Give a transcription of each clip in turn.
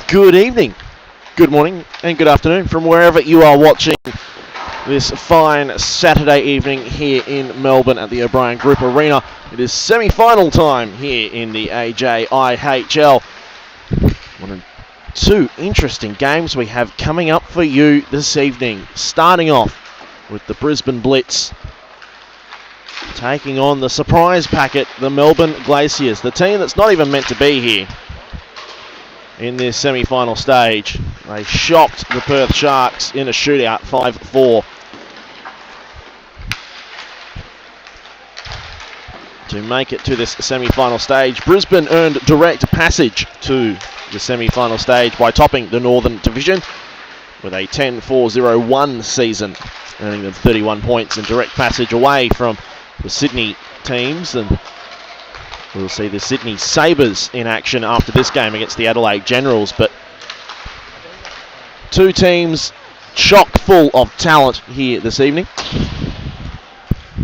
Good evening, good morning and good afternoon from wherever you are watching this fine Saturday evening here in Melbourne at the O'Brien Group Arena. It is semi-final time here in the AJIHL. One of two interesting games we have coming up for you this evening. Starting off with the Brisbane Blitz taking on the surprise packet, the Melbourne Glaciers, the team that's not even meant to be here in this semi-final stage. They shocked the Perth Sharks in a shootout 5-4. To make it to this semi-final stage, Brisbane earned direct passage to the semi-final stage by topping the Northern Division with a 10-4-0-1 season, earning them 31 points and direct passage away from the Sydney teams. And we'll see the Sydney Sabres in action after this game against the Adelaide Generals. But two teams chock full of talent here this evening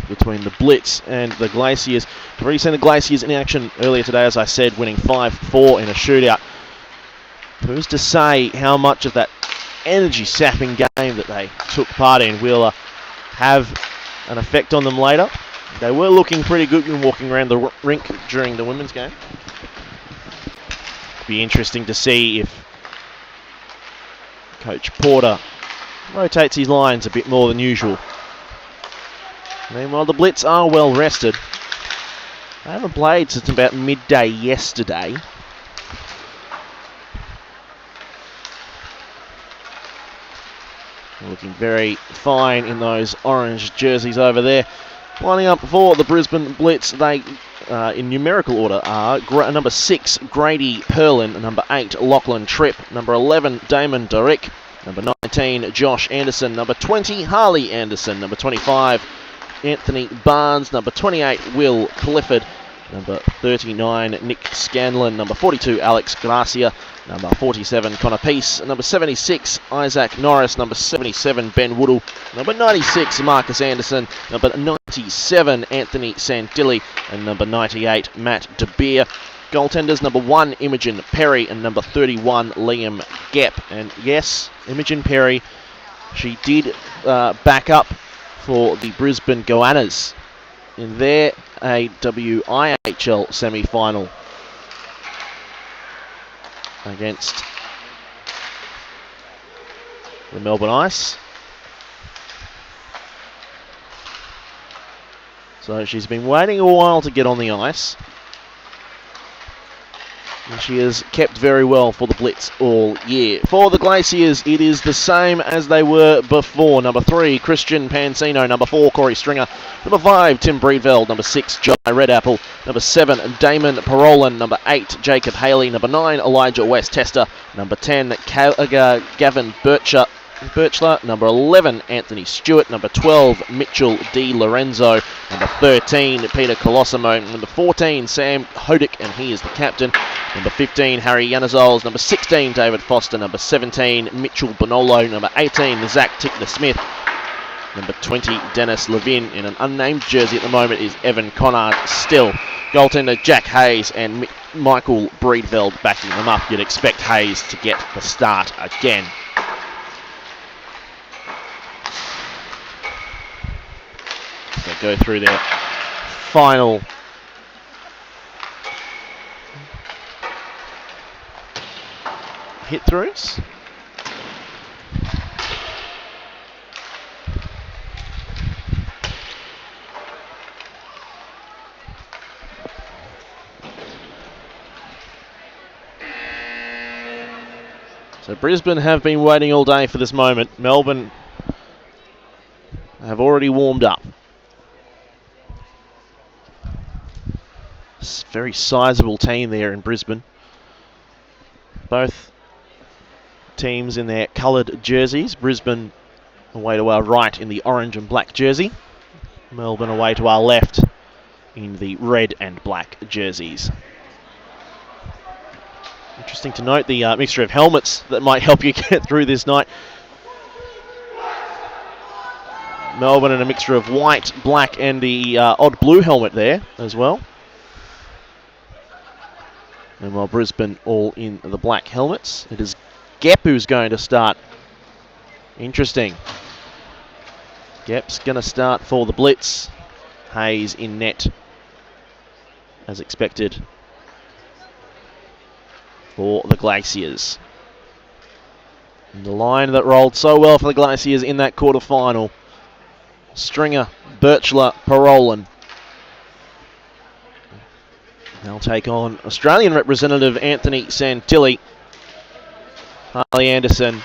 between the Blitz and the Glaciers. We've already seen the Glaciers in action earlier today, as I said, winning 5-4 in a shootout. Who's to say how much of that energy-sapping game that they took part in will have an effect on them later. They were looking pretty good when walking around the rink during the women's game. Be interesting to see if Coach Porter rotates his lines a bit more than usual. Meanwhile, the Blitz are well rested. They haven't played since about midday yesterday. Looking very fine in those orange jerseys over there. Lining up for the Brisbane Blitz, they, in numerical order, are number 6, Grady Perlin, number 8, Lachlan Tripp, number 11, Damon Derrick, number 19, Josh Anderson, number 20, Harley Anderson, number 25, Anthony Barnes, number 28, Will Clifford, number 39, Nick Scanlon, number 42, Alex Gracia, number 47, Connor Peace, number 76, Isaac Norris, number 77, Ben Woodall, number 96, Marcus Anderson, number 97, Anthony Santilli, and number 98, Matt De Beer. Goaltenders, number 1, Imogen Perry, and number 31, Liam Gepp. And yes, Imogen Perry, she did back up for the Brisbane Goannas in their AJIHL semi-final against the Melbourne Ice. So she's been waiting a while to get on the ice, and she has kept very well for the Blitz all year. For the Glaciers, it is the same as they were before. Number 3, Christian Pansino. Number 4, Corey Stringer. Number 5, Tim Breedveld. Number 6, Jai Redapple. Number 7, Damon Parolan. Number 8, Jacob Haley. Number 9, Elijah West Tester. Number 10, Gavin Birchler. Number 11, Anthony Stewart. Number 12, Mitchell D. Lorenzo. Number 13, Peter Colosimo. Number 14, Sam Hodick, and he is the captain. Number 15, Harry Yanazols. Number 16, David Foster. Number 17, Mitchell Bonolo. Number 18, Zach Tickner-Smith. Number 20, Dennis Levin. In an unnamed jersey at the moment is Evan Connard still. Goaltender Jack Hayes and Michael Breedveld backing them up. You'd expect Hayes to get the start again. They go through their final hit-throughs. So Brisbane have been waiting all day for this moment. Melbourne have already warmed up. Very sizable team there in Brisbane. Both teams in their coloured jerseys. Brisbane away to our right in the orange and black jersey. Melbourne away to our left in the red and black jerseys. Interesting to note the mixture of helmets that might help you get through this night. Melbourne in a mixture of white, black, and the odd blue helmet there as well. And while Brisbane all in the black helmets, it is Gep who's going to start. Interesting. Gep's going to start for the Blitz. Hayes in net, as expected, for the Glaciers. And the line that rolled so well for the Glaciers in that quarter-final. Stringer, Birchler, Parolin. They'll take on Australian representative Anthony Santilli, Harley Anderson,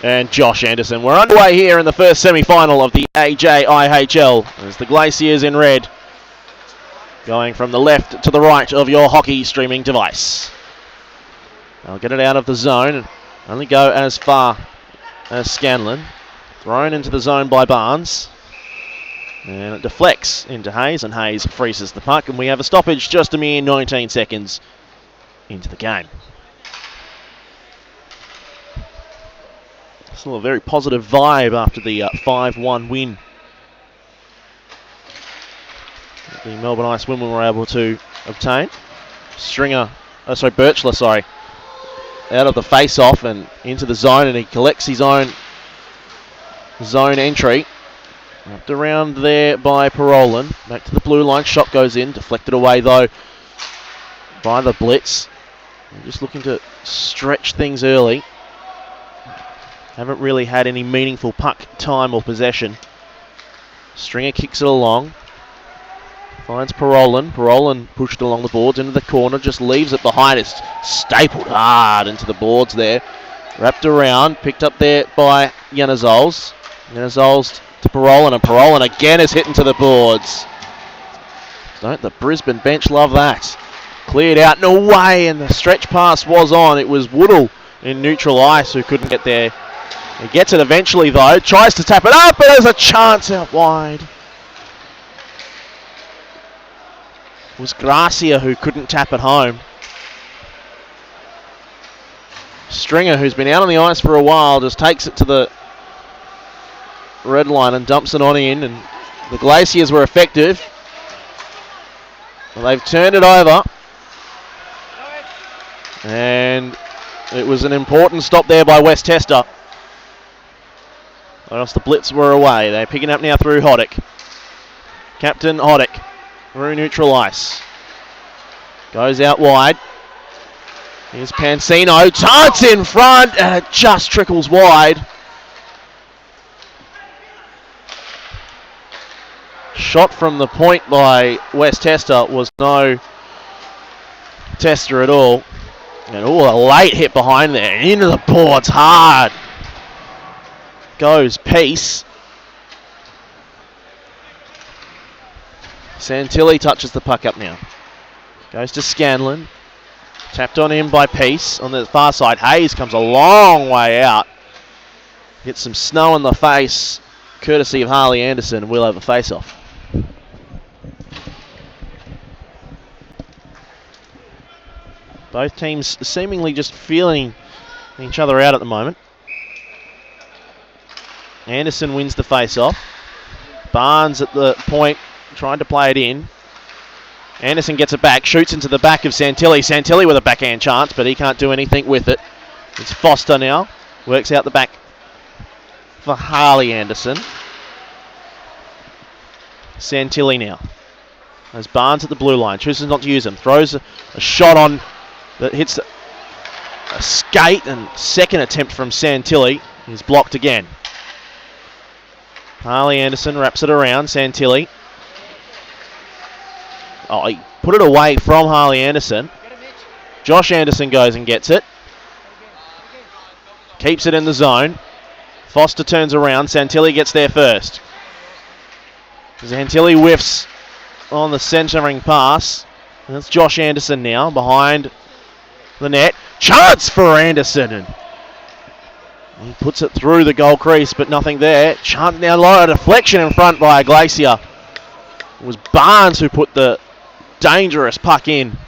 and Josh Anderson. We're underway here in the first semi-final of the AJIHL as the Glaciers in red, going from the left to the right of your hockey streaming device. They'll get it out of the zone and only go as far as Scanlon. Thrown into the zone by Barnes. And it deflects into Hayes, and Hayes freezes the puck, and we have a stoppage just a mere 19 seconds into the game. Still a very positive vibe after the 5-1 win that the Melbourne Ice women were able to obtain. Birchler, out of the face-off and into the zone, and he collects his own zone entry. Wrapped around there by Parolin. Back to the blue line. Shot goes in. Deflected away, though, by the Blitz. They're just looking to stretch things early. Haven't really had any meaningful puck time or possession. Stringer kicks it along. Finds Parolin. Parolin pushed along the boards into the corner. Just leaves it behind. It's stapled hard into the boards there. Wrapped around. Picked up there by Yanazols. Yanazols to Parolin, and Parolin again is hit into the boards. Don't the Brisbane bench love that? Cleared out and away, and the stretch pass was on. It was Woodall in neutral ice who couldn't get there. He gets it eventually, though. Tries to tap it up, but there's a chance out wide. It was Gracia who couldn't tap it home. Stringer, who's been out on the ice for a while, just takes it to the red line and dumps it on in, and the Glaciers were effective. Well, they've turned it over, and it was an important stop there by West Tester, or else the Blitz were away. They're picking up now through Hoddick. Captain Hoddick through neutral ice. Goes out wide. Here's Pansino. Chance in front, and it just trickles wide. Shot from the point by West Tester was no Tester at all. And a late hit behind there. Into the boards hard. Goes Peace. Santilli touches the puck up now. Goes to Scanlon. Tapped on in by Peace on the far side. Hayes comes a long way out. Gets some snow in the face, courtesy of Harley Anderson, and we'll have a face-off. Both teams seemingly just feeling each other out at the moment. Anderson wins the face-off. Barnes at the point, trying to play it in. Anderson gets it back, shoots into the back of Santilli. Santilli with a backhand chance, but he can't do anything with it. It's Foster now. Works out the back for Harley Anderson. Santilli now. There's Barnes at the blue line. Chooses not to use him. Throws a shot on that hits a skate, and second attempt from Santilli is blocked again. Harley Anderson wraps it around. Santilli. Oh, he put it away from Harley Anderson. Josh Anderson goes and gets it. Keeps it in the zone. Foster turns around. Santilli gets there first. Santilli whiffs on the centering pass. And it's Josh Anderson now behind the net. Chance for Anderson. And he puts it through the goal crease, but nothing there. Chance now low. A deflection in front by a Glacier. It was Barnes who put the dangerous puck in.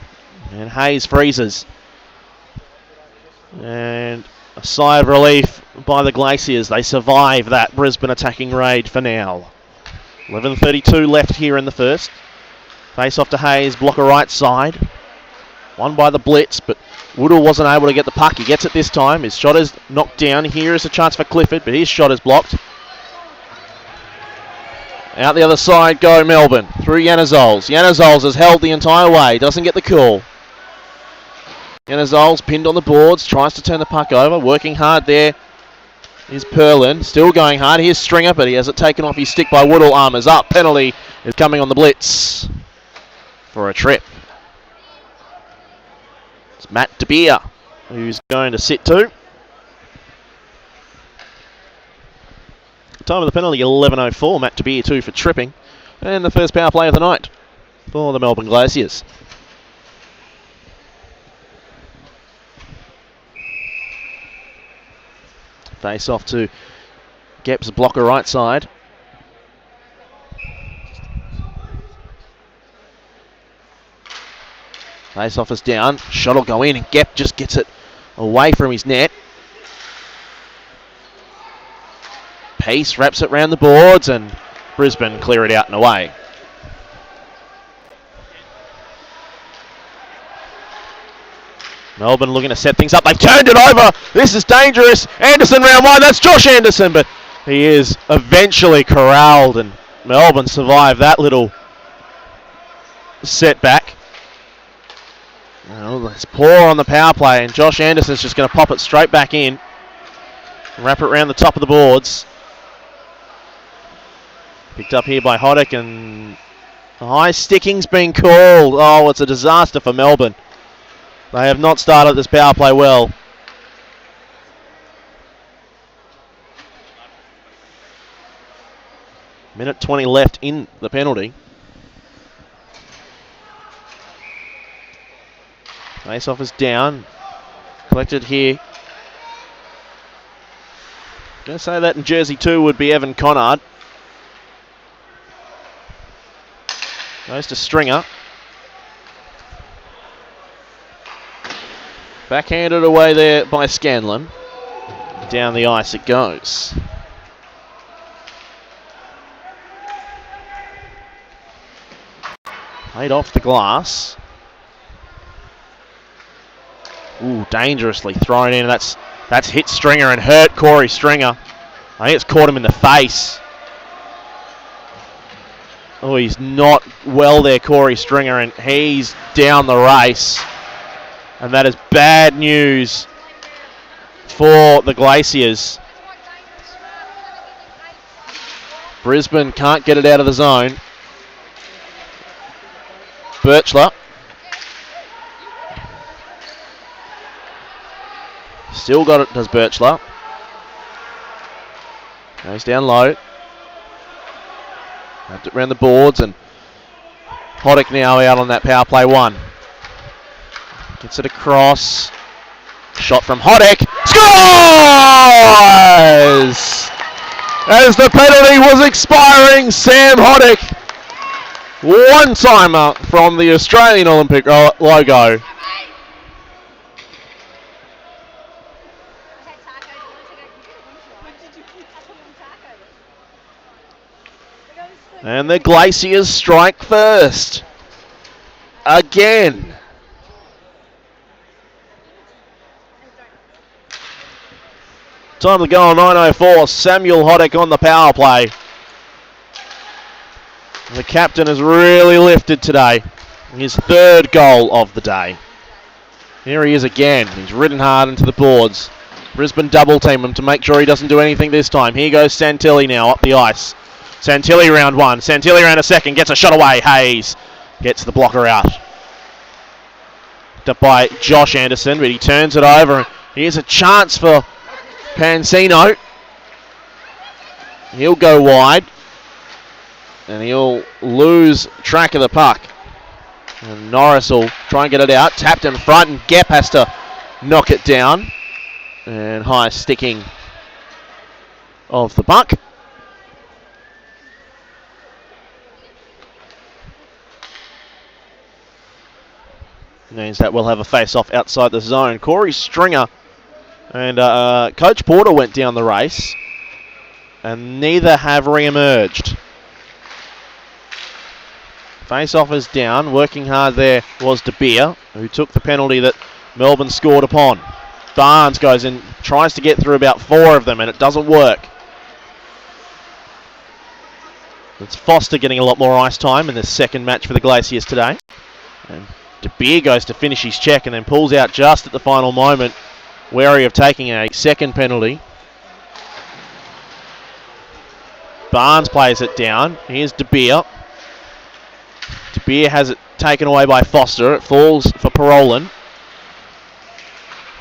And Hayes freezes. And a sigh of relief by the Glaciers. They survive that Brisbane attacking raid for now. 11:32 left here in the first. Face off to Hayes, blocker right side. Won by the blitz, but Woodall wasn't able to get the puck. He gets it this time. His shot is knocked down. Here is a chance for Clifford, but his shot is blocked. Out the other side go Melbourne, through Yanazols. Yanazols has held the entire way, doesn't get the call. Yanazols pinned on the boards, tries to turn the puck over, working hard there is Perlin, still going hard. Here's Stringer, but he has it taken off his stick by Woodall. Armours up, penalty is coming on the blitz for a trip. It's Matt DeBeer who's going to sit to. Time of the penalty, 11:04. Matt DeBeer 2 for tripping. And the first power play of the night for the Melbourne Glaciers. Face off to Gep's blocker right side. Face off is down. Shot will go in and Gep just gets it away from his net. Peace wraps it round the boards and Brisbane clear it out and away. Melbourne looking to set things up. They've turned it over. This is dangerous. Anderson round one. That's Josh Anderson, but he is eventually corralled and Melbourne survive that little setback. Well, it's poor on the power play and Josh Anderson's just going to pop it straight back in. Wrap it around the top of the boards. Picked up here by Hoddick and high sticking's been called. Oh, it's a disaster for Melbourne. They have not started this power play well. Minute 20 left in the penalty. Face-off is down. Collected here. Going to say that in jersey 2 would be Evan Connard. Goes to Stringer. Backhanded away there by Scanlon. Down the ice it goes. Played off the glass. Ooh, dangerously thrown in. That's hit Stringer and hurt Corey Stringer. I think it's caught him in the face. Oh, he's not well there, Corey Stringer, and he's down the race. And that is bad news for the Glaciers. Brisbane can't get it out of the zone. Birchler. Still got it, does Birchler. Goes down low. Wrapped it around the boards and Hoddick now out on that power play 1. Gets it across. Shot from Hoddick. Scores! As the penalty was expiring, Sam Hoddick. One-timer from the Australian Olympic logo. And the Glaciers strike first. Again. Time to go on 9:04. Samuel Hoddick on the power play. The captain has really lifted today. His 3rd goal of the day. Here he is again. He's ridden hard into the boards. Brisbane double team him to make sure he doesn't do anything this time. Here goes Santilli now up the ice. Santilli round 1. Santilli round a second. Gets a shot away. Hayes gets the blocker out. Picked up by Josh Anderson, but he turns it over. Here's a chance for Pansino. He'll go wide. And he'll lose track of the puck. And Norris will try and get it out. Tapped in front and Gep has to knock it down. And high sticking of the puck. Means that we'll have a face-off outside the zone. Corey Stringer and Coach Porter went down the race. And neither have re-emerged. Face-off is down. Working hard there was De Beer, who took the penalty that Melbourne scored upon. Barnes goes in, tries to get through about 4 of them, and it doesn't work. It's Foster getting a lot more ice time in the second match for the Glaciers today. And De Beer goes to finish his check and then pulls out just at the final moment, wary of taking a second penalty. Barnes plays it down. Here's De Beer. De Beer has it taken away by Foster. It falls for Parolin.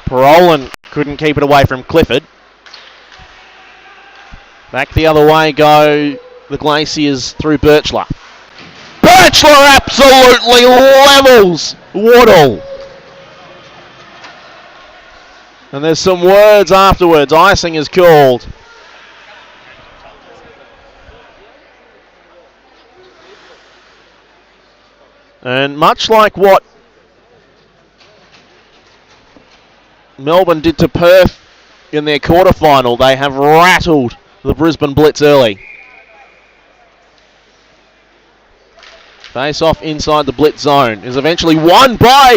Parolin couldn't keep it away from Clifford. Back the other way go the Glaciers through Birchler. Birchler absolutely levels Waddle. And there's some words afterwards. Icing is called. And much like what Melbourne did to Perth in their quarterfinal, they have rattled the Brisbane Blitz early. Face off inside the Blitz zone is eventually won by...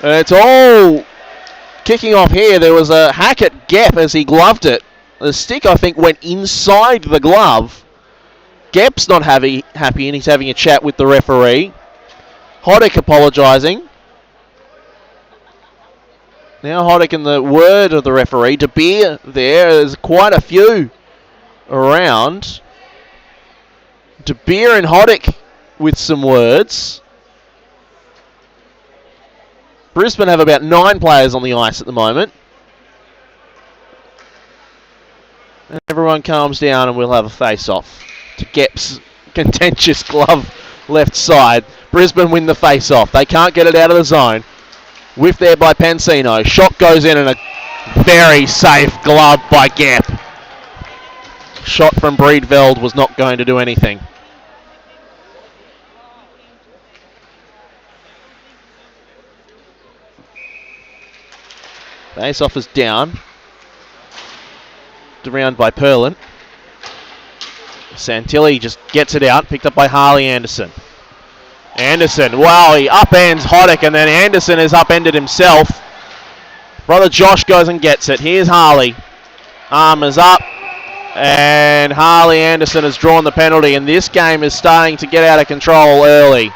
It's all kicking off here. There was a hack at Gepp as he gloved it. The stick, I think, went inside the glove. Gepp's not happy and he's having a chat with the referee. Hoddick apologising. Now Hoddick in the word of the referee. De Beer there's quite a few around. De Beer and Hoddick with some words. Brisbane have about 9 players on the ice at the moment. And everyone calms down and we'll have a face-off to Gepp's contentious glove left side. Brisbane win the face-off. They can't get it out of the zone. Whiffed there by Pansino. Shot goes in and a very safe glove by Gepp. Shot from Breedveld was not going to do anything. Face-off is down. Around by Perlin. Santilli just gets it out, picked up by Harley Anderson. Anderson, wow, he upends Hoddick, and then Anderson has upended himself. Brother Josh goes and gets it. Here's Harley. Arm is up, and Harley Anderson has drawn the penalty, and this game is starting to get out of control early.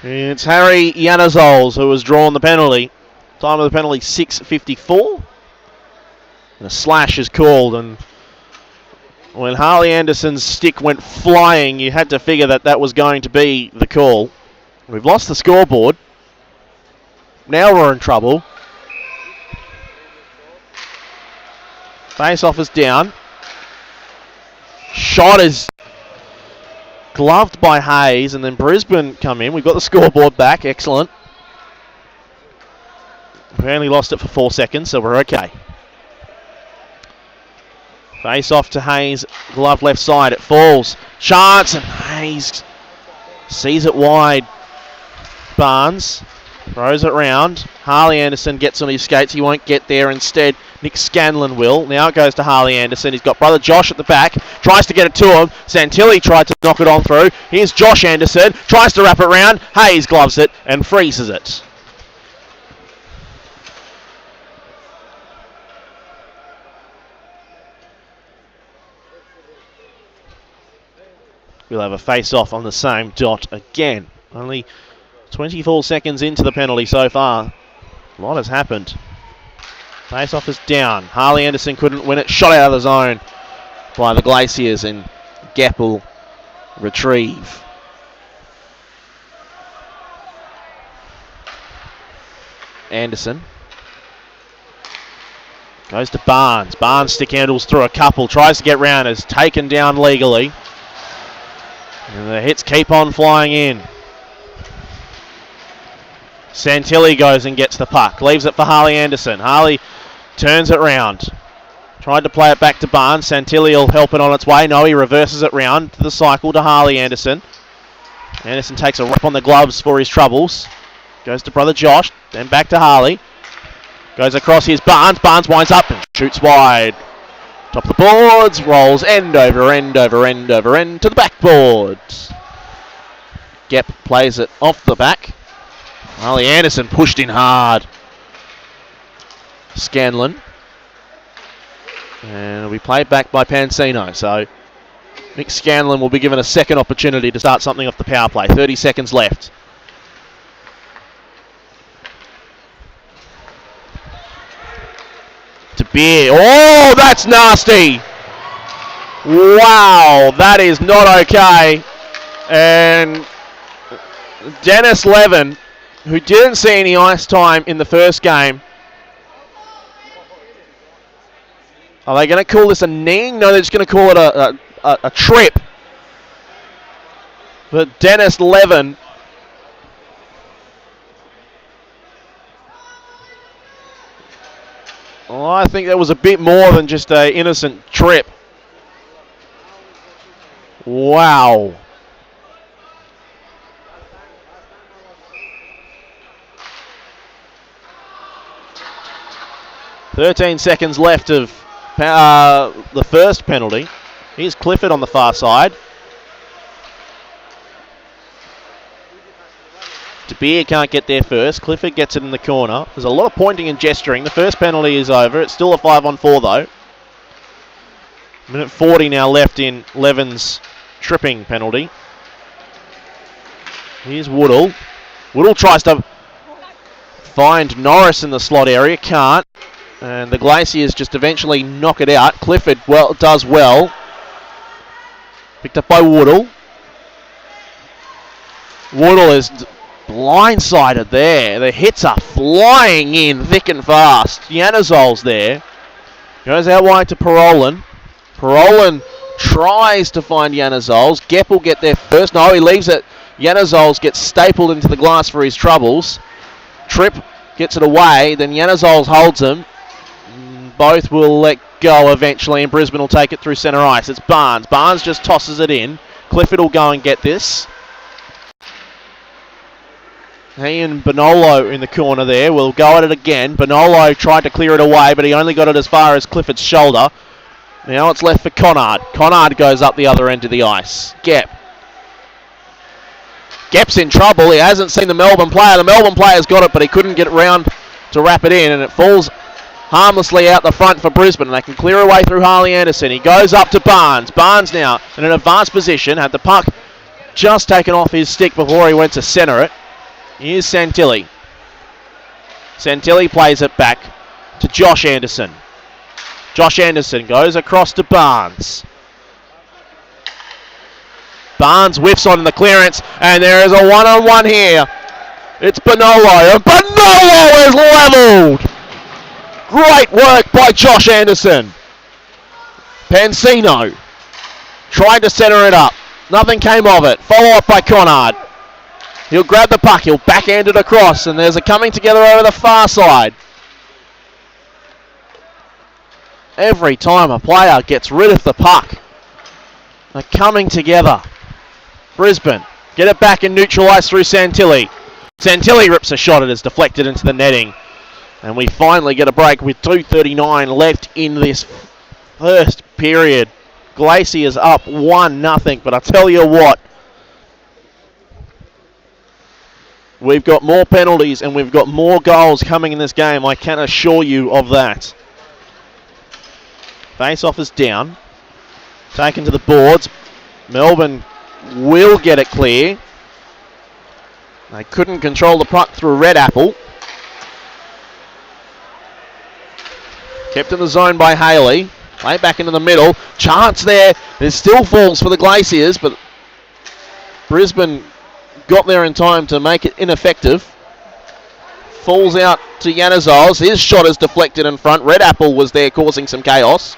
It's Harry Yanazols who has drawn the penalty. Time of the penalty, 6:54. And a slash is called, and when Harley Anderson's stick went flying, you had to figure that that was going to be the call. We've lost the scoreboard. Now we're in trouble. Face-off is down. Shot is gloved by Hayes, and then Brisbane come in. We've got the scoreboard back. Excellent. We only lost it for 4 seconds, so we're okay. Face off to Hayes, glove left side, it falls. Chance, and Hayes sees it wide. Barnes throws it round. Harley Anderson gets on his skates, he won't get there. Instead, Nick Scanlon will. Now it goes to Harley Anderson. He's got brother Josh at the back, tries to get it to him. Santilli tried to knock it on through. Here's Josh Anderson, tries to wrap it round. Hayes gloves it and freezes it. We'll have a face-off on the same dot again. Only 24 seconds into the penalty so far. A lot has happened. Face-off is down. Harley Anderson couldn't win it. Shot out of the zone by the Glaciers, and Gepp will retrieve. Anderson goes to Barnes. Barnes stick handles through a couple. Tries to get round. Is taken down legally. And the hits keep on flying in. Santilli goes and gets the puck. Leaves it for Harley Anderson. Harley turns it round. Tried to play it back to Barnes. Santilli will help it on its way. No, he reverses it round to the cycle to Harley Anderson. Anderson takes a rip on the gloves for his troubles. Goes to brother Josh. Then back to Harley. Goes across, here's Barnes. Barnes winds up and shoots wide. Top of the boards, rolls end over end over end over end to the backboard. Gep plays it off the back. Harley Anderson pushed in hard. Scanlon. And it'll be played back by Pansino. So Nick Scanlon will be given a second opportunity to start something off the power play. 30 seconds left. To Beer. Oh, that's nasty. Wow, that is not okay. And Dennis Levin, who didn't see any ice time in the first game. Are they going to call this a kneeing? No, they're just going to call it a trip. But Dennis Levin, oh, I think that was a bit more than just an innocent trip. Wow. "13 seconds left of the first penalty. Here's Clifford on the far side. De Beer can't get there first. Clifford gets it in the corner. There's a lot of pointing and gesturing. The first penalty is over. It's still a 5-on-4 though. Minute 40 now left in Levin's tripping penalty. Here's Woodall. Woodall tries to find Norris in the slot area. Can't. And the Glaciers just eventually knock it out. Clifford does well. Picked up by Woodall. Woodall is blindsided there. The hits are flying in thick and fast. Januzol's there. Goes out wide to Parolin. Parolin tries to find Januzols. Gep will get there first. No, he leaves it. Januzols gets stapled into the glass for his troubles. Tripp gets it away. Then Januzols holds him. Both will let go eventually, and Brisbane will take it through centre ice. It's Barnes. Barnes just tosses it in. Clifford will go and get this. He and Bonolo in the corner there will go at it again. Bonolo tried to clear it away, but he only got it as far as Clifford's shoulder. Now it's left for Conard. Conard goes up the other end of the ice. Gep. Gep's in trouble. He hasn't seen the Melbourne player. The Melbourne player's got it, but he couldn't get round to wrap it in, and it falls harmlessly out the front for Brisbane. They can clear away through Harley Anderson. He goes up to Barnes. Barnes now in an advanced position. Had the puck just taken off his stick before he went to centre it. Here's Santilli. Santilli plays it back to Josh Anderson. Josh Anderson goes across to Barnes. Barnes whiffs on the clearance, and there is a one-on-one here. It's Bonolo, and Bonolo is levelled! Great work by Josh Anderson. Pansino tried to centre it up. Nothing came of it. Follow up by Conard. He'll grab the puck. He'll backhand it across. And there's a coming together over the far side. Every time a player gets rid of the puck, they're coming together. Brisbane get it back and neutralise through Santilli. Santilli rips a shot. It is deflected into the netting. And we finally get a break with 2:39 left in this first period. Glaciers up 1-0, but I tell you what, we've got more penalties and we've got more goals coming in this game. I can assure you of that. Face-off is down. Taken to the boards. Melbourne will get it clear. They couldn't control the puck through Red Apple. Kept in the zone by Haley. Play back into the middle. Chance there. It still falls for the Glaciers, but Brisbane got there in time to make it ineffective. Falls out to Januzols. His shot is deflected in front. Red Apple was there causing some chaos.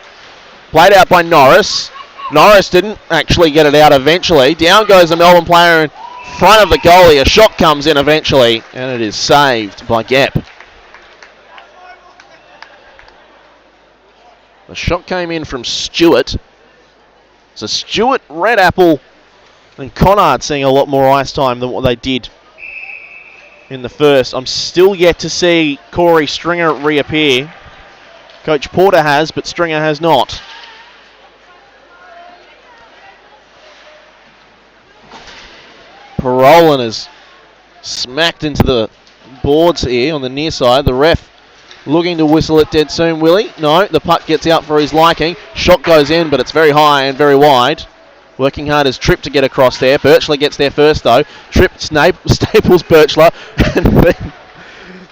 Played out by Norris. Norris didn't actually get it out eventually. Down goes the Melbourne player in front of the goalie. A shot comes in eventually, and it is saved by Gep. The shot came in from Stewart. So Stewart, Red Apple, and Conard seeing a lot more ice time than what they did in the first. I'm still yet to see Corey Stringer reappear. Coach Porter has, but Stringer has not. Parolan is smacked into the boards here on the near side. The ref looking to whistle it dead soon, will he? No, the puck gets out for his liking. Shot goes in, but it's very high and very wide. Working hard as Tripp to get across there. Birchler gets there first, though. Tripp staples Birchler, and then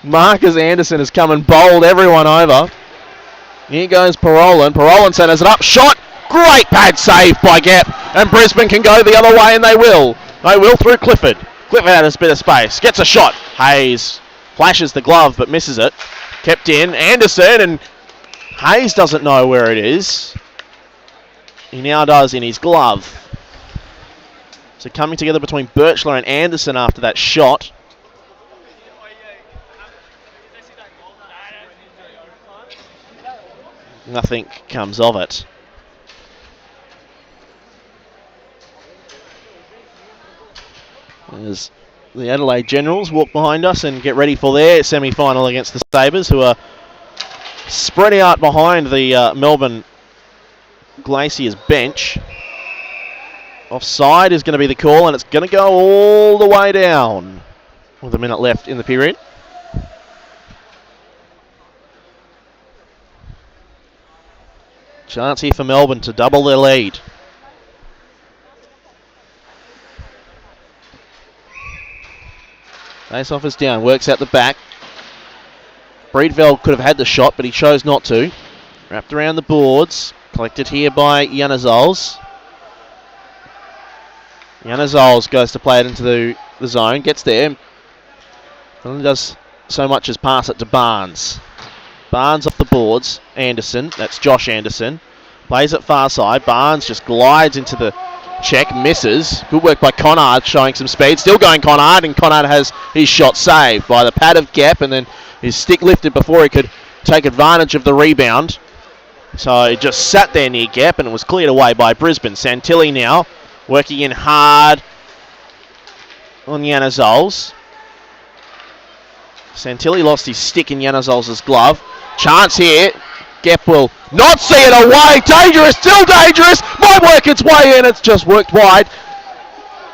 Marcus Anderson has come and bowled everyone over. Here goes Parolan. Parolan centres it up. Shot! Great pad save by Gap. And Brisbane can go the other way, and they will. They will through Clifford. Clifford had a bit of space. Gets a shot. Hayes flashes the glove, but misses it. Kept in. Anderson, and Hayes doesn't know where it is. He now does in his glove. So coming together between Birchler and Anderson after that shot. Nothing comes of it. As the Adelaide Generals walk behind us and get ready for their semi-final against the Sabres, who are spread out behind the Melbourne Glaciers bench. Offside is going to be the call, and it's going to go all the way down with a minute left in the period. Chance here for Melbourne to double their lead. Face-off is down, works out the back. Breedveld could have had the shot, but he chose not to. Wrapped around the boards, collected here by Janazols. Janazols goes to play it into the zone, gets there, and does so much as pass it to Barnes. Barnes off the boards. Anderson, that's Josh Anderson, plays it far side. Barnes just glides into the check, misses. Good work by Conard, showing some speed. Still going Conard, and Conard has his shot saved by the pad of Gap, and then his stick lifted before he could take advantage of the rebound. So it just sat there near Gap, and it was cleared away by Brisbane. Santilli now working in hard on Janazols. Santilli lost his stick in Janazols' glove. Chance here. Gap will not see it away. Dangerous, still dangerous. Might work its way in. It's just worked wide.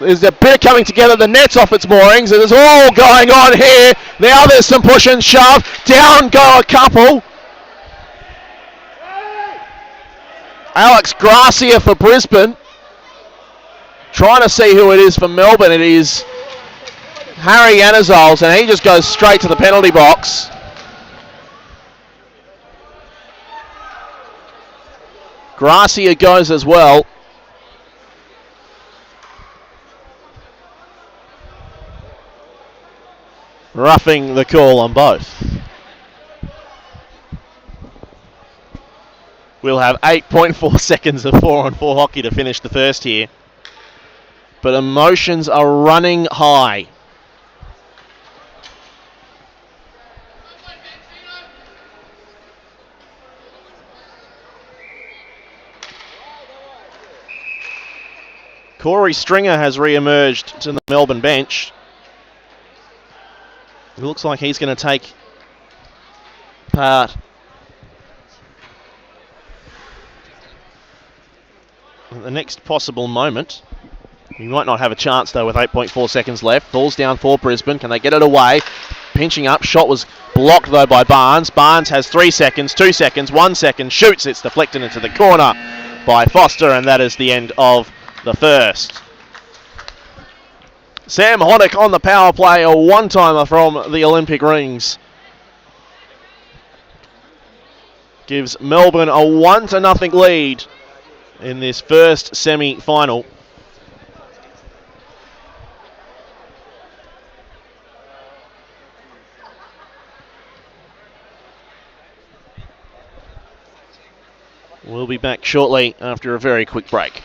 There's a bit of coming together. The net's off its moorings. There's all going on here. Now there's some push and shove. Down go a couple. Alex Gracia for Brisbane. Trying to see who it is for Melbourne. It is Harry Janazols, and he just goes straight to the penalty box. Gracia goes as well. Roughing the call on both. We'll have 8.4 seconds of 4-on-4 hockey to finish the first here. But emotions are running high. Corey Stringer has re-emerged to the Melbourne bench. It looks like he's going to take part at the next possible moment. He might not have a chance, though, with 8.4 seconds left. Ball's down for Brisbane. Can they get it away? Pinching up. Shot was blocked, though, by Barnes. Barnes has 3 seconds, 2 seconds, 1 second. Shoots. It's deflected into the corner by Foster, and that is the end of the first. Sam Hoddick on the power play, a one-timer from the Olympic rings. Gives Melbourne a 1-0 lead in this first semi-final. We'll be back shortly after a very quick break.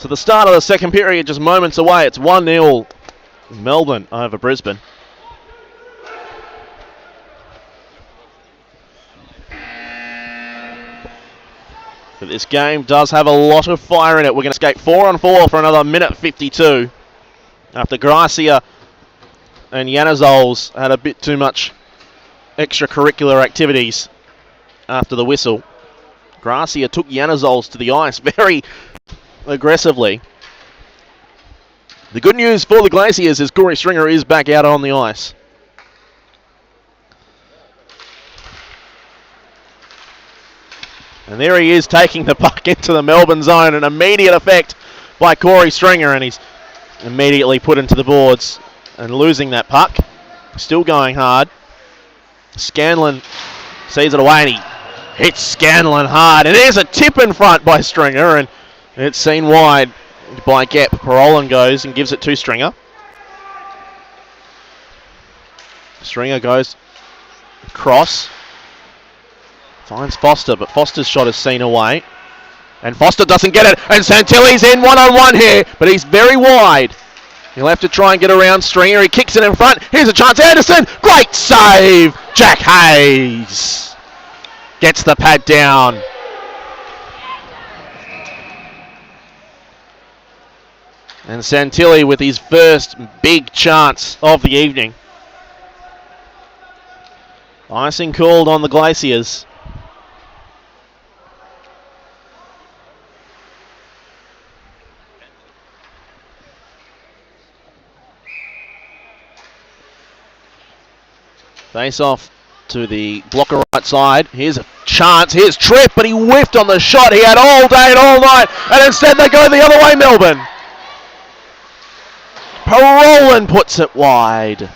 So the start of the second period just moments away. It's 1-0 Melbourne over Brisbane. But this game does have a lot of fire in it. We're going to skate 4-on-4 for another minute 52. After Gracia and Yanazols had a bit too much extracurricular activities after the whistle. Gracia took Yanazols to the ice very aggressively. The good news for the Glaciers is Corey Stringer is back out on the ice. And there he is taking the puck into the Melbourne zone. An immediate effect by Corey Stringer, and he's immediately put into the boards and losing that puck. Still going hard. Scanlon sees it away and he hits Scanlon hard. And there's a tip in front by Stringer, and it's seen wide by Gap. Parolan goes and gives it to Stringer. Stringer goes across. Finds Foster, but Foster's shot is seen away. And Foster doesn't get it. And Santilli's in one-on-one here, but he's very wide. He'll have to try and get around Stringer. He kicks it in front. Here's a chance. Anderson. Great save. Jack Hayes gets the pad down. And Santilli with his first big chance of the evening. Icing called on the Glaciers. Face off to the blocker right side. Here's a chance. Here's Tripp, but he whiffed on the shot he had all day and all night. And instead they go the other way, Melbourne. Parolan puts it wide.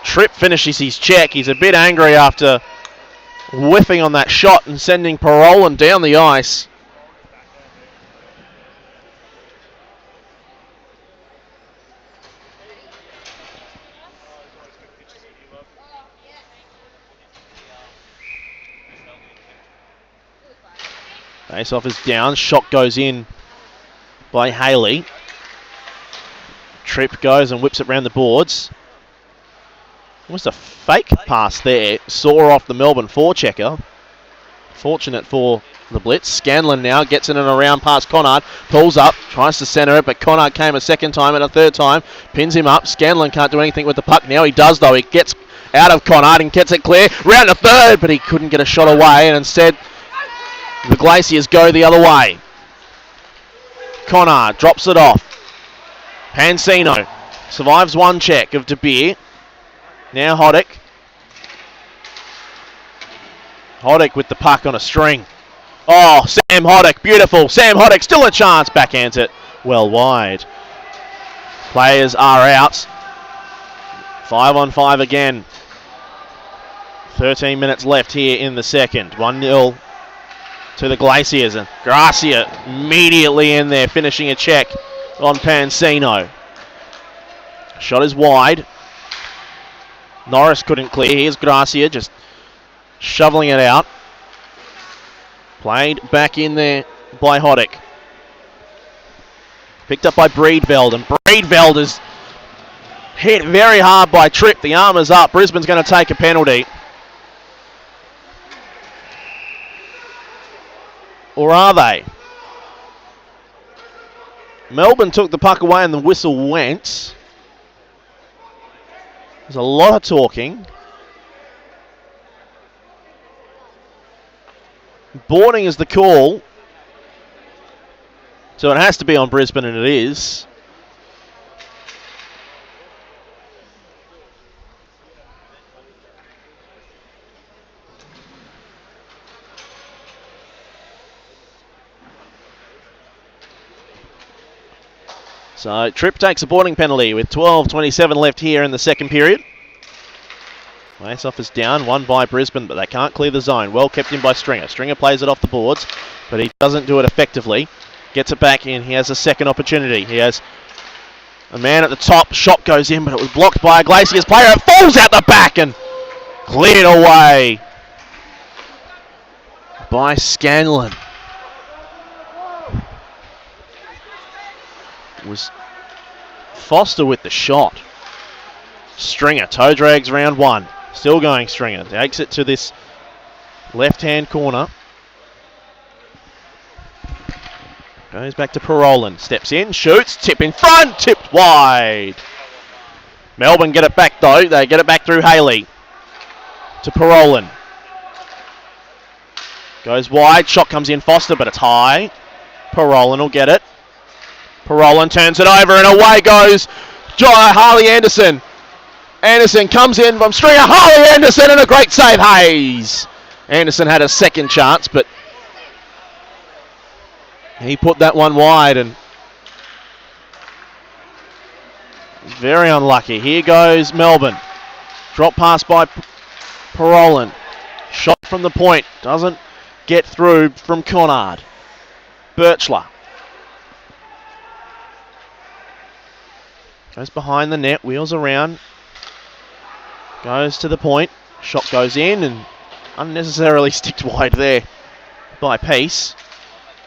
Tripp finishes his check. He's a bit angry after whiffing on that shot and sending Parolan down the ice. Face-off is down. Shot goes in by Haley. Tripp goes and whips it round the boards. Almost a fake pass there. Saw off the Melbourne forechecker. Fortunate for the Blitz. Scanlon now gets in and around past Connacht. Pulls up. Tries to centre it, but Connacht came a second time and a third time. Pins him up. Scanlon can't do anything with the puck now. He does, though. He gets out of Connacht and gets it clear. Round to third, but he couldn't get a shot away, and instead the Glaciers go the other way. Connacht drops it off. Pansino survives one check of De Beer. Now Hoddick. Hoddick with the puck on a string. Oh, Sam Hoddick, beautiful. Sam Hoddick, still a chance. Backhands it well wide. Players are out. 5-on-5 again. 13 minutes left here in the second. 1-0 to the Glaciers. And Gracia immediately in there, finishing a check on Pansino. Shot is wide. Norris couldn't clear. Here's Gracia just shoveling it out. Played back in there by Hoddick. Picked up by Breedveld, and Breedveld is hit very hard by Tripp. The arm is up. Brisbane's going to take a penalty. Or are they? Melbourne took the puck away and the whistle went. There's a lot of talking. Boarding is the call. So it has to be on Brisbane, and it is. So Tripp takes a boarding penalty with 12:27 left here in the second period. Face-off is down, won by Brisbane, but they can't clear the zone. Well kept in by Stringer. Stringer plays it off the boards, but he doesn't do it effectively. Gets it back in. He has a second opportunity. He has a man at the top. Shot goes in, but it was blocked by a Glaciers player. It falls out the back and cleared away by Scanlon. was Foster with the shot. Stringer, toe drags round one. Still going Stringer. Takes it to this left-hand corner. Goes back to Parolin. Steps in, shoots, tip in front, tipped wide. Melbourne get it back though. They get it back through Haley. To Parolin. Goes wide, shot comes in Foster, but it's high. Parolin will get it. Parolin turns it over and away goes Harley Anderson. Anderson comes in from Stringer. Harley Anderson and a great save, Hayes. Anderson had a second chance, but he put that one wide and very unlucky. Here goes Melbourne. Drop pass by Parolin. Shot from the point. Doesn't get through from Conard. Birchler. Goes behind the net. Wheels around. Goes to the point. Shot goes in and unnecessarily sticked wide there by Peace.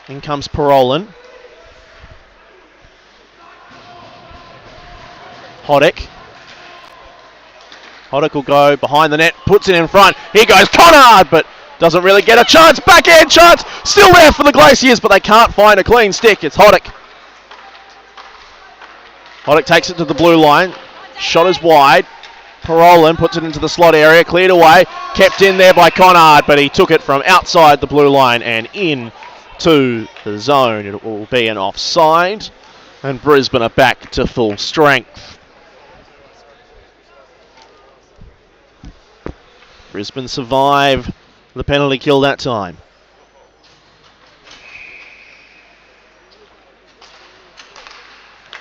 In comes Parolin. Hoddick. Hoddick will go behind the net, puts it in front. Here goes Conard, but doesn't really get a chance. Backhand chance, still there for the Glaciers, but they can't find a clean stick. It's Hoddick. Hoddick takes it to the blue line. Shot is wide. Parolin puts it into the slot area, cleared away, kept in there by Conard, but he took it from outside the blue line and in to the zone. It will be an offside, and Brisbane are back to full strength. Brisbane survive the penalty kill that time.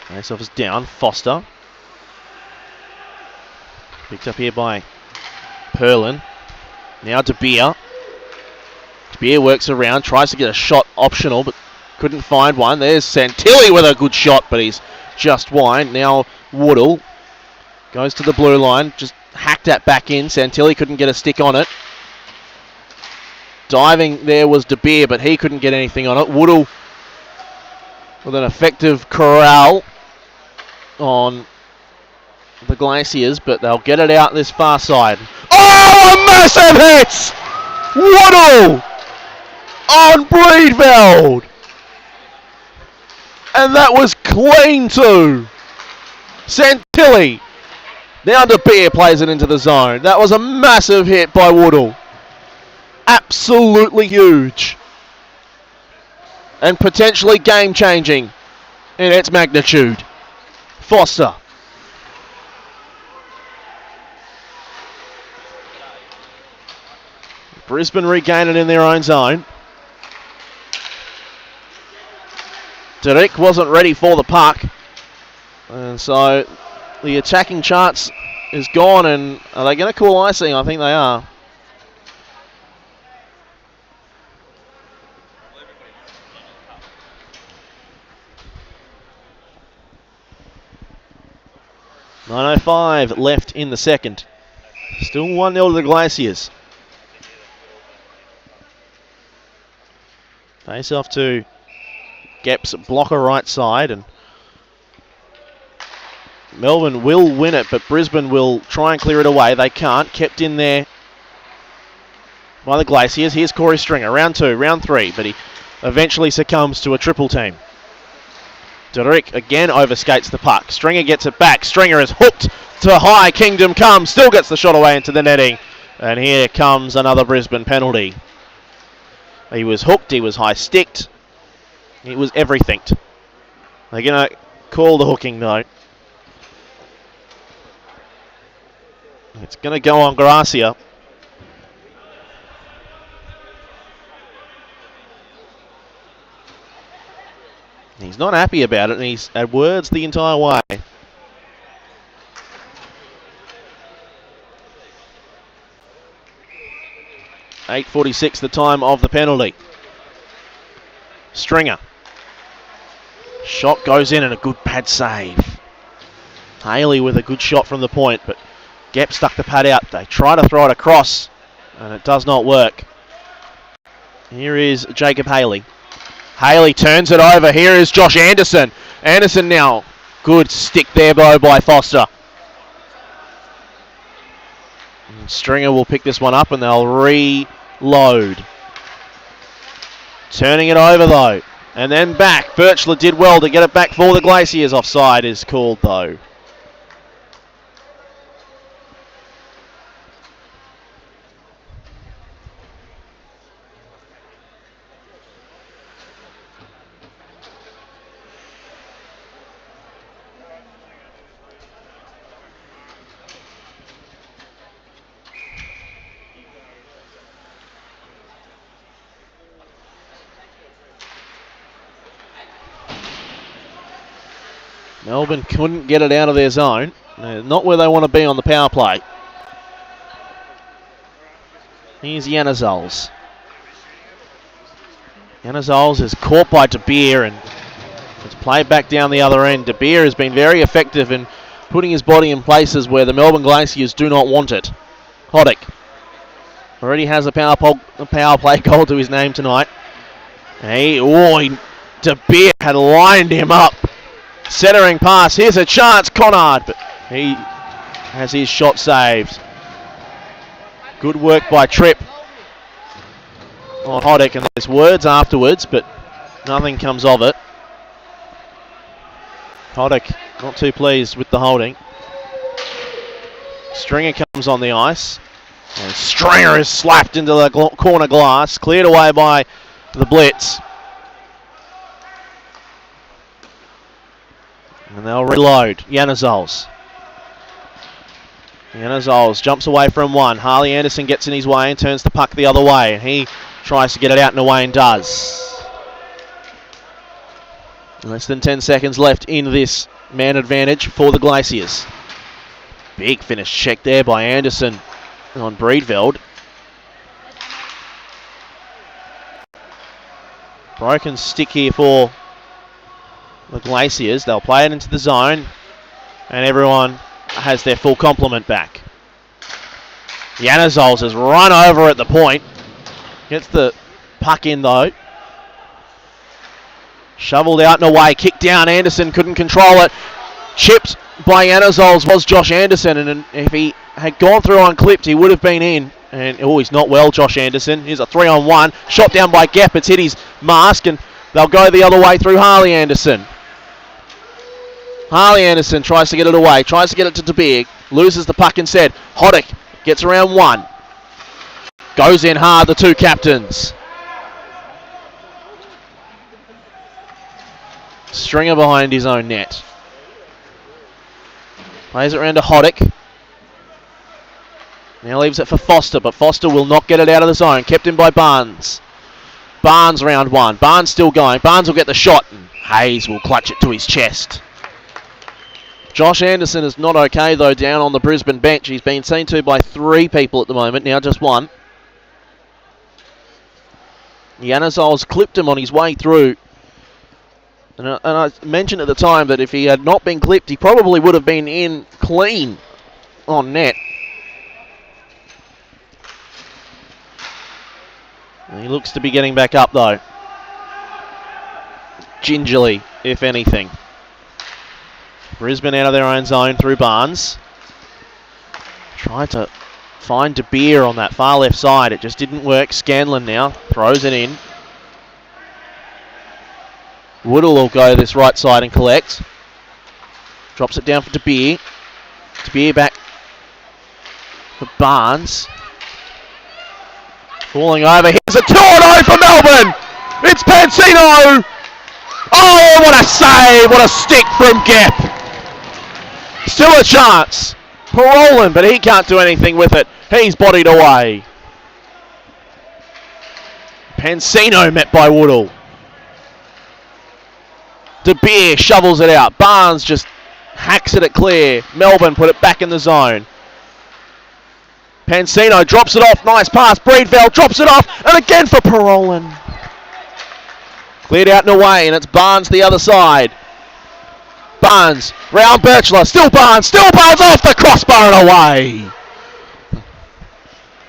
Face-off is down. Foster. Picked up here by Perlin. Now De Beer. De Beer works around, tries to get a shot optional, but couldn't find one. There's Santilli with a good shot, but he's just wide. Now Woodall goes to the blue line, just hacked that back in. Santilli couldn't get a stick on it. Diving there was De Beer, but he couldn't get anything on it. Woodall with an effective corral on the Glaciers, but they'll get it out this far side. Oh, a massive hit! Woodall on Breedveld! And that was clean too. Santilli. Now De Beer plays it into the zone. That was a massive hit by Woodall. Absolutely huge. And potentially game-changing in its magnitude. Foster. Brisbane regain it in their own zone. Derek wasn't ready for the puck. And so the attacking chance is gone. And are they going to call icing? I think they are. .905 left in the second. Still 1-0 to the Glaciers. Face off to Gep's blocker right side, and Melbourne will win it, but Brisbane will try and clear it away. They can't. Kept in there by the Glaciers. Here's Corey Stringer. Round 2, round 3, but he eventually succumbs to a triple team. Derek again overskates the puck. Stringer gets it back. Stringer is hooked to high. Kingdom comes. Still gets the shot away into the netting. And here comes another Brisbane penalty. He was hooked. He was high-sticked. It was everything. They're going to call the hooking, though. It's going to go on Gracia. He's not happy about it, and he's had words the entire way. .8:46 the time of the penalty. Stringer. Shot goes in and a good pad save. Haley with a good shot from the point, but Gep stuck the pad out. They try to throw it across, and it does not work. Here is Jacob Haley. Haley turns it over. Here is Josh Anderson. Anderson now. Good stick there though by Foster. And Stringer will pick this one up and they'll reload. Turning it over though. And then back. Birchler did well to get it back for the Glaciers. Offside is called though. Melbourne couldn't get it out of their zone. Not where they want to be on the power play. Here's Janazols. Janazols is caught by De Beer and it's played back down the other end. De Beer has been very effective in putting his body in places where the Melbourne Glaciers do not want it. Hoddick already has a power play goal to his name tonight. De Beer had lined him up. Centering pass, here's a chance, Conard, but he has his shot saved. Good work by Tripp on Hoddick, and there's words afterwards, but nothing comes of it. Hoddick not too pleased with the holding. Stringer comes on the ice, and Stringer is slapped into the corner glass, cleared away by the Blitz. And they'll reload. Janazols. Janazols jumps away from one. Harley Anderson gets in his way and turns the puck the other way. And he tries to get it out and away and does. Less than 10 seconds left in this man advantage for the Glaciers. Big finish check there by Anderson on Breedveld. Broken stick here for the Glaciers. They'll play it into the zone and everyone has their full complement back. Janazols has run over at the point. Gets the puck in though. Shoveled out and away. Kicked down. Anderson couldn't control it. Chipped by Janazols was Josh Anderson, and if he had gone through unclipped he would have been in. And he's not well, Josh Anderson. Here's a 3-on-1. Shot down by Gepp. It's hit his mask and they'll go the other way through Harley Anderson. Harley Anderson tries to get it away, tries to get it to De Beer, loses the puck instead. Hoddick gets around one. Goes in hard, the two captains. Stringer behind his own net. Plays it around to Hoddick. Now leaves it for Foster, but Foster will not get it out of the zone. Kept in by Barnes. Barnes round one. Barnes still going. Barnes will get the shot, and Hayes will clutch it to his chest. Josh Anderson is not okay though down on the Brisbane bench. He's been seen to by 3 people at the moment, now just 1. Janazols clipped him on his way through. And I mentioned at the time that if he had not been clipped, he probably would have been in clean on net. And he looks to be getting back up though. Gingerly, if anything. Brisbane out of their own zone through Barnes. Tried to find De Beer on that far left side. It just didn't work. Scanlon now throws it in. Woodall will go this right side and collect. Drops it down for De Beer. De Beer back for Barnes. Falling over. Here's a 2-0 for Melbourne. It's Pansino. Oh, what a save. What a stick from Gepp. Still a chance. Parolan, but he can't do anything with it. He's bodied away. Pansino met by Woodall. De Beer shovels it out. Barnes just hacks it clear. Melbourne put it back in the zone. Pansino drops it off. Nice pass. Breedveld drops it off. And again for Parolan. Cleared out and away, and it's Barnes the other side. Barnes, round Birchler, still Barnes off the crossbar and away.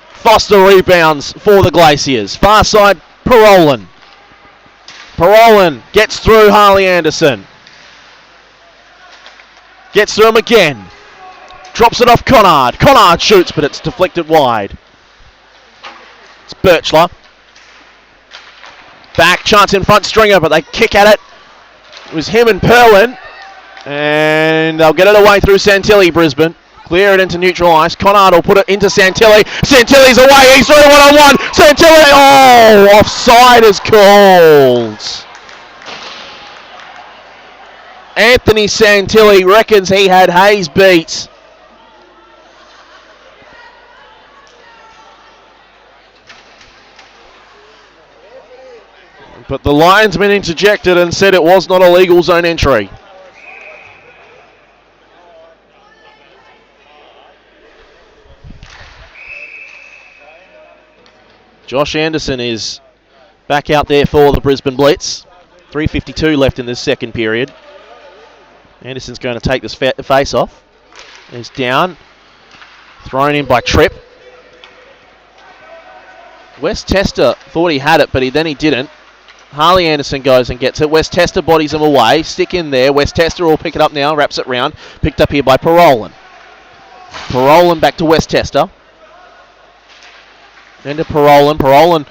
Foster rebounds for the Glaciers. Far side, Parolan. Parolin gets through Harley Anderson. Gets through him again. Drops it off Connard. Connard shoots, but it's deflected wide. It's Birchler. Back, chance in front, Stringer, but they kick at it. It was him and Perlin. And they'll get it away through Santilli, Brisbane. Clear it into neutral ice. Connard will put it into Santilli. Santilli's away. He's through one-on-one. Santilli. Oh, offside is called. Anthony Santilli reckons he had Hayes beat. But the linesman interjected and said it was not a legal zone entry. Josh Anderson is back out there for the Brisbane Blitz. 3:52 left in this second period. Anderson's going to take this face off. He's down. Thrown in by Tripp. West Tester thought he had it, but then he didn't. Harley Anderson goes and gets it. West Tester bodies him away. Stick in there. West Tester will pick it up now. Wraps it round. Picked up here by Parolin. Parolin back to West Tester. Then to Parolin. Parolin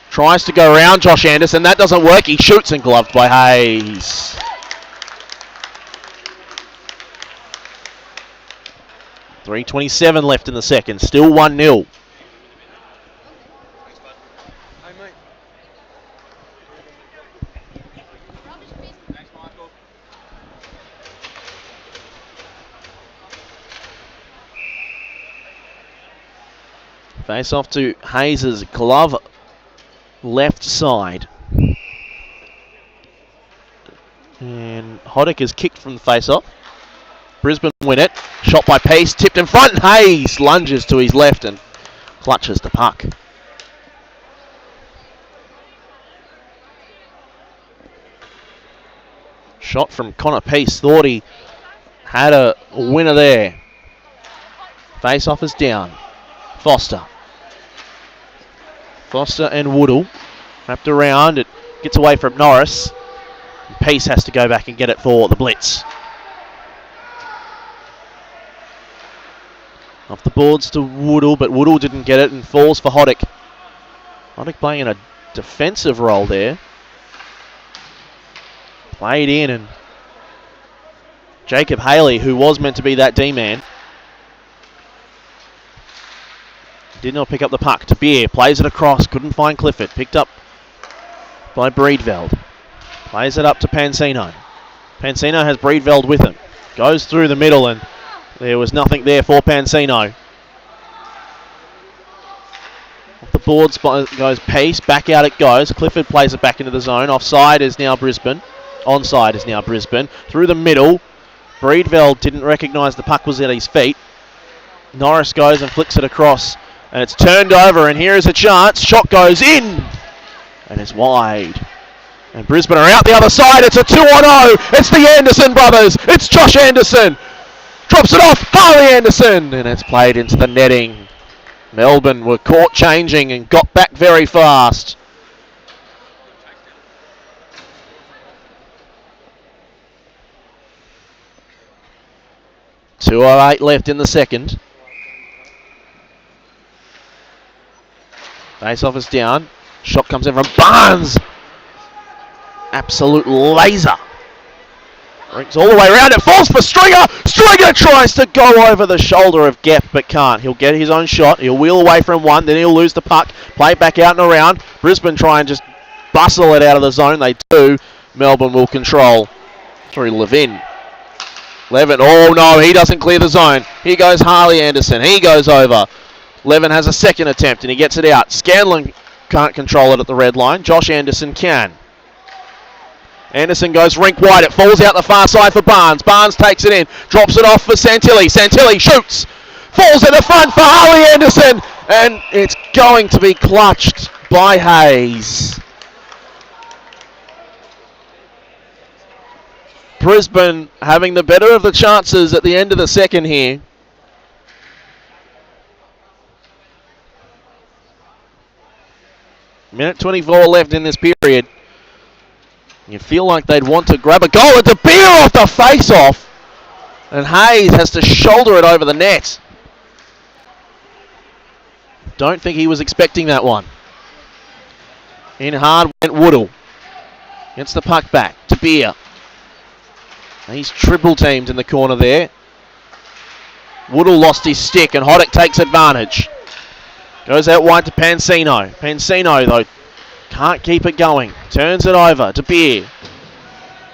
tries to go around Josh Anderson. That doesn't work. He shoots and gloved by Hayes. .327 left in the second. Still 1-0. Face off to Hayes' glove left side. And Hoddick is kicked from the face off. Brisbane win it. Shot by Pace, tipped in front. Hayes lunges to his left and clutches the puck. Shot from Connor Pace. Thought he had a winner there. Face off is down. Foster. Foster and Woodall wrapped around. It gets away from Norris. Pace has to go back and get it for the Blitz. Off the boards to Woodall, but Woodall didn't get it and falls for Hoddick. Hoddick playing in a defensive role there. Played in, and Jacob Haley, who was meant to be that D-man, did not pick up the puck. To Beer, plays it across, couldn't find Clifford. Picked up by Breedveld. Plays it up to Pansino. Pansino has Breedveld with him. Goes through the middle, and there was nothing there for Pansino. Off the boards goes Pace, back out it goes. Clifford plays it back into the zone. Offside is now Brisbane. Onside is now Brisbane. Through the middle. Breedveld didn't recognise the puck was at his feet. Norris goes and flicks it across. And it's turned over, and here is a chance. Shot goes in. And it's wide. And Brisbane are out the other side. It's a 2-on-0. It's the Anderson brothers. It's Josh Anderson. Drops it off. Harley Anderson. And it's played into the netting. Melbourne were caught changing and got back very fast. .208 left in the second. Face-off is down. Shot comes in from Barnes. Absolute laser. Rings all the way around. It falls for Stringer. Stringer tries to go over the shoulder of Gepp, but can't. He'll get his own shot. He'll wheel away from one. Then he'll lose the puck. Play it back out and around. Brisbane try and just bustle it out of the zone. They do. Melbourne will control through Levin. Levin. Oh, no. He doesn't clear the zone. Here goes Harley Anderson. He goes over. Levin has a second attempt and he gets it out. Scanlon can't control it at the red line. Josh Anderson can. Anderson goes rink wide. It falls out the far side for Barnes. Barnes takes it in. Drops it off for Santilli. Santilli shoots. Falls in the front for Harley Anderson. And it's going to be clutched by Hayes. Brisbane having the better of the chances at the end of the second here. Minute 24 left in this period. You feel like they'd want to grab a goal. It's a beer off the face-off. And Hayes has to shoulder it over the net. Don't think he was expecting that one. In hard went Woodall. Gets the puck back to Beer. He's triple teamed in the corner there. Woodall lost his stick and Hoddick takes advantage. Goes out wide to Pansino. Pansino, though, can't keep it going. Turns it over to Beer.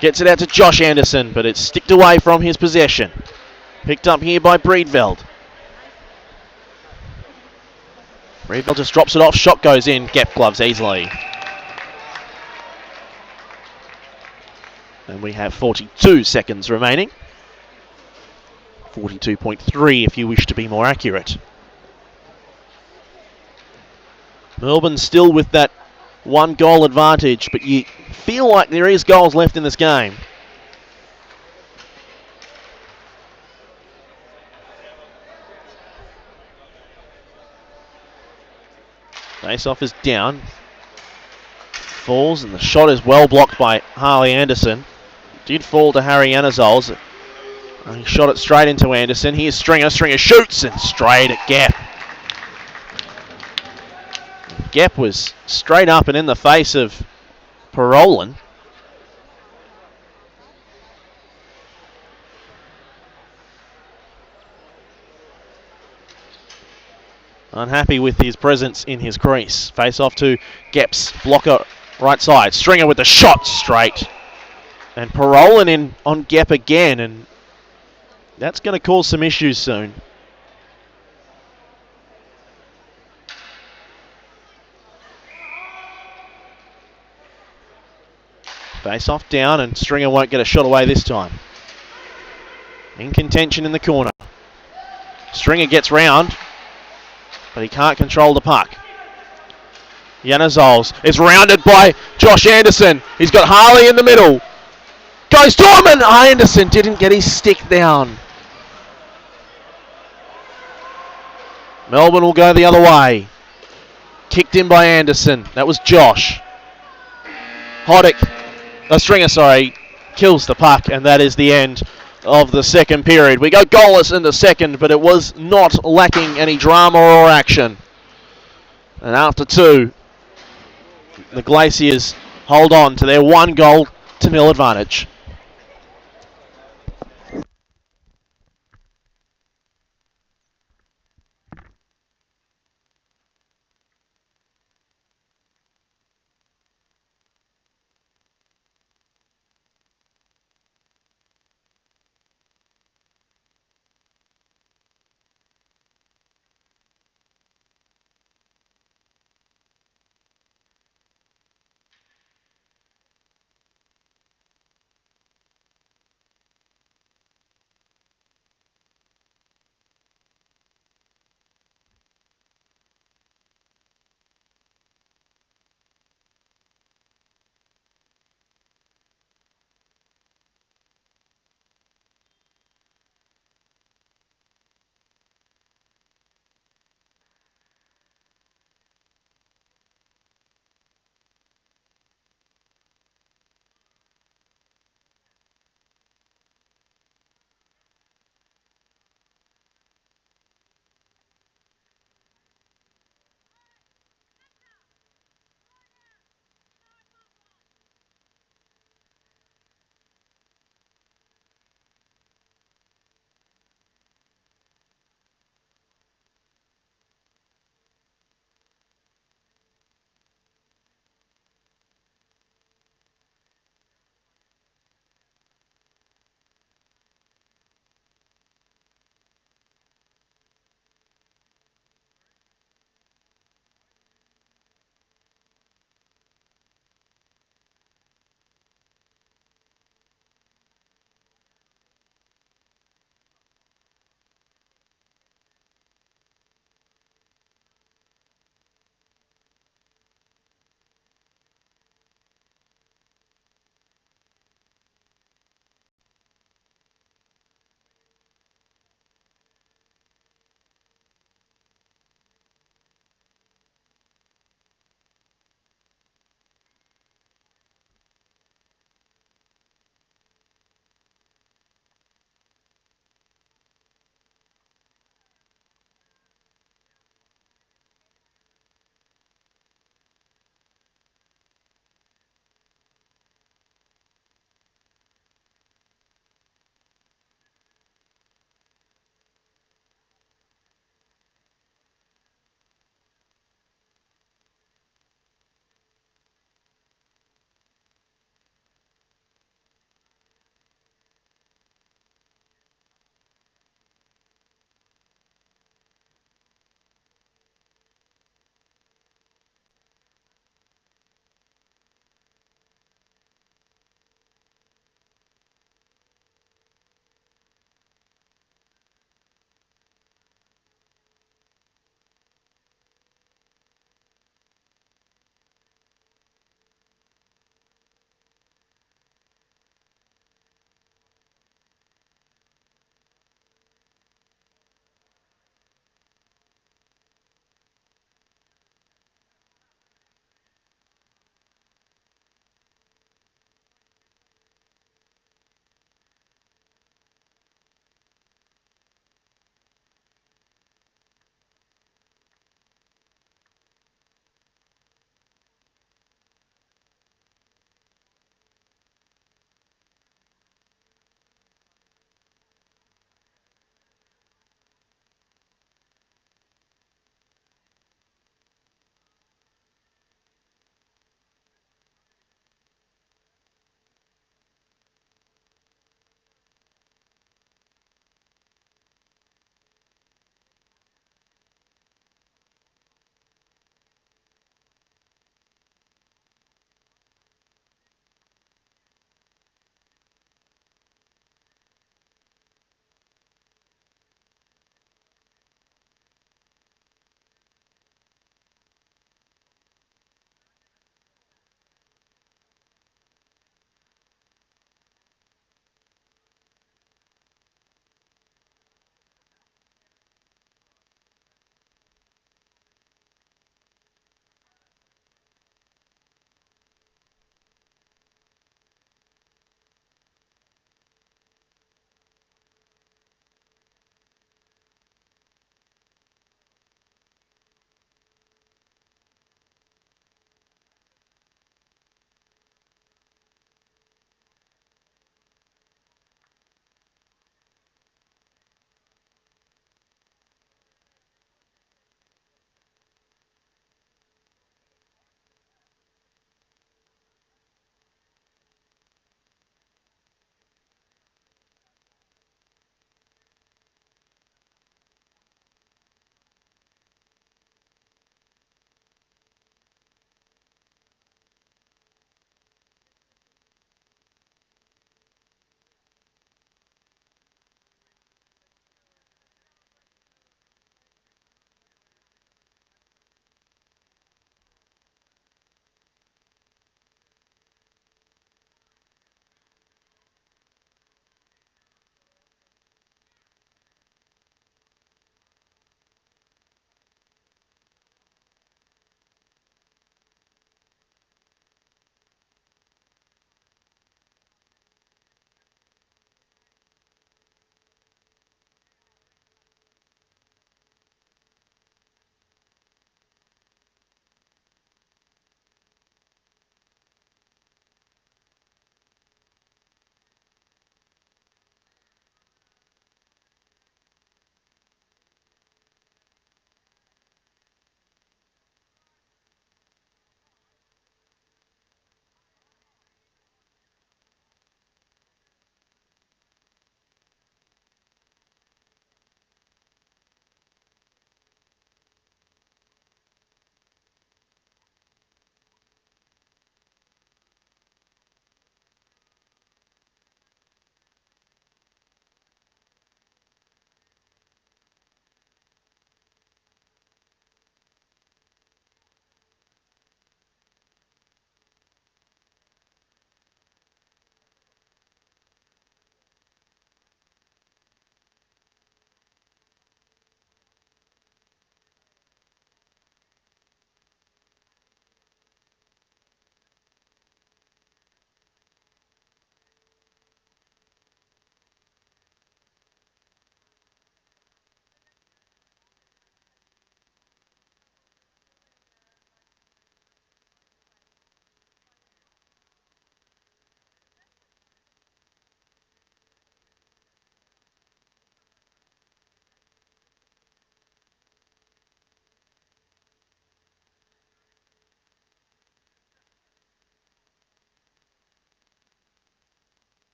Gets it out to Josh Anderson, but it's sticked away from his possession. Picked up here by Breedveld. Breedveld just drops it off. Shot goes in. Gap gloves easily. And we have 42 seconds remaining. 42.3 if you wish to be more accurate. Melbourne still with that 1 goal advantage, but you feel like there is goals left in this game. Face-off is down. Falls, and the shot is well blocked by Harley Anderson. Did fall to Harry Anazols. He shot it straight into Anderson. Here's Stringer. Stringer shoots and straight at Gap. Gap was straight up and in the face of Parolin. Unhappy with his presence in his crease. Face off to Gap's blocker right side. Stringer with the shot straight. And Parolin in on Gap again, and that's going to cause some issues soon. Face off down, and Stringer won't get a shot away this time. In contention in the corner. Stringer gets round, but he can't control the puck. Yanazols is rounded by Josh Anderson. He's got Harley in the middle. Goes to him, and Anderson didn't get his stick down. Melbourne will go the other way. Kicked in by Anderson. That was Josh. Hoddick, Stringer, sorry, kills the puck, and that is the end of the second period. We go goalless in the second, but it was not lacking any drama or action. And after 2, the Glaciers hold on to their 1-0 advantage.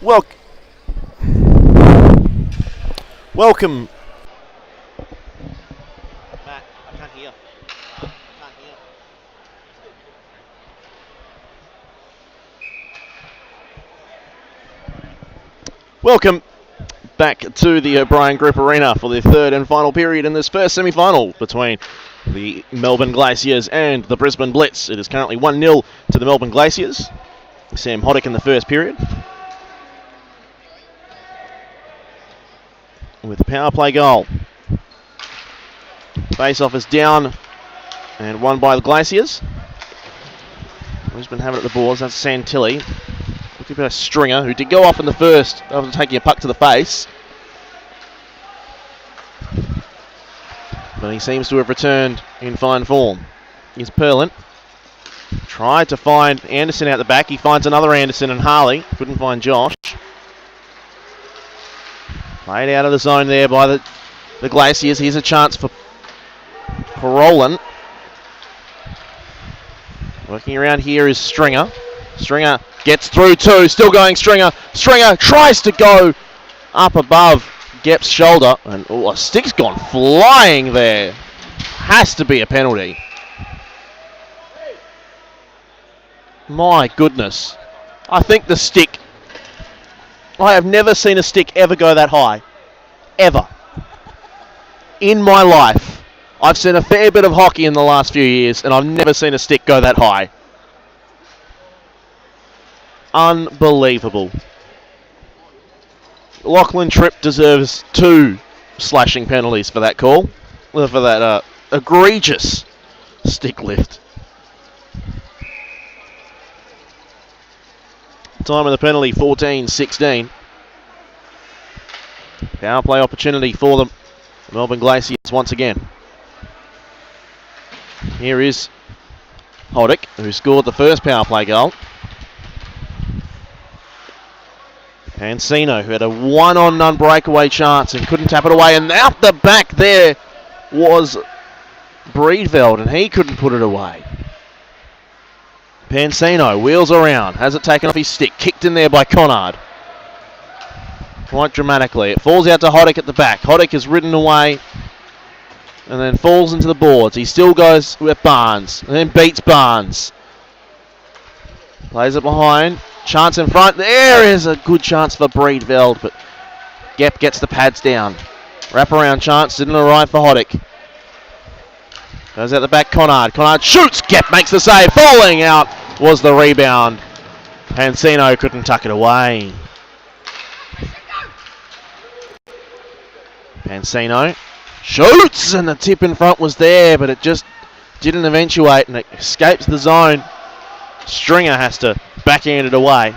Welcome. Matt, I can't hear. Welcome back to the O'Brien Group Arena for the third and final period in this first semi-final between the Melbourne Glaciers and the Brisbane Blitz. It is currently 1-0 to the Melbourne Glaciers. Sam Hoddick in the first period, with a power play goal. Face-off is down and won by the Glaciers. Brisbane have it at the boards. That's Santilli. Looking for a Stringer, who did go off in the first after taking a puck to the face. But he seems to have returned in fine form. Here's Perlin. Tried to find Anderson out the back. He finds another Anderson and Harley. Couldn't find Josh. Played out of the zone there by the Glaciers. Here's a chance for Parolin. Working around here is Stringer. Stringer gets through too. Still going Stringer. Stringer tries to go up above Gep's shoulder. And a stick's gone flying there. Has to be a penalty. My goodness. I think the stick... I have never seen a stick ever go that high. Ever. In my life. I've seen a fair bit of hockey in the last few years, and I've never seen a stick go that high. Unbelievable. Lachlan Tripp deserves 2 slashing penalties for that call. For that egregious stick lift. Time of the penalty, 14-16. Power play opportunity for the Melbourne Glaciers once again. Here is Hoddick, who scored the first power play goal. Pansino, who had a 1-on-none breakaway chance and couldn't tap it away. And out the back there was Breedveld, and he couldn't put it away. Pansino wheels around, has it taken off his stick, kicked in there by Conard. Quite dramatically. It falls out to Hoddick at the back. Hoddick is ridden away and then falls into the boards. He still goes with Barnes and then beats Barnes. Plays it behind. Chance in front. There is a good chance for Breedveld, but Gep gets the pads down. Wraparound chance didn't arrive for Hoddick. Goes out the back, Conard. Conard shoots. Gep makes the save. Falling out was the rebound. Pansino couldn't tuck it away. Pansino shoots, and the tip in front was there, but it just didn't eventuate, and it escapes the zone. Stringer has to backhand it away.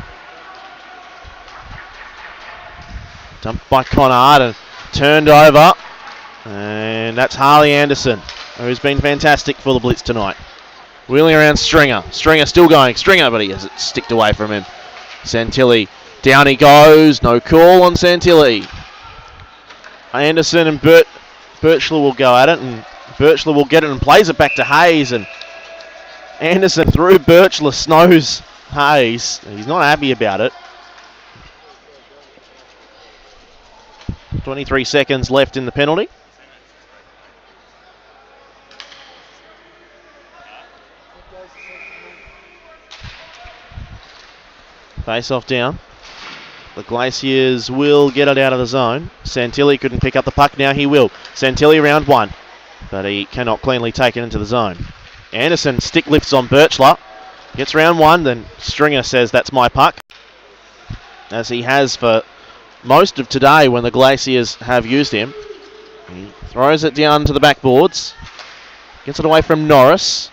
Dumped by Conard and turned over. And that's Harley Anderson, who's been fantastic for the Blitz tonight. Wheeling around Stringer. Stringer still going. Stringer, but he has it sticked away from him. Santilli. Down he goes. No call on Santilli. Anderson and Birchler will go at it, and Birchler will get it and plays it back to Hayes. And Anderson through Birchler snows Hayes. He's not happy about it. 23 seconds left in the penalty. Face off down. The Glaciers will get it out of the zone. Santilli couldn't pick up the puck. Now he will. Santilli round 1. But he cannot cleanly take it into the zone. Anderson stick lifts on Birchler. Gets round 1. Then Stringer says that's my puck. As he has for most of today when the Glaciers have used him. He throws it down to the backboards. Gets it away from Norris.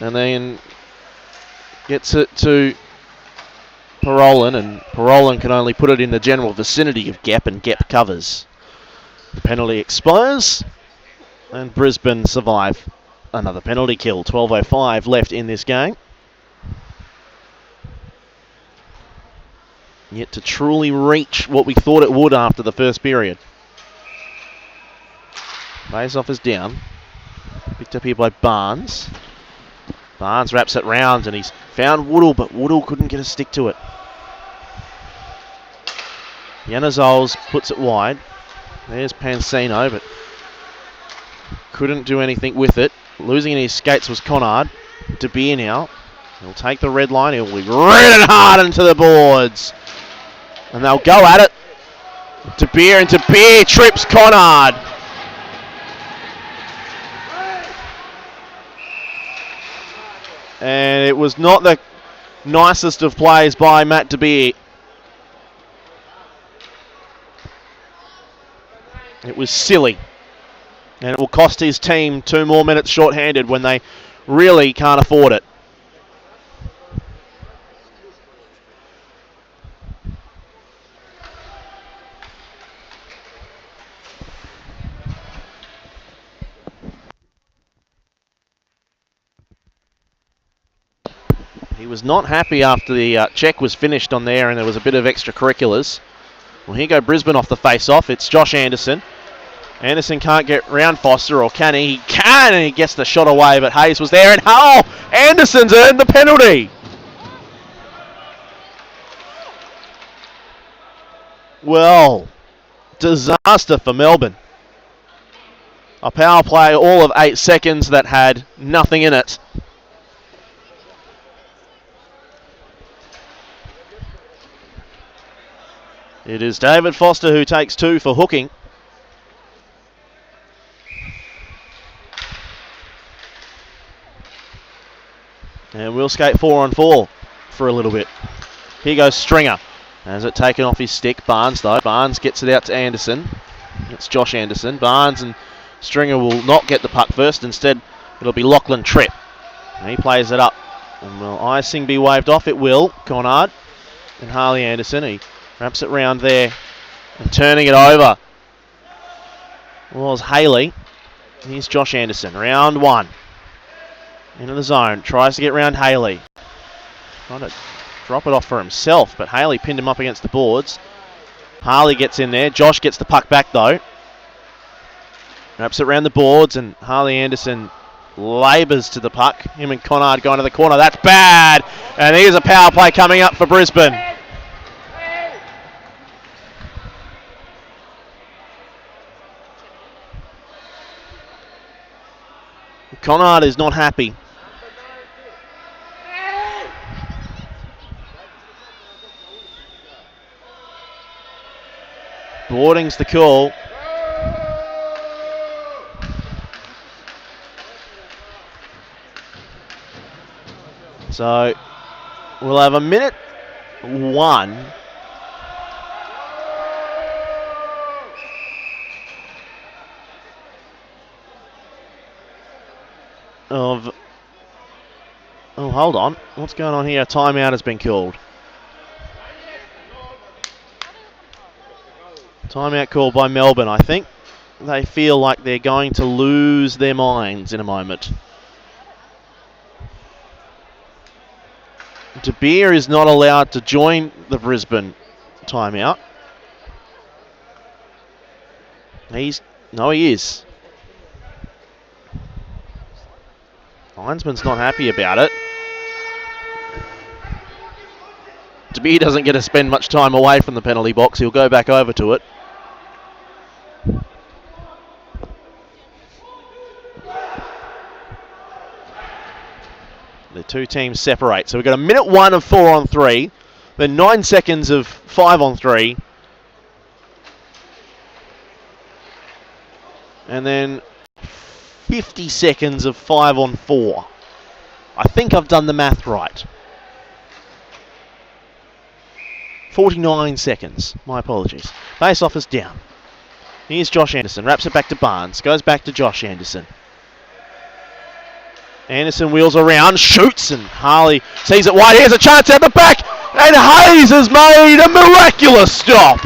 And then gets it to Parolin, and Parolin can only put it in the general vicinity of Gep, and Gep covers. The penalty expires, and Brisbane survive another penalty kill. 12:05 left in this game. Yet to truly reach what we thought it would after the first period. Face-off is down. Picked up here by Barnes. Barnes wraps it round, and he's found Woodall, but Woodall couldn't get a stick to it. Yanazols puts it wide. There's Pansino, but couldn't do anything with it. Losing in his skates was Conard. De Beer now. He'll take the red line. He'll be ridden hard into the boards. And they'll go at it. De Beer, and De Beer trips Conard. And it was not the nicest of plays by Matt De Beer. It was silly. And it will cost his team 2 more minutes short-handed when they really can't afford it. He was not happy after the check was finished on there and there was a bit of extracurriculars. Well, here go Brisbane off the face-off. It's Josh Anderson. Anderson can't get round Foster, or can he? He can, and he gets the shot away, but Hayes was there, and Anderson's earned the penalty. Well, disaster for Melbourne. A power play all of 8 seconds that had nothing in it. It is David Foster who takes 2 for hooking. And we'll skate 4-on-4 for a little bit. Here goes Stringer. Has it taken off his stick. Barnes, though. Barnes gets it out to Anderson. It's Josh Anderson. Barnes and Stringer will not get the puck first. Instead, it'll be Lachlan Tripp. And he plays it up. And will icing be waved off? It will. Conard and Harley Anderson. He wraps it round there and turning it over was Haley. Here's Josh Anderson. Round 1. Into the zone. Tries to get round Haley. Trying to drop it off for himself, but Haley pinned him up against the boards. Harley gets in there. Josh gets the puck back, though. Wraps it round the boards, and Harley Anderson labours to the puck. Him and Conard going to the corner. That's bad! And here's a power play coming up for Brisbane. Conard is not happy. Boarding's the call. So we'll have a minute 1. Of... Oh, hold on. What's going on here? A timeout has been called. Timeout called by Melbourne, I think. They feel like they're going to lose their minds in a moment. De Beer is not allowed to join the Brisbane timeout. No, he is. Linesman's not happy about it. De Beer doesn't get to spend much time away from the penalty box. He'll go back over to it. The 2 teams separate. So we've got a minute 1 of 4-on-3. Then 9 seconds of 5-on-3. And then 50 seconds of 5-on-4. I think I've done the math right. 49 seconds. My apologies. Face off is down. Here's Josh Anderson. Wraps it back to Barnes. Goes back to Josh Anderson. Anderson wheels around, shoots, and Harley sees it wide. Here's a chance at the back, and Hayes has made a miraculous stop.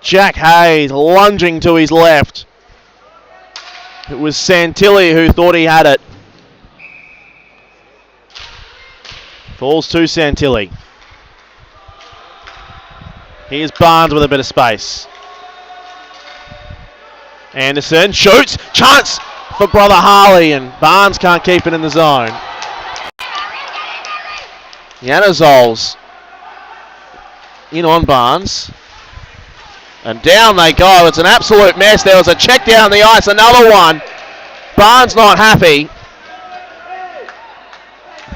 Jack Hayes lunging to his left. It was Santilli who thought he had it. Falls to Santilli. Here's Barnes with a bit of space. Anderson shoots. Chance for brother Harley, and Barnes can't keep it in the zone. Yanazols in on Barnes. And down they go. It's an absolute mess. There was a check down the ice. Another one. Barnes not happy.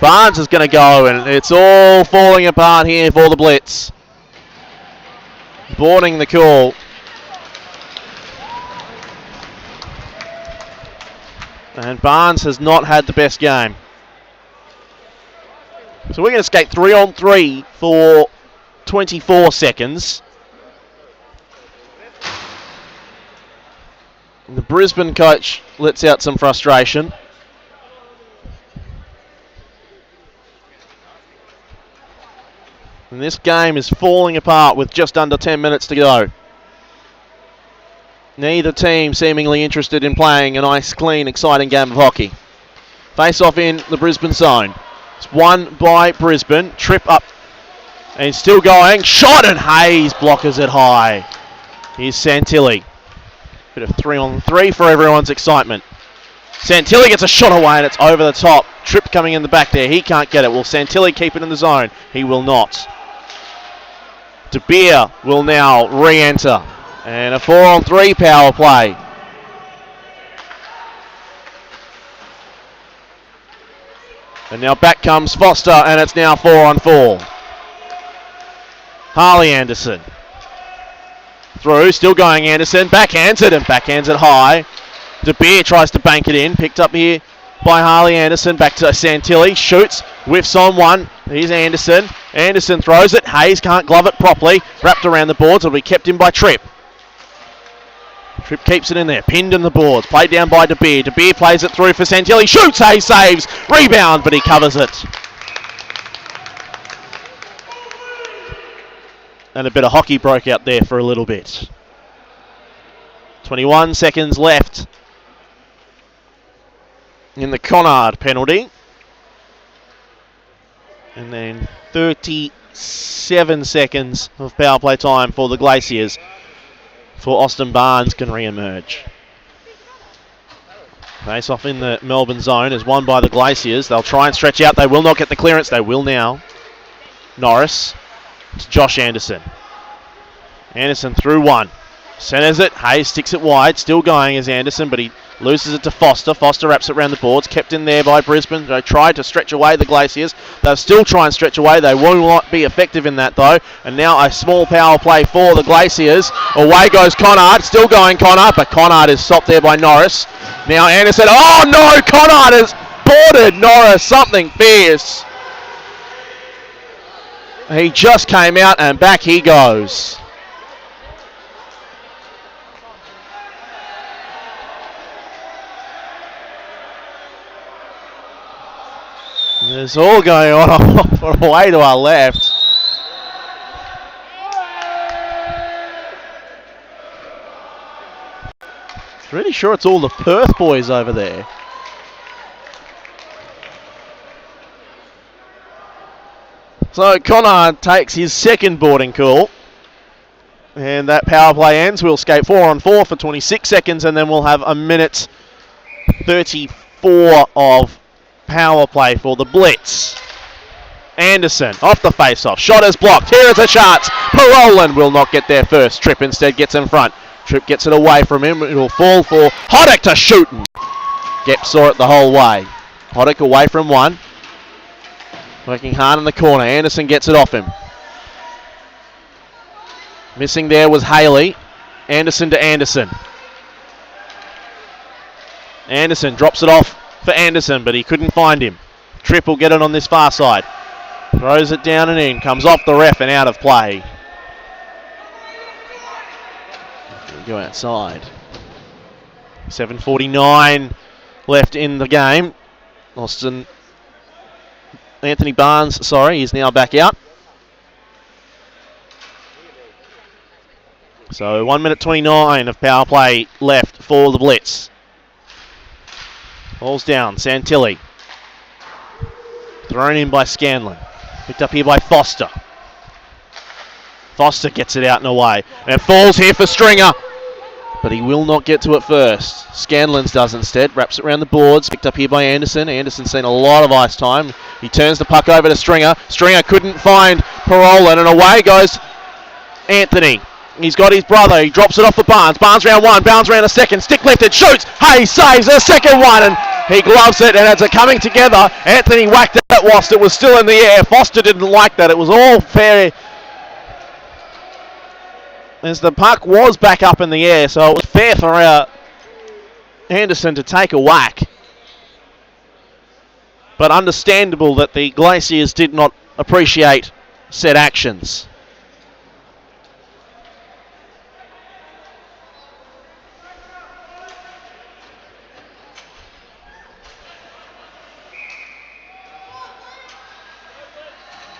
Barnes is going to go, and it's all falling apart here for the Blitz. Boarding the call. And Barnes has not had the best game. So we're going to skate 3-on-3 for 24 seconds. The Brisbane coach lets out some frustration. And this game is falling apart with just under 10 minutes to go. Neither team seemingly interested in playing a nice, clean, exciting game of hockey. Face off in the Brisbane zone. It's won by Brisbane. Trip up. And still going. Shot, and Hayes blockers it high. Here's Santilli. Bit of 3-on-3 for everyone's excitement. Santilli gets a shot away, and it's over the top. Tripp coming in the back there. He can't get it. Will Santilli keep it in the zone? He will not. De Beer will now re-enter. And a 4-on-3 power play. And now back comes Foster, and it's now 4-on-4. Harley Anderson. Through, still going Anderson, backhands it, and backhands it high. De Beer tries to bank it in, picked up here by Harley Anderson, back to Santilli, shoots, whiffs on one. Here's Anderson. Anderson throws it, Hayes can't glove it properly, wrapped around the boards, it'll be kept in by Tripp. Tripp keeps it in there, pinned in the boards, played down by De Beer. De Beer plays it through for Santilli, shoots, Hayes saves, rebound, but he covers it. And a bit of hockey broke out there for a little bit. 21 seconds left in the Conard penalty. And then 37 seconds of power play time for the Glaciers before Austin Barnes can re-emerge. Face off in the Melbourne zone is won by the Glaciers. They'll try and stretch out. They will not get the clearance. They will now. Norris. It's Josh Anderson. Anderson through one. Centers it. Hayes sticks it wide. Still going is Anderson, but he loses it to Foster. Foster wraps it around the boards. Kept in there by Brisbane. They tried to stretch away the Glaciers. They'll still try and stretch away. They will not be effective in that, though. And now a small power play for the Glaciers. Away goes Conard. Still going Conard, but Conard is stopped there by Norris. Now Anderson. Oh, no! Conard has boarded Norris. Something fierce. He just came out, and back he goes. It's all going on away to our left. Pretty sure it's all the Perth boys over there. So Conard takes his second boarding call. And that power play ends. We'll skate 4-on-4 for 26 seconds, and then we'll have a minute 34 of power play for the Blitz. Anderson off the face-off. Shot is blocked. Here is a shot. Parolan will not get there first. Tripp instead gets in front. Tripp gets it away from him. It will fall for Hoddick to shoot. Gep saw it the whole way. Hoddick away from one. Working hard in the corner. Anderson gets it off him. Missing there was Haley. Anderson to Anderson. Anderson drops it off for Anderson, but he couldn't find him. Tripp will get it on this far side. Throws it down and in. Comes off the ref and out of play. We'll go outside. 7:49 left in the game. Anthony Barnes, is now back out. So 1 minute 29 of power play left for the Blitz. Ball's down, Santilli. Thrown in by Scanlon. Picked up here by Foster. Foster gets it out and away. And it falls here for Stringer. but he will not get to it first. Scanlon's does instead, wraps it around the boards, picked up here by Anderson. Anderson's seen a lot of ice time. He turns the puck over to Stringer. Stringer couldn't find Parolin, and away goes Anthony. He's got his brother, he drops it off for Barnes. Barnes round one, Barnes round a second, stick lifted, shoots, Hayes saves a second one, and he gloves it, and it's a coming together. Anthony whacked it whilst it was still in the air. Foster didn't like that, it was all fair, as the puck was back up in the air, so it was fair for Anderson to take a whack. But understandable that the Glaciers did not appreciate said actions.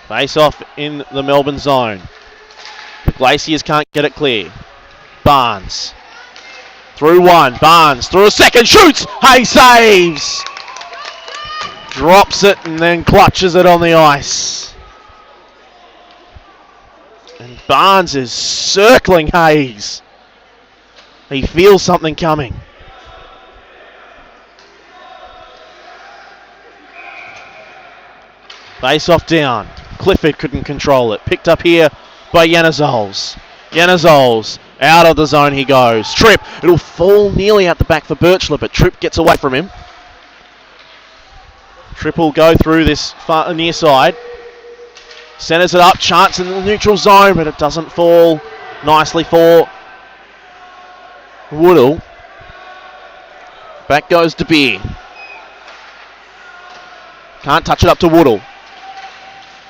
Face off in the Melbourne zone. The Glaciers can't get it clear. Barnes. Through one. Barnes through a second. Shoots. Hay saves. Drops it and then clutches it on the ice. And Barnes is circling Hayes. He feels something coming. Face off down. Clifford couldn't control it. Picked up here by Janazols. Janazols, out of the zone he goes. Tripp, it'll fall nearly out the back for Birchler, but Tripp gets away from him. Tripp will go through this far near side. Centers it up, chance in the neutral zone, but it doesn't fall nicely for Woodall. Back goes De Beer. Can't touch it up to Woodall.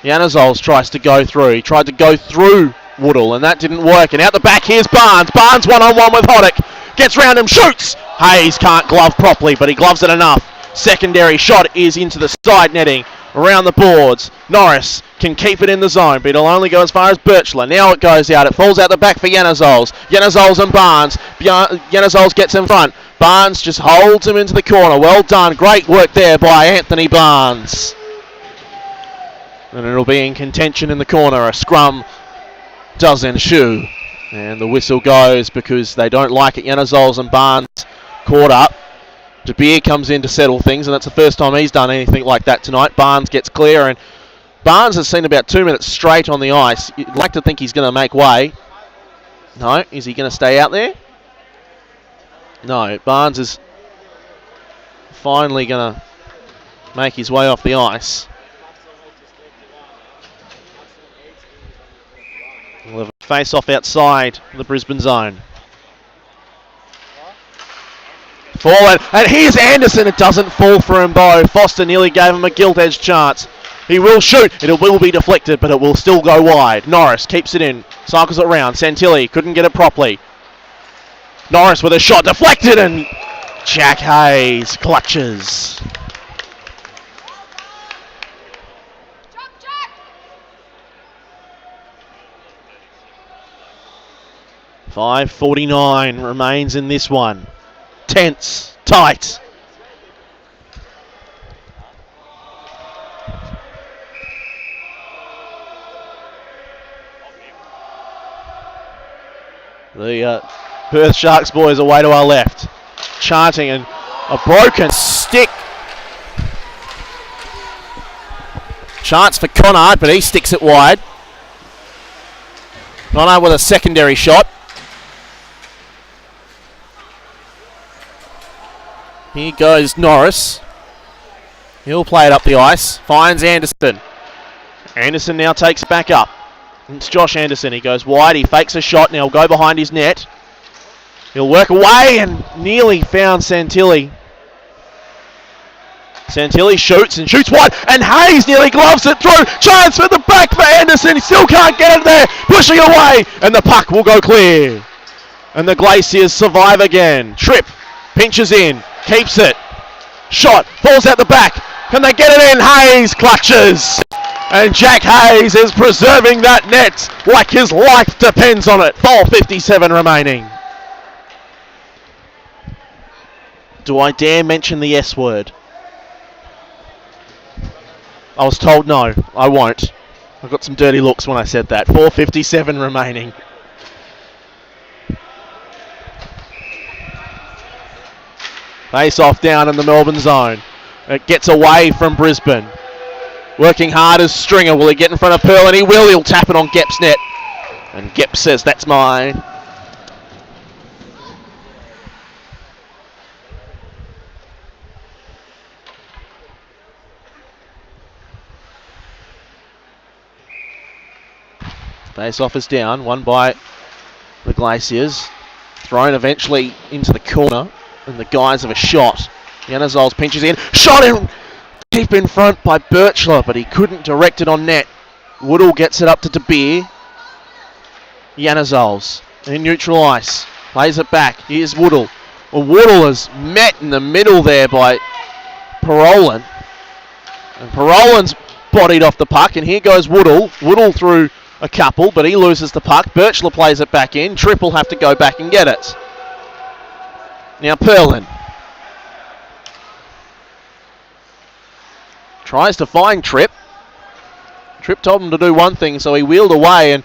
Janazols tries to go through. He tried to go through Woodall, and that didn't work. And out the back, here's Barnes. Barnes one-on-one with Hoddick. Gets round him, shoots! Hayes can't glove properly, but he gloves it enough. Secondary shot is into the side netting, around the boards. Norris can keep it in the zone, but it'll only go as far as Birchler. Now it goes out. It falls out the back for Janazols. Janazols and Barnes. Janazols gets in front. Barnes just holds him into the corner. Well done. Great work there by Anthony Barnes. And it'll be in contention in the corner. A scrum does ensue. And the whistle goes because they don't like it. Janazols and Barnes caught up. De Beer comes in to settle things, and that's the first time he's done anything like that tonight. Barnes gets clear, and Barnes has seen about 2 minutes straight on the ice. You'd like to think he's going to make way. No, is he going to stay out there? No, Barnes is finally going to make his way off the ice. We'll have a face-off outside the Brisbane zone. Forward, and here's Anderson. It doesn't fall for him, Bo. Foster nearly gave him a gilt-edged chance. He will shoot. It will be deflected, but it will still go wide. Norris keeps it in, cycles it round. Santilli couldn't get it properly. Norris with a shot deflected, and Jack Hayes clutches. .5:49 remains in this one. Tense, tight. The Perth Sharks boys away to our left. Chanting, and a broken stick. Chance for Conard, but he sticks it wide. Conard with a secondary shot. Here goes Norris. He'll play it up the ice. Finds Anderson. Anderson now takes it back up. It's Josh Anderson. He goes wide. He fakes a shot. Now he'll go behind his net. He'll work away and nearly found Santilli. Santilli shoots and shoots wide. And Hayes nearly gloves it through. Chance for the back for Anderson. He still can't get it there. Pushing away. And the puck will go clear. And the Glaciers survive again. Tripp pinches in. Keeps it. Shot. Falls out the back. Can they get it in? Hayes clutches. And Jack Hayes is preserving that net like his life depends on it. 4:57 remaining. Do I dare mention the S word? I was told no. I won't. I got some dirty looks when I said that. 4:57 remaining. Face off down in the Melbourne zone. It gets away from Brisbane. Working hard as Stringer. Will he get in front of Pearl? And he will. He'll tap it on Gep's net. And Gep says, that's mine. Face off is down. Won by the Glaciers. Thrown eventually into the corner in the guise of a shot. Yanazols pinches in. Shot in! Deep in front by Birchler, but he couldn't direct it on net. Woodall gets it up to De Beer. Yanazols in neutral ice. Plays it back. Here's Woodall. Well, Woodall is met in the middle there by Parolin. And Parolin's bodied off the puck, and here goes Woodall. Woodall through a couple, but he loses the puck. Birchler plays it back in. Tripp will have to go back and get it. Now Perlin. Tries to find Tripp. Tripp told him to do one thing, so he wheeled away, and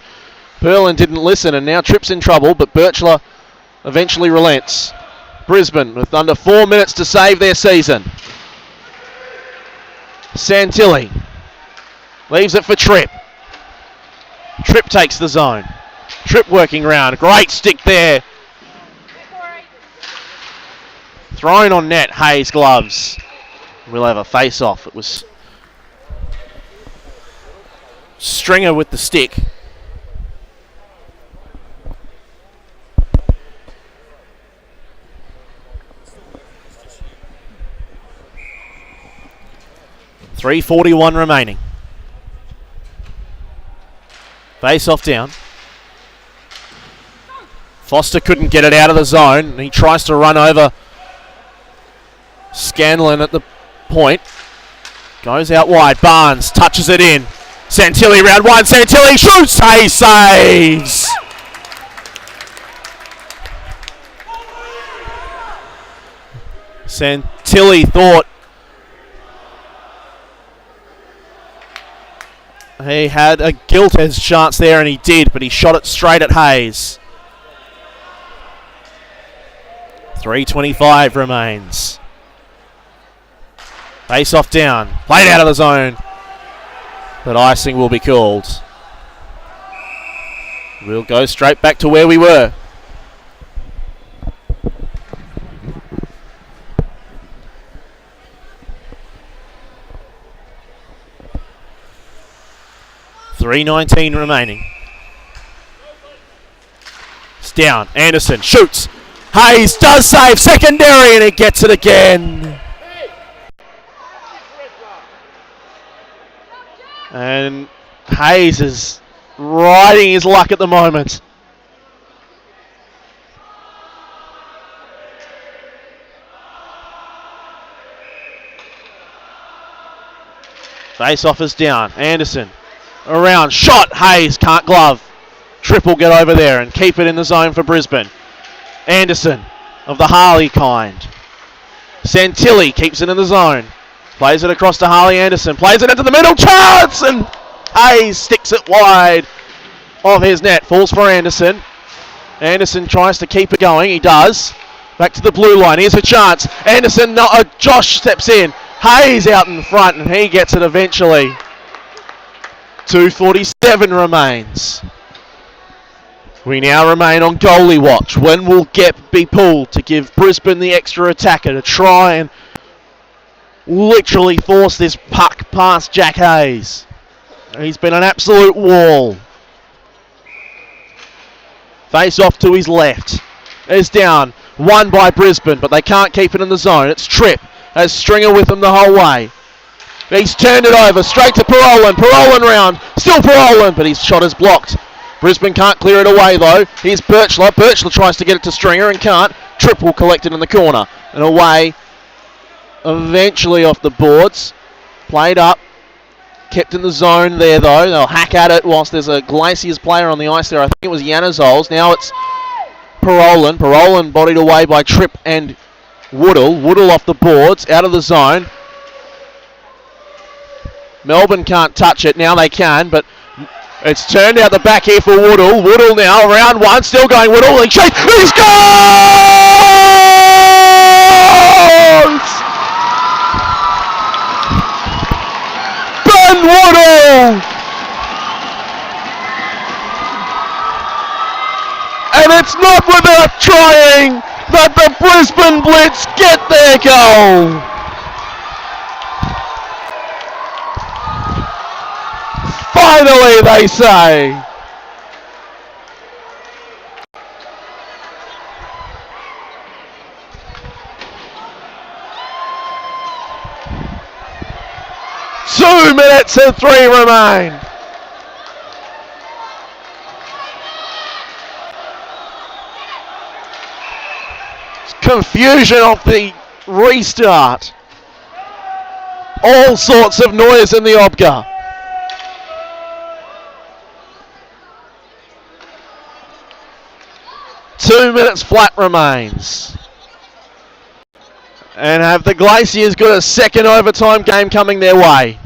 Perlin didn't listen, and now Tripp's in trouble, but Birchler eventually relents. Brisbane with under 4 minutes to save their season. Santilli leaves it for Tripp. Tripp takes the zone. Tripp working round. Great stick there. Thrown on net. Hayes gloves. We'll have a face off. It was Stringer with the stick. .341 remaining. Face off down. Foster couldn't get it out of the zone, and he tries to run over Scanlon at the point. Goes out wide. Barnes touches it in. Santilli round one. Santilli shoots. He saves. Santilli thought he had a gilt-edged chance there, and he did, but he shot it straight at Hayes. 3:25 remains. Face off down. Played out of the zone. But icing will be called. We'll go straight back to where we were. .319 remaining. It's down. Anderson shoots. Hayes does save. Secondary, and he gets it again. And Hayes is riding his luck at the moment. Face off is down. Anderson around. Shot. Hayes can't glove. Tripp will get over there and keep it in the zone for Brisbane. Anderson of the Harley kind. Santilli keeps it in the zone. Plays it across to Harley Anderson. Plays it into the middle. Chance! And Hayes sticks it wide of his net. Falls for Anderson. Anderson tries to keep it going. He does. Back to the blue line. Here's a chance. Anderson, Josh steps in. Hayes out in front, and he gets it eventually. 2:47 remains. We now remain on goalie watch. When will Gep be pulled to give Brisbane the extra attacker to try and literally force this puck past Jack Hayes? He's been an absolute wall. Face off to his left. Is down. Won by Brisbane, but they can't keep it in the zone. It's Tripp. Has Stringer with him the whole way. He's turned it over straight to Parolin. Parolin round. Still Parolin, but his shot is blocked. Brisbane can't clear it away though. Here's Birchler. Birchler tries to get it to Stringer and can't. Tripp will collect it in the corner. And away. Eventually off the boards. Played up. Kept in the zone there though. They'll hack at it whilst there's a Glaciers player on the ice there. I think it was Yanazols. Now it's Parolin. Parolin bodied away by Tripp and Woodall. Woodall off the boards. Out of the zone. Melbourne can't touch it. Now they can, but it's turned out the back here for Woodall. Woodall now, round one, still going Woodall. He's gone! goes! Ben Woodall! And it's not without trying that the Brisbane Blitz get their goal. Finally, they say. Two minutes and 3 remain. Confusion of the restart. All sorts of noise in the Obga. Two minutes flat remains. And have the Glaciers got a second overtime game coming their way.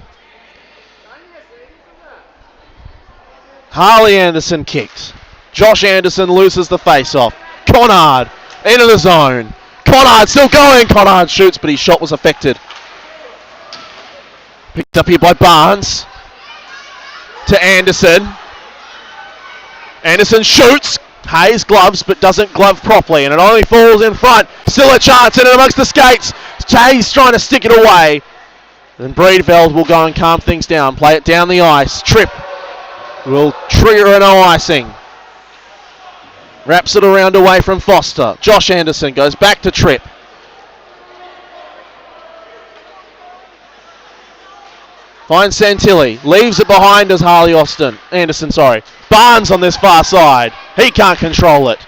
Harley Anderson kicked. Josh Anderson loses the face-off. Conard into the zone. Conard still going. Conard shoots, but his shot was affected. Picked up here by Barnes. To Anderson. Anderson shoots. Hayes gloves, but doesn't glove properly, and it only falls in front. Still a chance in and amongst the skates. Hayes trying to stick it away. Then Breedveld will go and calm things down. Play it down the ice. Tripp will trigger an icing. Wraps it around away from Foster. Josh Anderson goes back to Tripp. Finds Santilli. Leaves it behind as Harley Anderson. Barnes on this far side. He can't control it.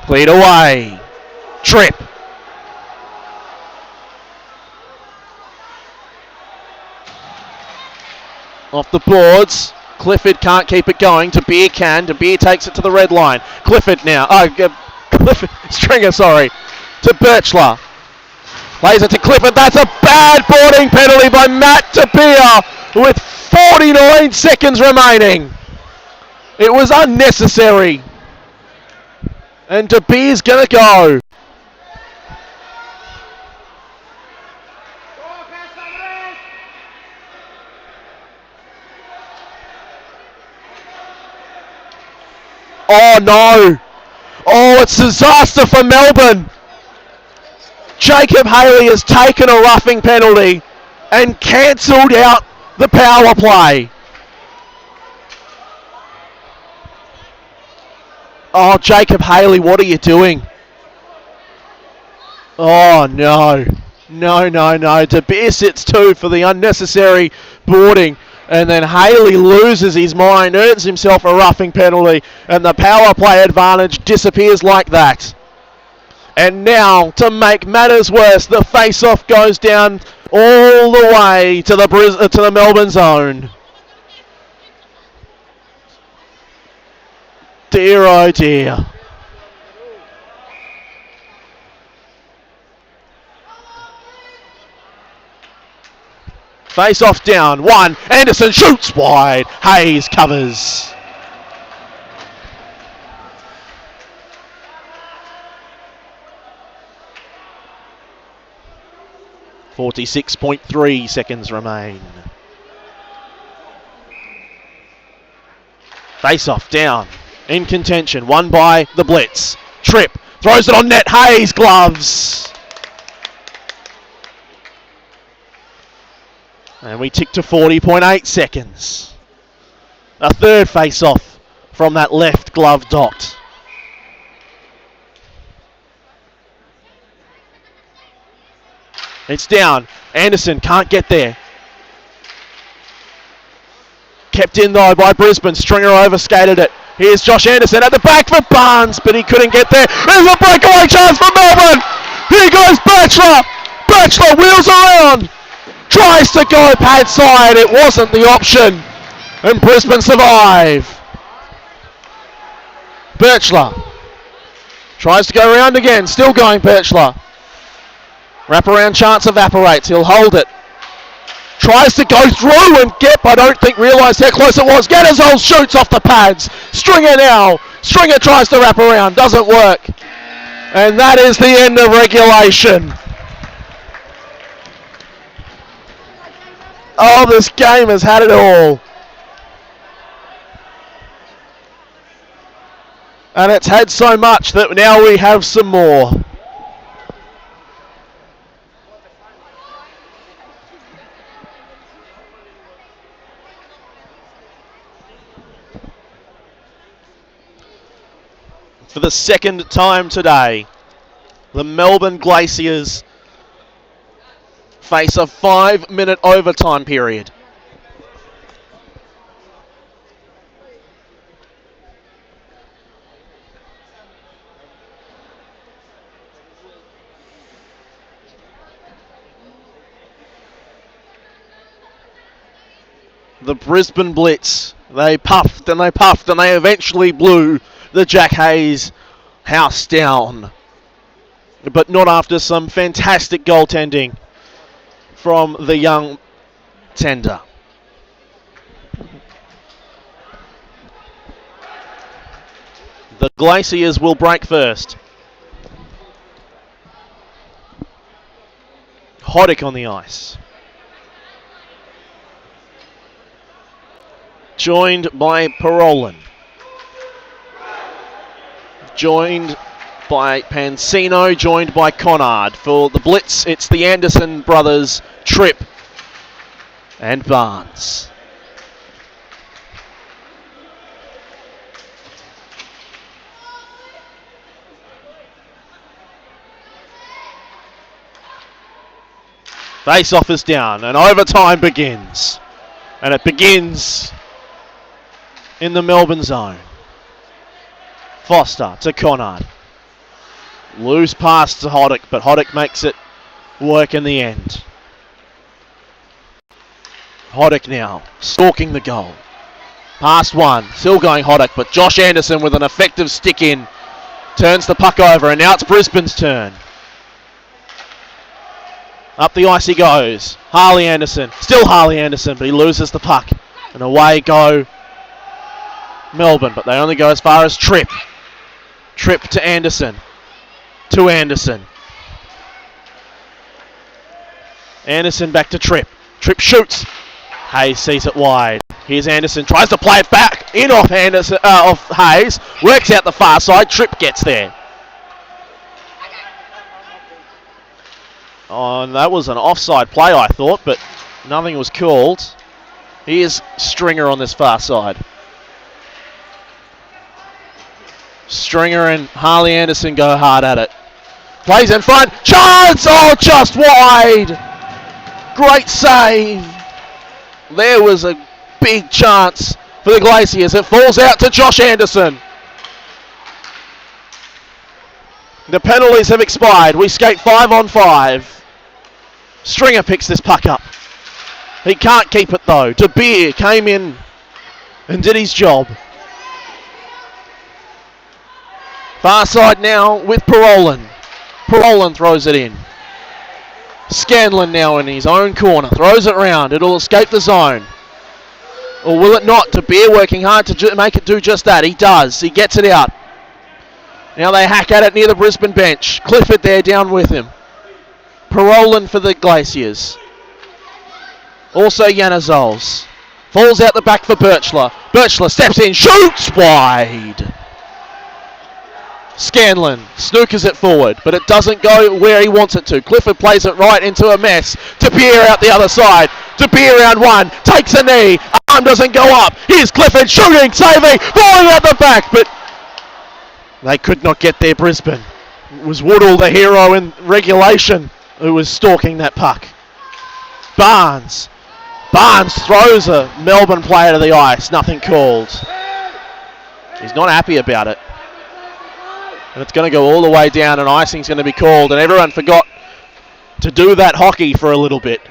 Cleared away. Tripp. Off the boards. Clifford can't keep it going. De Beer can. De Beer takes it to the red line. Clifford now. Clifford. Stringer, sorry. To Birchler. Plays it to Clifford. That's a bad boarding penalty by Matt De Beer with 49 seconds remaining. It was unnecessary. And De Beer's going to go. Oh no! Oh, it's disaster for Melbourne! Jacob Haley has taken a roughing penalty and cancelled out the power play. Oh, Jacob Haley, what are you doing? Oh no. No. De Beer sits 2 for the unnecessary boarding. And then Haley loses his mind, earns himself a roughing penalty, and the power play advantage disappears like that. And now, to make matters worse, the face-off goes down all the way to the Melbourne zone. Dear oh dear. Face off down. 1. Anderson shoots wide. Hayes covers. .3 seconds remain. Face off down. In contention. Won by the Blitz. Tripp throws it on net. Hayes gloves. And we tick to 40.8 seconds. A third face-off from that left glove dot. It's down. Anderson can't get there. Kept in though by Brisbane. Stringer overskated it. Here's Josh Anderson at the back for Barnes, but he couldn't get there. There's a breakaway chance for Melbourne. Here goes Batchelor. Batchelor wheels around. Tries to go pad side, it wasn't the option, and Brisbane survive. Birchler tries to go around again, still going Birchler. Wraparound chance evaporates, he'll hold it. Tries to go through and Gep, I don't think realised how close it was. Gattersall shoots off the pads. Stringer now. Stringer tries to wrap around, doesn't work. And that is the end of regulation. Oh, this game has had it all. And it's had so much that now we have some more. For the second time today, the Melbourne Glaciers face a 5-minute overtime period. The Brisbane Blitz, they puffed and they puffed and they eventually blew the Jack Hayes house down. But not after some fantastic goaltending from the young tender. The Glaciers will break first. Hoddick on the ice. Joined by Parolin. Joined by Pansino, joined by Conard. For the Blitz, it's the Anderson brothers, Tripp and Barnes. Face-off is down and overtime begins. And it begins in the Melbourne zone. Foster to Conard. Loose pass to Hoddick, but Hoddick makes it work in the end. Hoddick now stalking the goal. Past one, still going Hoddick, but Josh Anderson with an effective stick in turns the puck over, and now it's Brisbane's turn. Up the ice he goes. Harley Anderson, still Harley Anderson, but he loses the puck. And away go Melbourne, but they only go as far as Tripp. Tripp to Anderson. To Anderson. Anderson back to Tripp. Tripp shoots. Hayes sees it wide. Here's Anderson, tries to play it back. In off Anderson, off Hayes. Works out the far side. Tripp gets there. Oh, and that was an offside play, I thought, but nothing was called. Here's Stringer on this far side. Stringer and Harley Anderson go hard at it. Plays in front. Chance! Oh, just wide. Great save. There was a big chance for the Glaciers. It falls out to Josh Anderson. The penalties have expired. We skate 5-on-5. Stringer picks this puck up. He can't keep it though. De Beer came in and did his job. Far side now with Parolin. Parolin throws it in. Scanlon now in his own corner. Throws it round. It'll escape the zone. Or will it not? De Beer working hard to make it do just that. He does. He gets it out. Now they hack at it near the Brisbane bench. Clifford there down with him. Parolin for the Glaciers. Also Yanazols. Falls out the back for Birchler. Birchler steps in, shoots wide. Scanlon snookers it forward, but it doesn't go where he wants it to. Clifford plays it right into a mess. De Beer out the other side. De Beer round one, takes a knee. Arm doesn't go up. Here's Clifford shooting, saving, falling out the back, but they could not get there, Brisbane. It was Woodall, the hero in regulation, who was stalking that puck. Barnes. Barnes throws a Melbourne player to the ice. Nothing called. He's not happy about it. And it's going to go all the way down and icing's going to be called. And everyone forgot to do that hockey for a little bit.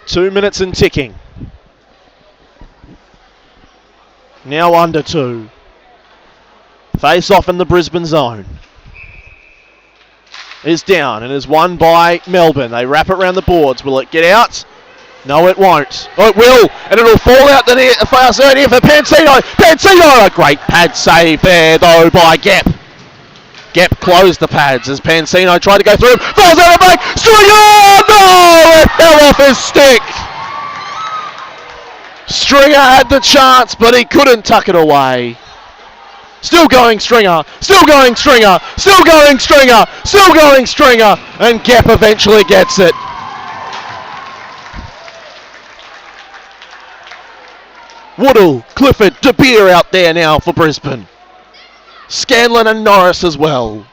Two minutes and ticking. Now under two. Face off in the Brisbane zone. Is down and is won by Melbourne. They wrap it around the boards. Will it get out? No, it won't. Oh, it will, and it'll fall out the far side here for Pansino. Pansino, a great pad save there, though, by Gep. Gep closed the pads as Pansino tried to go through. Falls out of the back. Stringer! No! It fell off his stick. Stringer had the chance, but he couldn't tuck it away. Still going Stringer. Still going Stringer. Still going Stringer. Still going Stringer. And Gep eventually gets it. Woodall, Clifford, De Beer out there now for Brisbane. Scanlon and Norris as well.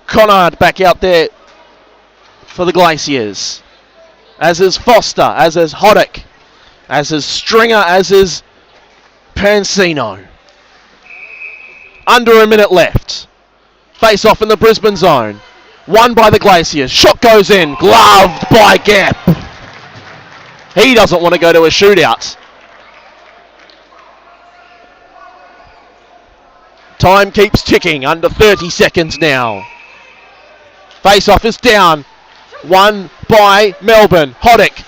Conard back out there for the Glaciers. As is Foster, as is Hoddick, as is Stringer, as is Pansino. Under a minute left. Face off in the Brisbane zone. Won by the Glaciers. Shot goes in. Gloved by Gep. He doesn't want to go to a shootout. Time keeps ticking. Under 30 seconds now. Face off is down. Won by Melbourne. Hoddick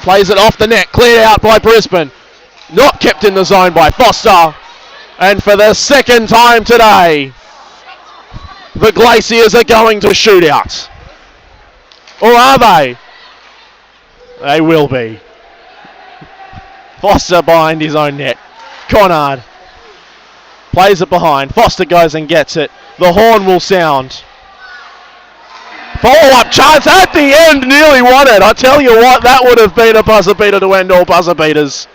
plays it off the net. Cleared out by Brisbane. Not kept in the zone by Foster. And for the second time today, the Glaciers are going to a shootout. Or are they? They will be. Foster behind his own net. Conard plays it behind. Foster goes and gets it. The horn will sound. Follow-up chance at the end. Nearly won it. I tell you what, that would have been a buzzer beater to end all buzzer beaters.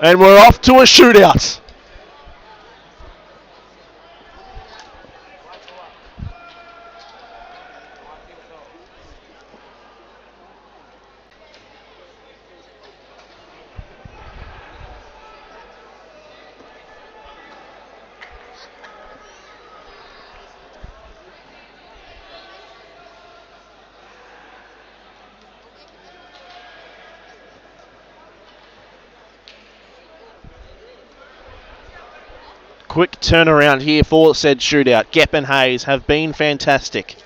And we're off to a shootout. Quick turnaround here for said shootout. Gep and Hayes have been fantastic.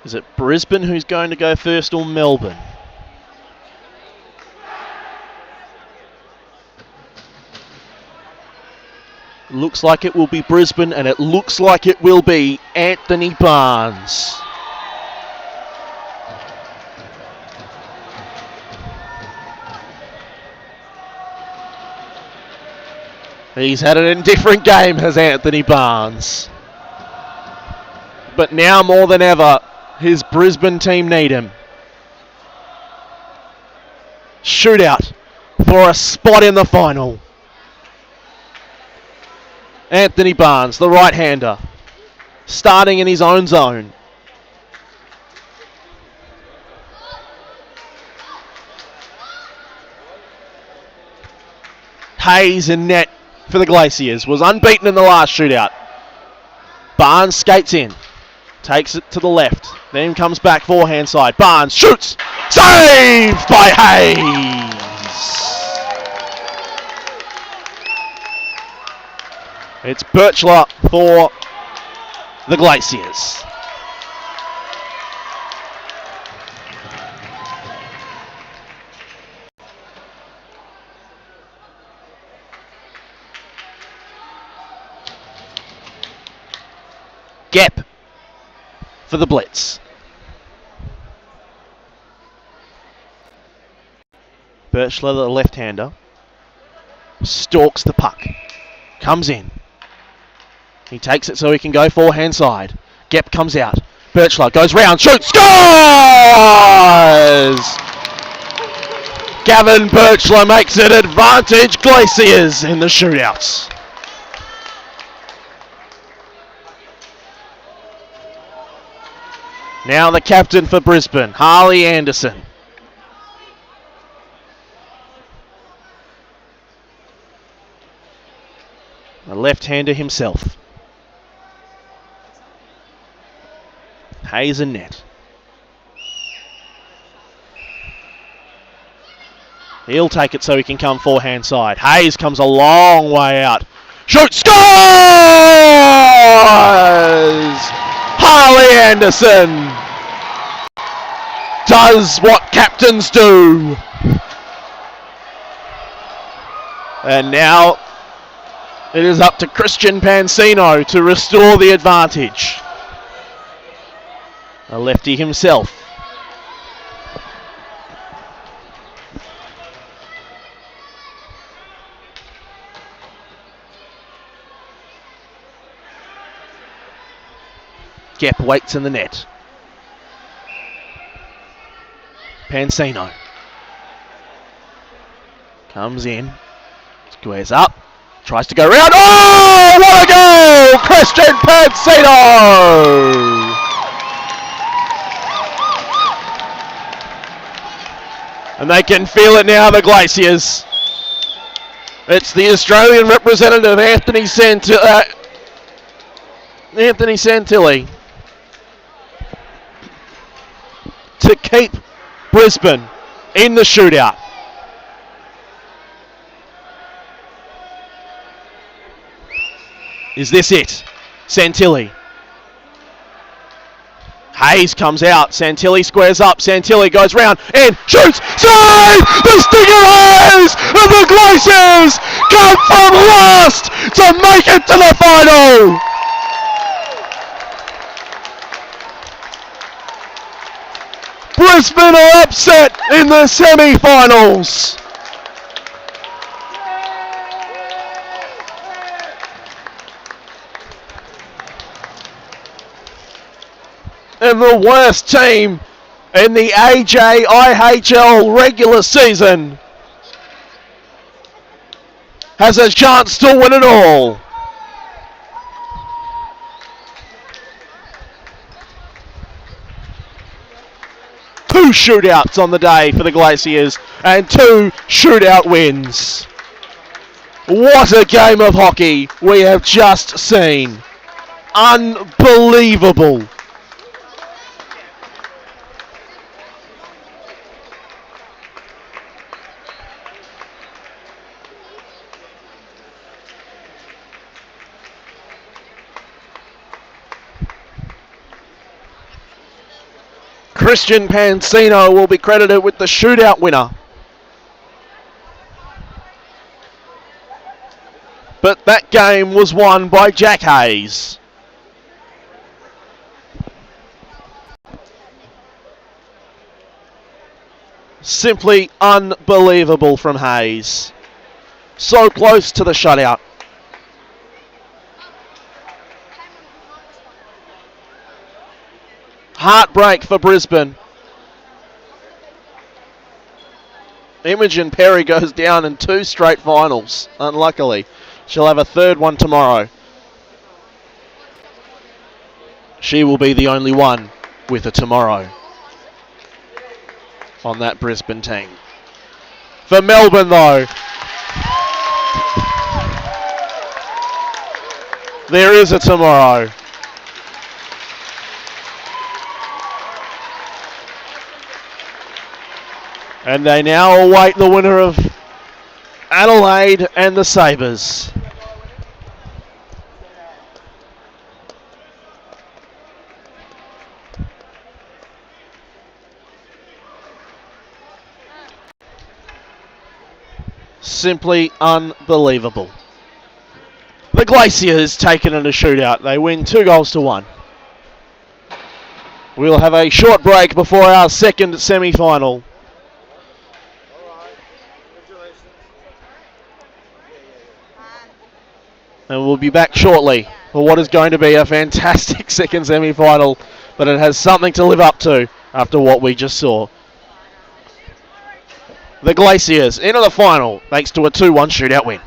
Is it Brisbane who's going to go first or Melbourne? Looks like it will be Brisbane, and it looks like it will be Anthony Barnes. He's had an indifferent game, has Anthony Barnes. But now more than ever, his Brisbane team need him. Shootout for a spot in the final. Anthony Barnes, the right-hander, starting in his own zone. Hayes in net for the Glaciers. Was unbeaten in the last shootout. Barnes skates in. Takes it to the left. Then comes back forehand side. Barnes shoots. Saved by Hayes. It's Birchler for the Glaciers. Gep for the Blitz. Birchler, the left-hander, stalks the puck. Comes in. He takes it so he can go forehand side. Gep comes out. Birchler goes round, shoots, scores! Gavin Birchler makes it advantage Glaciers in the shootouts. Now the captain for Brisbane, Harley Anderson. The left-hander himself. Hayes and net. He'll take it so he can come forehand side. Hayes comes a long way out. Shoot, scores! Harley Anderson does what captains do. And now it is up to Christian Pansino to restore the advantage. A lefty himself. Gep waits in the net. Pansino comes in, squares up, tries to go round. Oh, what a goal! Christian Pansino! And they can feel it now, the Glaciers. It's the Australian representative, Anthony Santilli, to keep Brisbane in the shootout. Is this it? Santilli. Hayes comes out. Santilli squares up. Santilli goes round and shoots. Save! The Stinger Hayes and the Glaciers come from last to make it to the final. Brisbane are upset in the semi-finals. And the worst team in the AJIHL regular season has a chance to win it all. Two shootouts on the day for the Glaciers and two shootout wins. What a game of hockey we have just seen. Unbelievable. Christian Pansino will be credited with the shootout winner. But that game was won by Jack Hayes. Simply unbelievable from Hayes. So close to the shutout. Heartbreak for Brisbane. Imogen Perry goes down in 2 straight finals, unluckily. She'll have a third one tomorrow. She will be the only one with a tomorrow on that Brisbane team. For Melbourne, though, there is a tomorrow. And they now await the winner of Adelaide and the Sabres. Simply unbelievable. The Glaciers taken in a shootout. They win 2-1. We'll have a short break before our second semi-final. And we'll be back shortly for what is going to be a fantastic second semi-final, but it has something to live up to after what we just saw. The Glaciers into the final thanks to a 2-1 shootout win.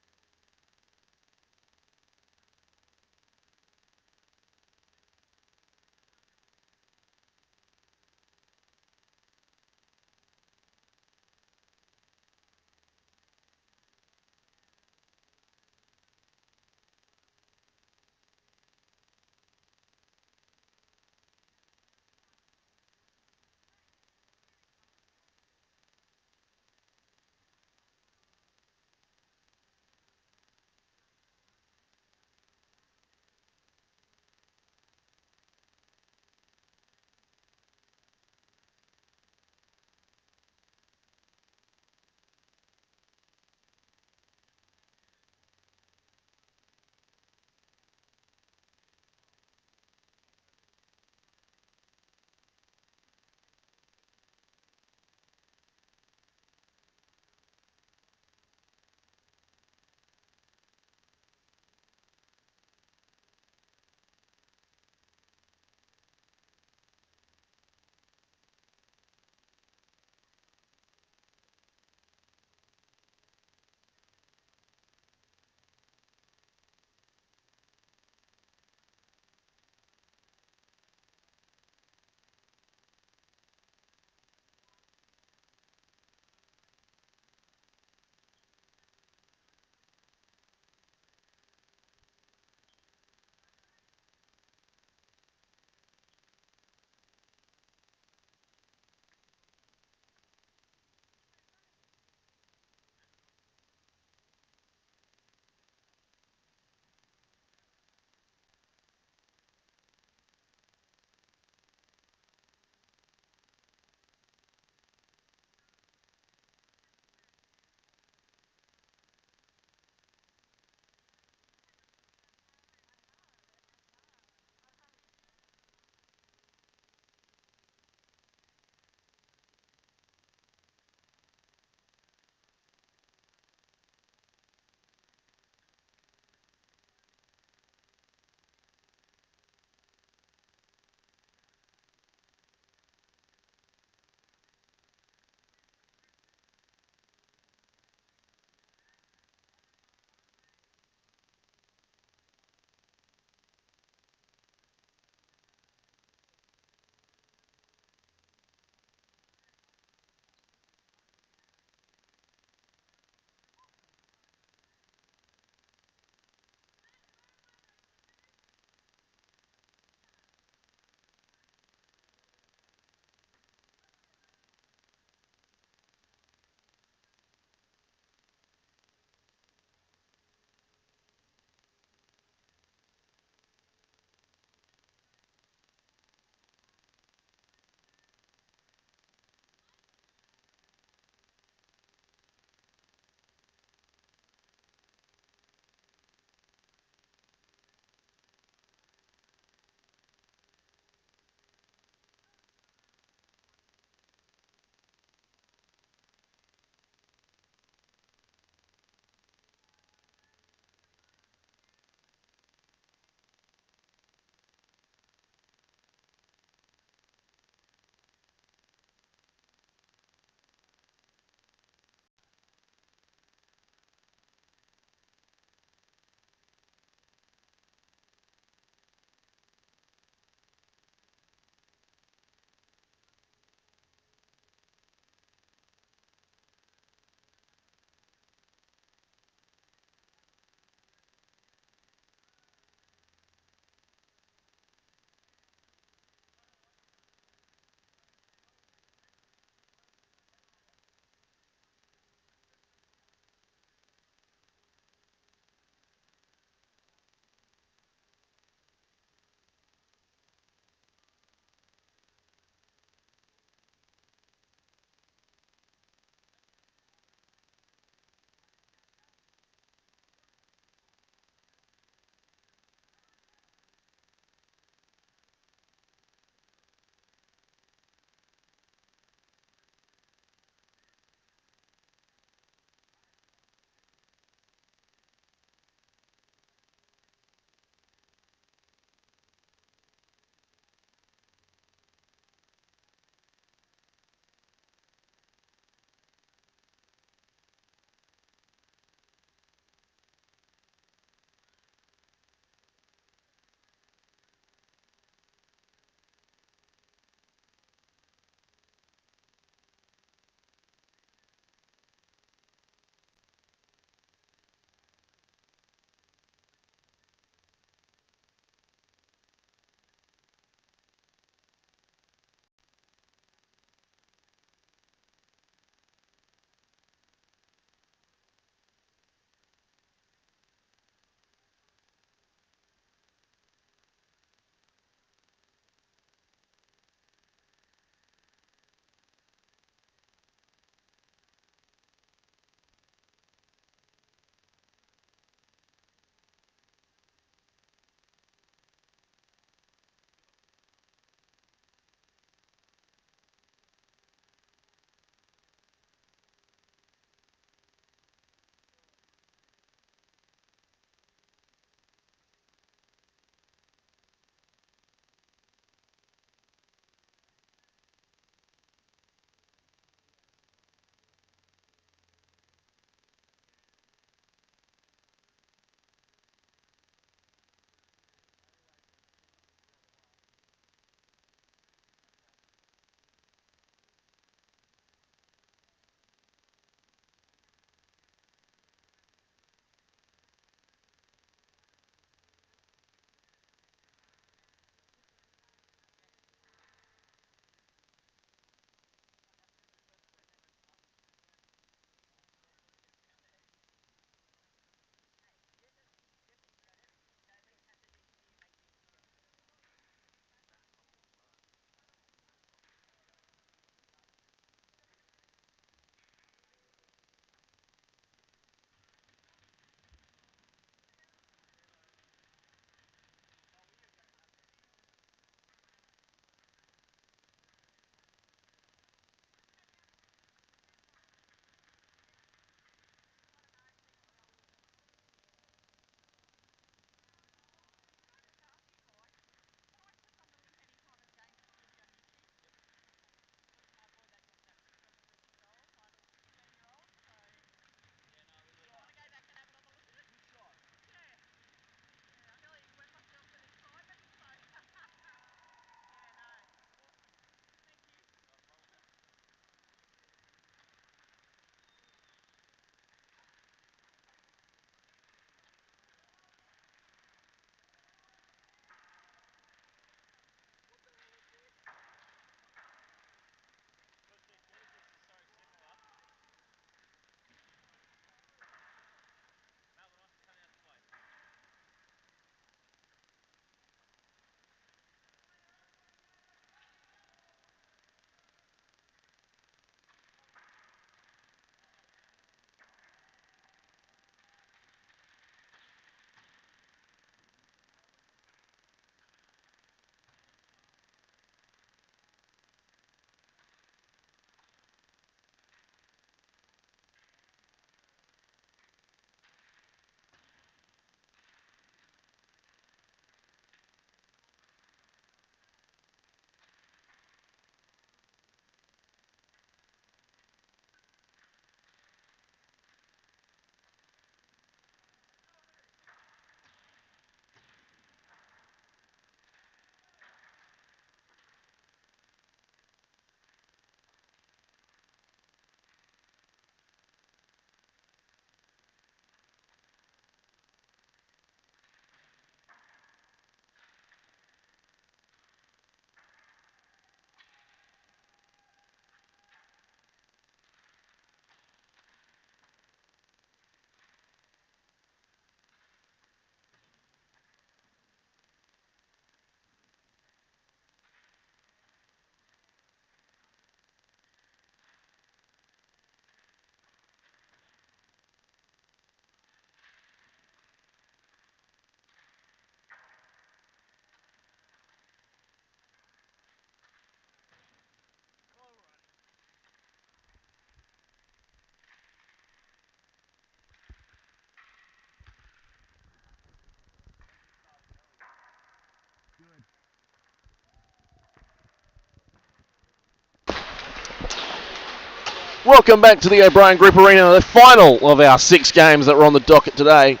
Welcome back to the O'Brien Group Arena, the final of our 6 games that were on the docket today.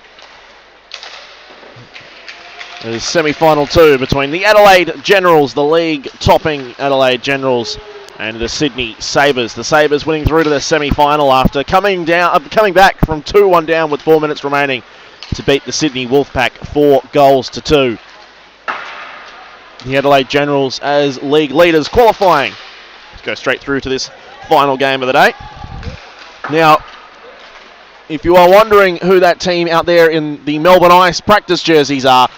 It is semi-final 2 between the Adelaide Generals, the league-topping Adelaide Generals, and the Sydney Sabres. The Sabres winning through to the semi-final after coming back from 2-1 down with 4 minutes remaining to beat the Sydney Wolfpack 4-2. The Adelaide Generals as league leaders qualifying to go straight through to this final game of the day. Now, if you are wondering who that team out there in the Melbourne Ice practice jerseys are,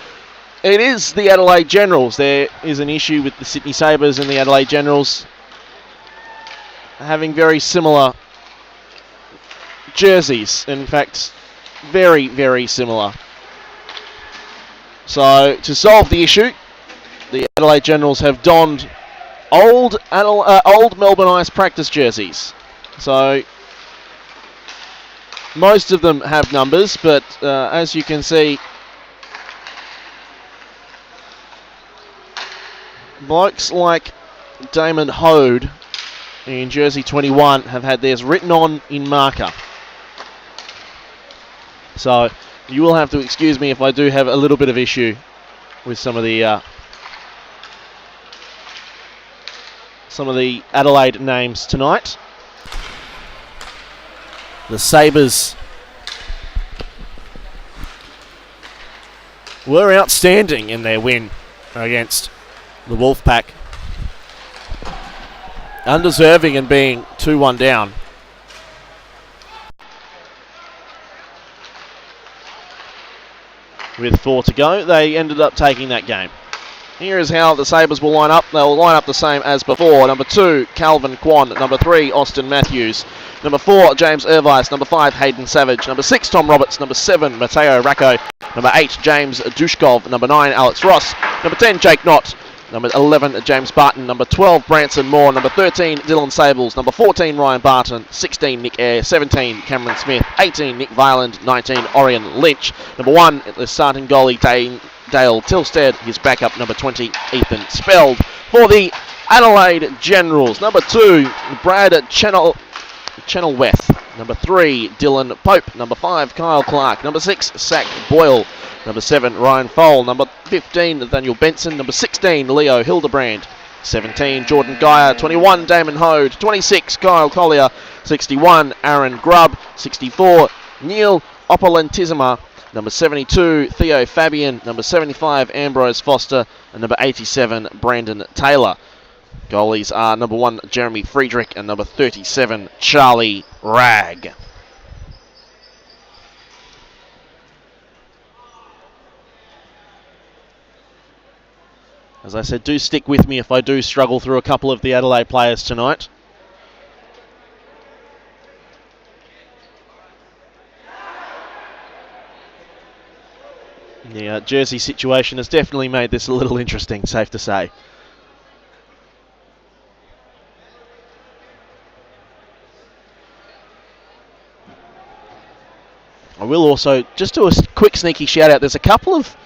it is the Adelaide Generals. There is an issue with the Sydney Sabres and the Adelaide Generals having very similar jerseys. In fact, very, very similar. So, to solve the issue, the Adelaide Generals have donned old Melbourne Ice practice jerseys. So most of them have numbers, but as you can see, blokes like Damon Hode in jersey 21 have had theirs written on in marker. So you will have to excuse me if I do have a little bit of issue with some of the Adelaide names tonight. The Sabres were outstanding in their win against the Wolfpack. Undeserving in being 2-1 down. With 4 to go, they ended up taking that game. Here is how the Sabres will line up. They'll line up the same as before. Number 2, Calvin Kwan. Number 3, Austin Matthews. Number 4, James Irvice. Number 5, Hayden Savage. Number 6, Tom Roberts. Number 7, Matteo Racco. Number 8, James Dushkov. Number 9, Alex Ross. Number 10, Jake Knott. Number 11, James Barton. Number 12, Branson Moore. Number 13, Dylan Sables. Number 14, Ryan Barton. 16, Nick Eyre. 17, Cameron Smith. 18, Nick Violent. 19, Orion Lynch. Number 1, the starting goalie, Dale Tilstead. His backup, number 20, Ethan Speld. For the Adelaide Generals, number 2, Brad Chenoweth. Number 3, Dylan Pope. Number 5, Kyle Clark. Number 6, Zach Boyle. Number 7, Ryan Fole. Number 15, Nathaniel Benson. Number 16, Leo Hildebrand. 17, Jordan Geyer. 21, Damon Hode. 26, Kyle Collier. 61, Aaron Grubb. 64, Neil Opolentizima. Number 72, Theo Fabian. Number 75, Ambrose Foster. And number 87, Brandon Taylor. Goalies are number 1, Jeremy Friedrich. And number 37, Charlie Ragg. As I said, do stick with me if I do struggle through a couple of the Adelaide players tonight. The jersey situation has definitely made this a little interesting, safe to say. I will also just do a quick sneaky shout out. There's a couple of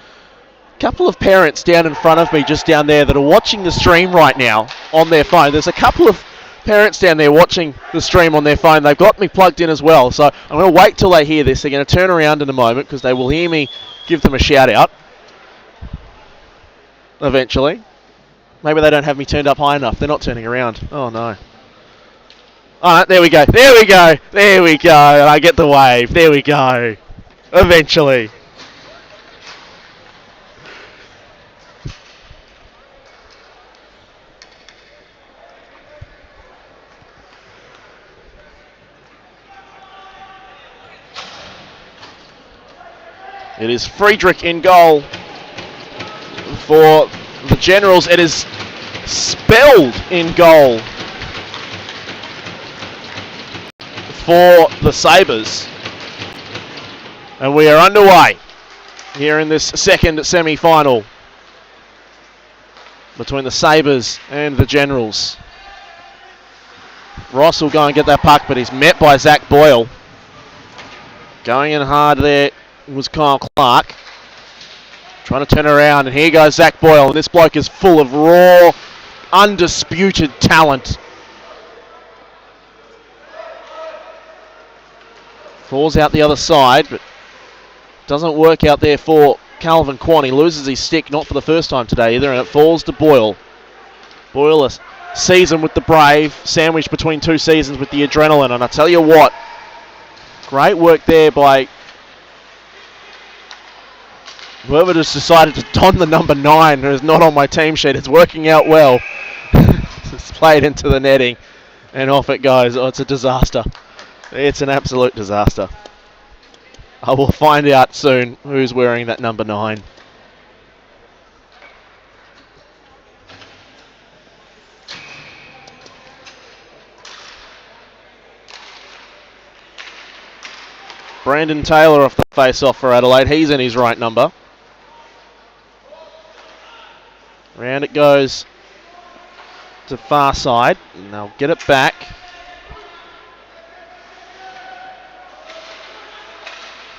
parents down in front of me, just down there, that are watching the stream right now on their phone. There's a couple of parents down there watching the stream on their phone. They've got me plugged in as well, so I'm going to wait till they hear this. They're going to turn around in a moment because they will hear me give them a shout out eventually. Maybe they don't have me turned up high enough. They're not turning around. Oh no. Alright, there we go. There we go. There we go. I get the wave. There we go. Eventually. It is Friedrich in goal for the Generals. It is Spelled in goal for the Sabres. And we are underway here in this second semi-final between the Sabres and the Generals. Ross will go and get that puck, but he's met by Zach Boyle. Going in hard there was Kyle Clark. Trying to turn around, and here goes Zach Boyle. And this bloke is full of raw, undisputed talent. Falls out the other side, but doesn't work out there for Calvin Quan. He loses his stick, not for the first time today either, and it falls to Boyle. Boyle, a season with the Brave, sandwiched between 2 seasons with the Adrenaline, and I tell you what, great work there by whoever just decided to don the number 9, who is not on my team sheet. It's working out well. It's played into the netting, and off it goes. Oh, it's a disaster. It's an absolute disaster. I will find out soon who's wearing that number 9. Brandon Taylor off the face-off for Adelaide. He's in his right number. Round it goes to far side, and they'll get it back.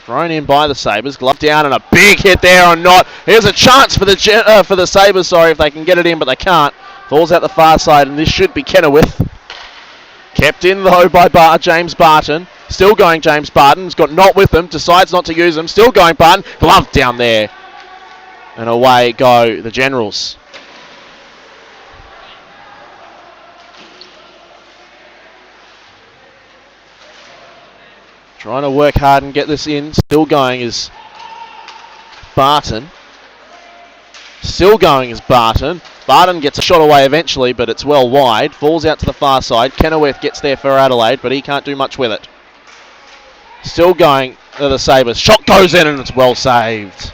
Thrown in by the Sabres. Glove down and a big hit there on Knott. Here's a chance for the Sabres, sorry, if they can get it in, but they can't. Falls out the far side, and this should be Kenilworth. Kept in, though, by James Barton. Still going, James Barton. He's got Knott with him. Decides not to use him. Still going, Barton. Glove down there. And away go the Generals. Trying to work hard and get this in. Still going is Barton. Still going is Barton. Barton gets a shot away eventually, but it's well wide. Falls out to the far side. Kenilworth gets there for Adelaide, but he can't do much with it. Still going to the Sabres. Shot goes in and it's well saved.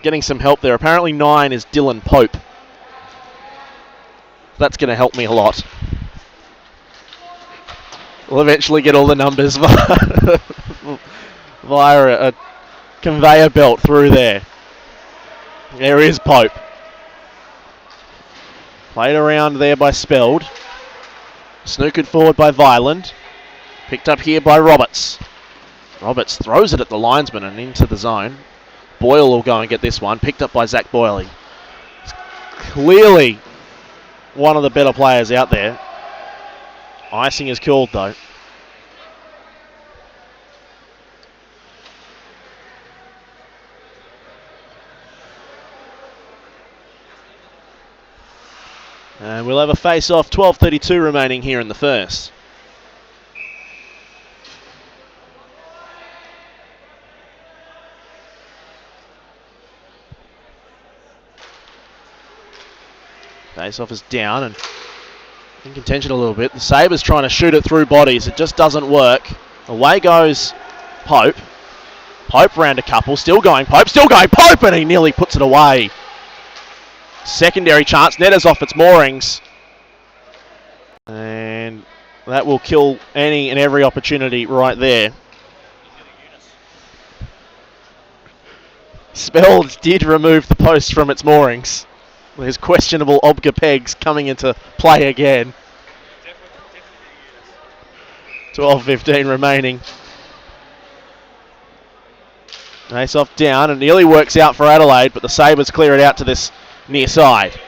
Getting some help there. Apparently 9 is Dylan Pope. That's going to help me a lot. We'll eventually get all the numbers via a conveyor belt through there. There is Pope. Played around there by Speld. Snookered forward by Violent. Picked up here by Roberts. Roberts throws it at the linesman and into the zone. Boyle will go and get this one. Picked up by Zach Boyle. Clearly one of the better players out there. Icing is called though. And we'll have a face-off, 12:32 remaining here in the first. Face-off is down and in contention a little bit. The Sabres trying to shoot it through bodies. It just doesn't work. Away goes Pope. Pope round a couple. Still going Pope. Still going Pope. And he nearly puts it away. Secondary chance. Net is off its moorings. And that will kill any and every opportunity right there. Speld did remove the post from its moorings. There's questionable Obga pegs coming into play again. 12:15 remaining. Ace off down and nearly works out for Adelaide, but the Sabres clear it out to this near side.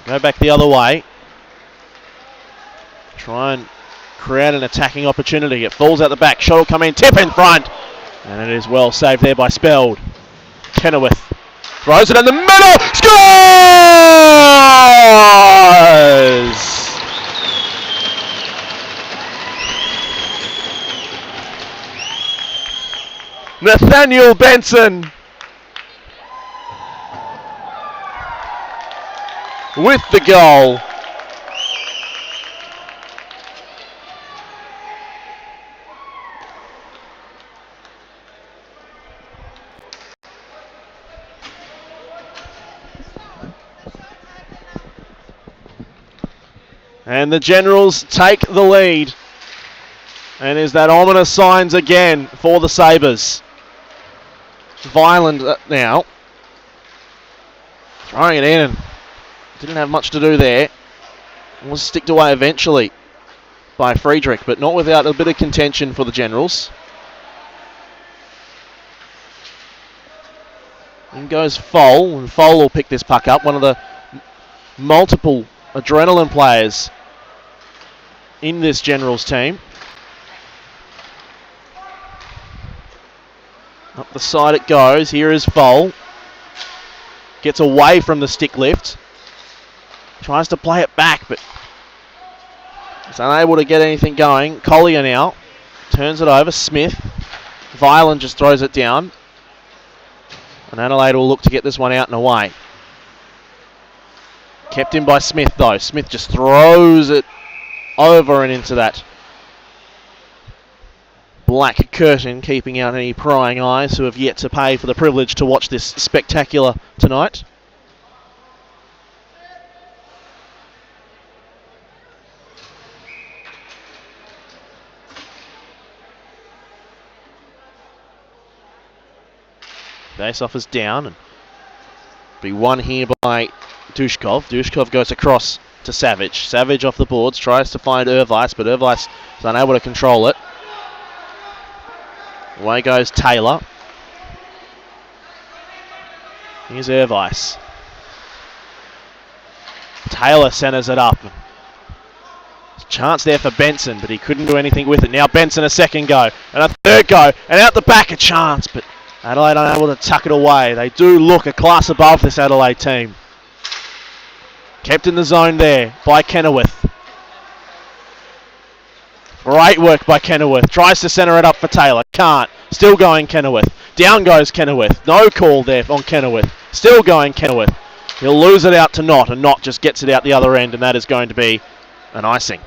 Go back the other way. Try and create an attacking opportunity. It falls out the back. Shot will come in. Tip in front. And it is well saved there by Speld. Kenilworth throws it in the middle. Scores! Nathaniel Benson with the goal. And the Generals take the lead. And there's that ominous signs again for the Sabres. Violent now. Throwing it in. Didn't have much to do there. Was sticked away eventually by Friedrich, but not without a bit of contention for the Generals. In goes Foal, and Foal will pick this puck up. One of the multiple adrenaline players in this Generals team. Up the side it goes. Here is Foal. Gets away from the stick lift. Tries to play it back, but is unable to get anything going. Collier now turns it over. Smith. Violin just throws it down. And Adelaide will look to get this one out and away. Kept in by Smith though. Smith just throws it over and into that black curtain, keeping out any prying eyes who have yet to pay for the privilege to watch this spectacular tonight. Face-off is down, and be won here by Dushkov. Dushkov goes across to Savage. Savage off the boards, tries to find Ervice, but Ervice is unable to control it. Away goes Taylor. Here's Ervice. Taylor centres it up. Chance there for Benson, but he couldn't do anything with it. Now Benson a second go, and a third go, and out the back a chance, but Adelaide unable to tuck it away. They do look a class above this Adelaide team. Kept in the zone there by Kenilworth. Great work by Kenilworth. Tries to centre it up for Taylor. Can't. Still going Kenilworth. Down goes Kenilworth. No call there on Kenilworth. Still going Kenilworth. He'll lose it out to Knott, and Knott just gets it out the other end, and that is going to be an icing.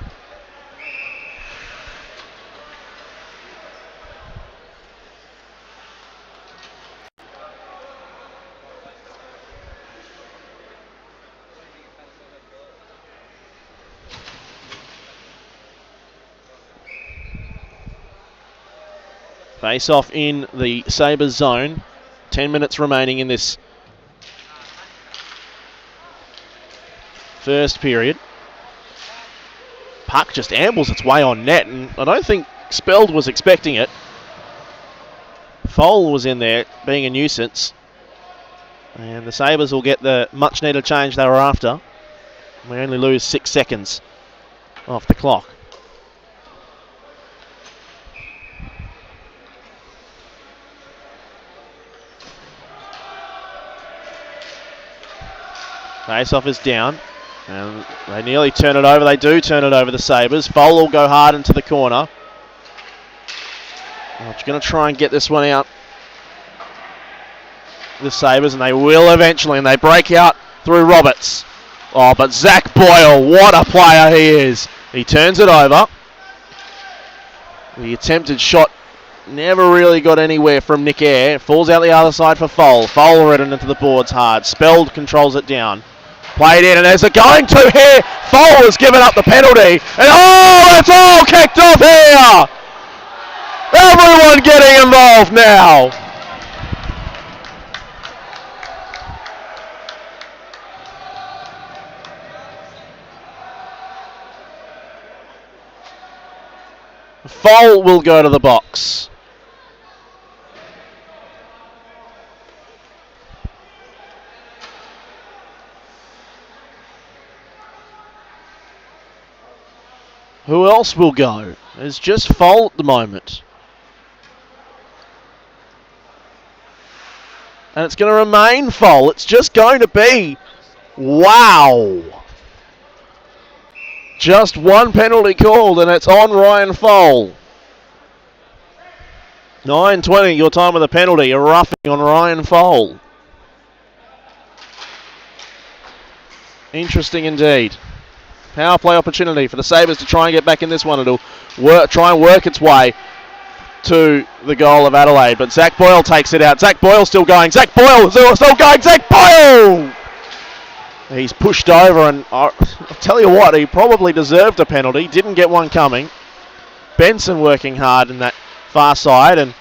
Face off in the Sabres zone. 10 minutes remaining in this first period. Puck just ambles its way on net, and I don't think Speld was expecting it. Foal was in there being a nuisance, and the Sabres will get the much needed change they were after. We only lose 6 seconds off the clock. Face-off is down, and they nearly turn it over. They do turn it over, the Sabres. Foal will go hard into the corner. They're going to try and get this one out, the Sabres, and they will eventually, and they break out through Roberts. Oh, but Zach Boyle, what a player he is. He turns it over. The attempted shot never really got anywhere from Nick Eyre. Falls out the other side for Foal. Foal ridden into the boards hard. Speld controls it down. Played in, and there's a going to here. Foal has given up the penalty. And oh, it's all kicked off here. Everyone getting involved now. Foal will go to the box. Who else will go? It's just Foal at the moment. And it's going to remain Foal. It's just going to be... Wow. Just one penalty called, and it's on Ryan Foal. 9:20, your time of the penalty. A roughing on Ryan Foal. Interesting indeed. Power play opportunity for the Sabres to try and get back in this one. It'll try and work its way to the goal of Adelaide. But Zach Boyle takes it out. Zach Boyle still going. Zach Boyle still going. Zach Boyle! He's pushed over, and I'll tell you what, he probably deserved a penalty. Didn't get one coming. Benson working hard in that far side, and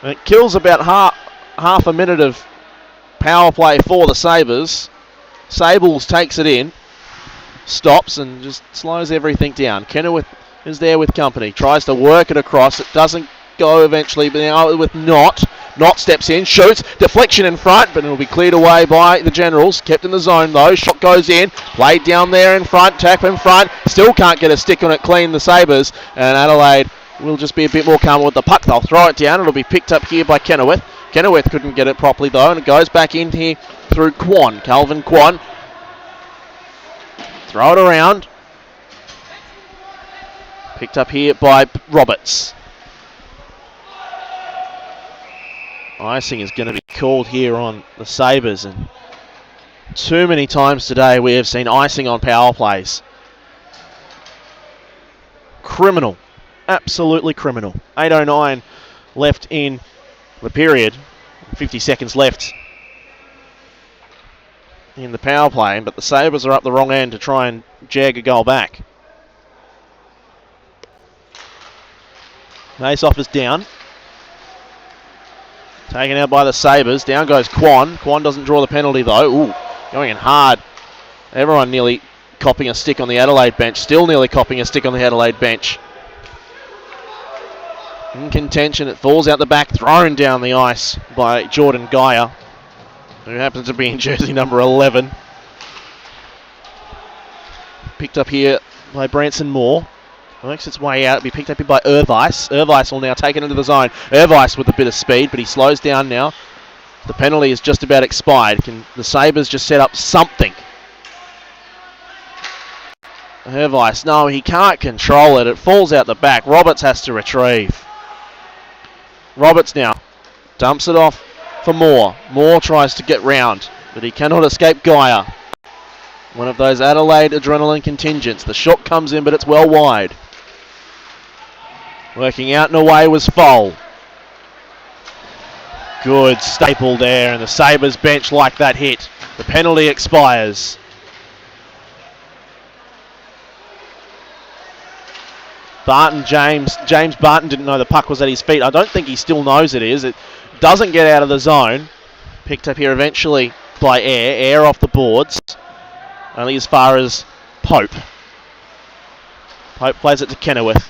it kills about half a minute of power play for the Sabres. Sables takes it in. Stops and just slows everything down. Kenilworth is there with company. Tries to work it across. It doesn't go eventually, but now with Knott. Knott steps in, shoots, deflection in front, but it'll be cleared away by the Generals. Kept in the zone though. Shot goes in, played down there in front, tap in front. Still can't get a stick on it clean, the Sabres. And Adelaide will just be a bit more calm with the puck. They'll throw it down. It'll be picked up here by Kenilworth. Kenilworth couldn't get it properly though, and it goes back in here through Quan. Calvin Quan. Throw it around. Picked up here by Roberts. Icing is going to be called here on the Sabres, and too many times today we have seen icing on power plays. Criminal. Absolutely criminal. 8:09 left in the period. 50 seconds left in the power play, but the Sabres are up the wrong end to try and jag a goal back. Face-off is down. Taken out by the Sabres. Down goes Quan. Quan doesn't draw the penalty though. Ooh, going in hard. Everyone nearly copping a stick on the Adelaide bench. Still nearly copping a stick on the Adelaide bench. In contention, it falls out the back. Thrown down the ice by Jordan Geyer, who happens to be in jersey number 11. Picked up here by Branson Moore. Works its way out. It'll be picked up here by Irvice. Irvice will now take it into the zone. Irvice with a bit of speed, but he slows down now. The penalty is just about expired. Can the Sabres just set up something? Irvice, no, he can't control it. It falls out the back. Roberts has to retrieve. Roberts now dumps it off for Moore. Moore tries to get round, but he cannot escape Geyer. One of those Adelaide adrenaline contingents. The shot comes in, but it's well wide. Working out and away was Foal. Good staple there, and the Sabres bench like that hit. The penalty expires. James Barton didn't know the puck was at his feet. I don't think he still knows it is. It doesn't get out of the zone. Picked up here eventually by Air off the boards. Only as far as Pope. Pope plays it to Kenilworth.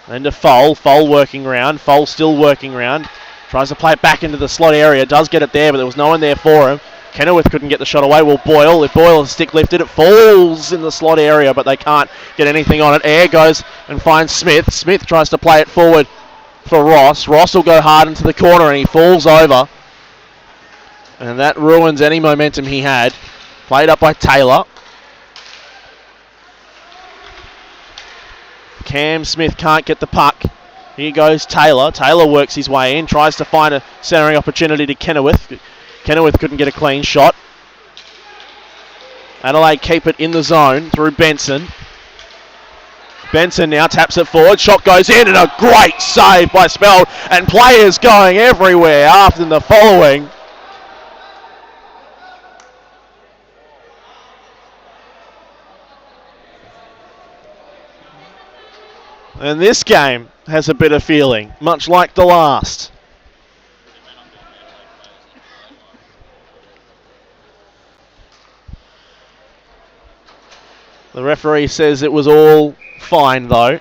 Then to Foal. Foal working round. Foal still working round. Tries to play it back into the slot area. Does get it there, but there was no one there for him. Kenilworth couldn't get the shot away. Well, Boyle. If Boyle is stick lifted, it falls in the slot area, but they can't get anything on it. Air goes and finds Smith. Smith tries to play it forward for Ross. Ross will go hard into the corner, and he falls over. And that ruins any momentum he had. Played up by Taylor. Cam Smith can't get the puck. Here goes Taylor. Taylor works his way in, tries to find a centering opportunity to Kenilworth. Kenilworth couldn't get a clean shot. Adelaide keep it in the zone through Benson. Benson now taps it forward. Shot goes in, and a great save by Speld. And players going everywhere after the following. And this game has a bit of feeling, much like the last. The referee says it was all fine though.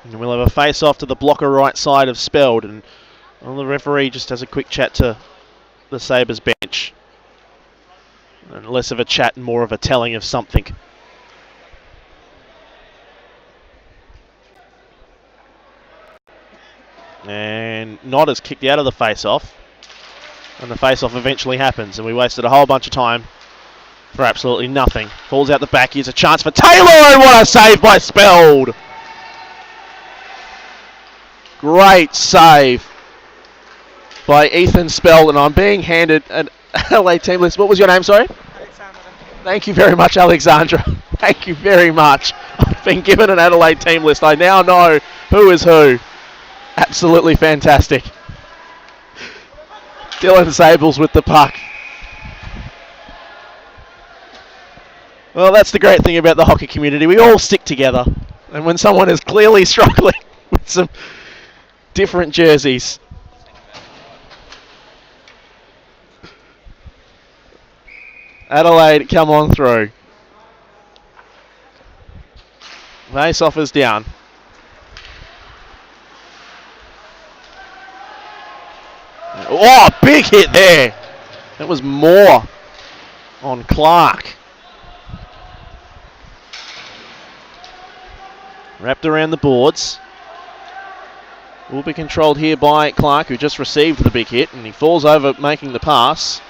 And we'll have a face-off to the blocker right side of Speld, and the referee just has a quick chat to the Sabres bench. And less of a chat and more of a telling of something. And Knott is kicked out of the face-off. And the face-off eventually happens. And we wasted a whole bunch of time for absolutely nothing. Falls out the back. Here's a chance for Taylor. And what a save by Speld. Great save by Ethan Speld. And I'm being handed an LA team list. What was your name, sorry? Alexandra. Thank you very much, Alexandra. Thank you very much. I've been given an Adelaide team list. I now know who is who. Absolutely fantastic. Dylan Sables with the puck. Well, that's the great thing about the hockey community. We all stick together. And when someone is clearly struggling with some different jerseys, Adelaide come on through. Face-off is down. Oh, big hit there. That was more on Clark. Wrapped around the boards. Will be controlled here by Clark, who just received the big hit, and he falls over making the pass.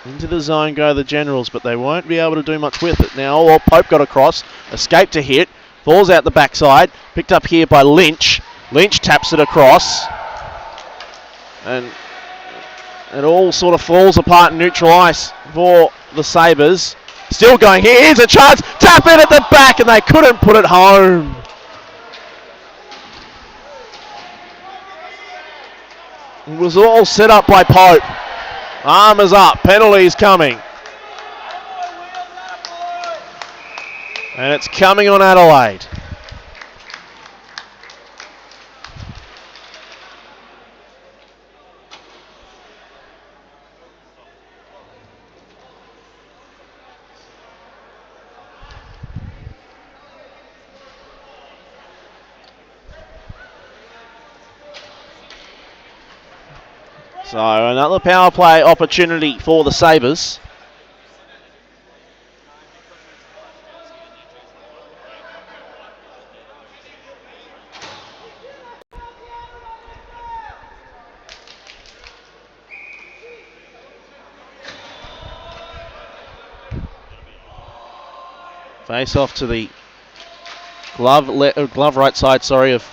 Into the zone go the Generals, but they won't be able to do much with it now. Oh, Pope got across, escaped a hit, falls out the backside, picked up here by Lynch. Lynch taps it across, and it all sort of falls apart in neutral ice for the Sabres. Still going here, here's a chance, tap it at the back, and they couldn't put it home. It was all set up by Pope. Arm is up, penalties coming. And it's coming on Adelaide. So another power play opportunity for the Sabres. Face off to the glove right side, of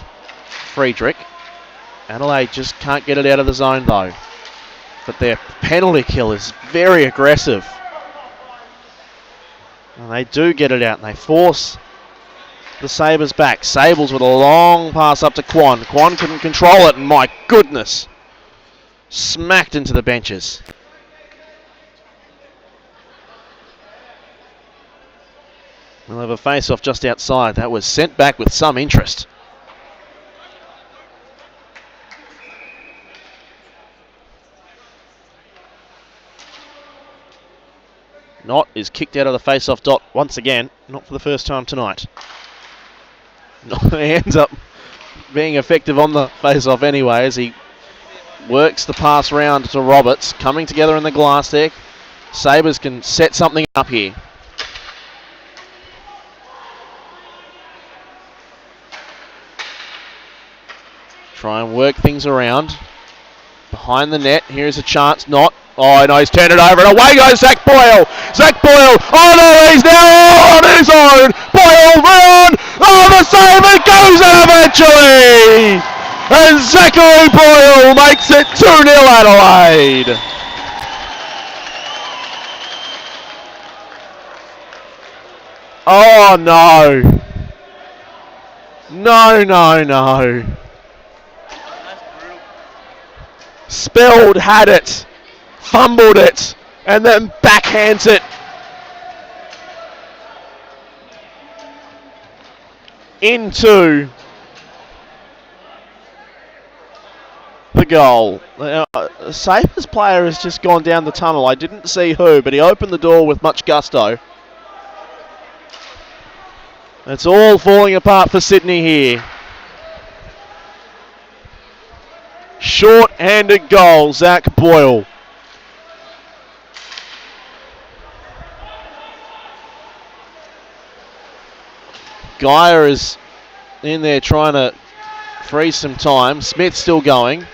Friedrich. Adelaide just can't get it out of the zone though. But their penalty kill is very aggressive. And they do get it out and they force the Sabres back. Sables with a long pass up to Quan. Quan couldn't control it, and my goodness, smacked into the benches. We'll have a face-off just outside. That was sent back with some interest. Knott is kicked out of the face-off dot once again, not for the first time tonight. He ends up being effective on the face-off anyway as he works the pass round to Roberts. Coming together in the glass there. Sabres can set something up here. Try and work things around. Behind the net, here's a chance, Knott. Oh, no, he's turned it over, and away goes Zach Boyle. Zach Boyle, oh no, he's now on his own. Boyle round, oh, the save, it goes in eventually. And Zachary Boyle makes it 2-0 Adelaide. Oh no. No. Spelled had it, fumbled it, and then backhands it into the goal. A Sabres player has just gone down the tunnel. I didn't see who, but he opened the door with much gusto. It's all falling apart for Sydney here. Short-handed goal, Zach Boyle. Geyer is in there trying to freeze some time. Smith still going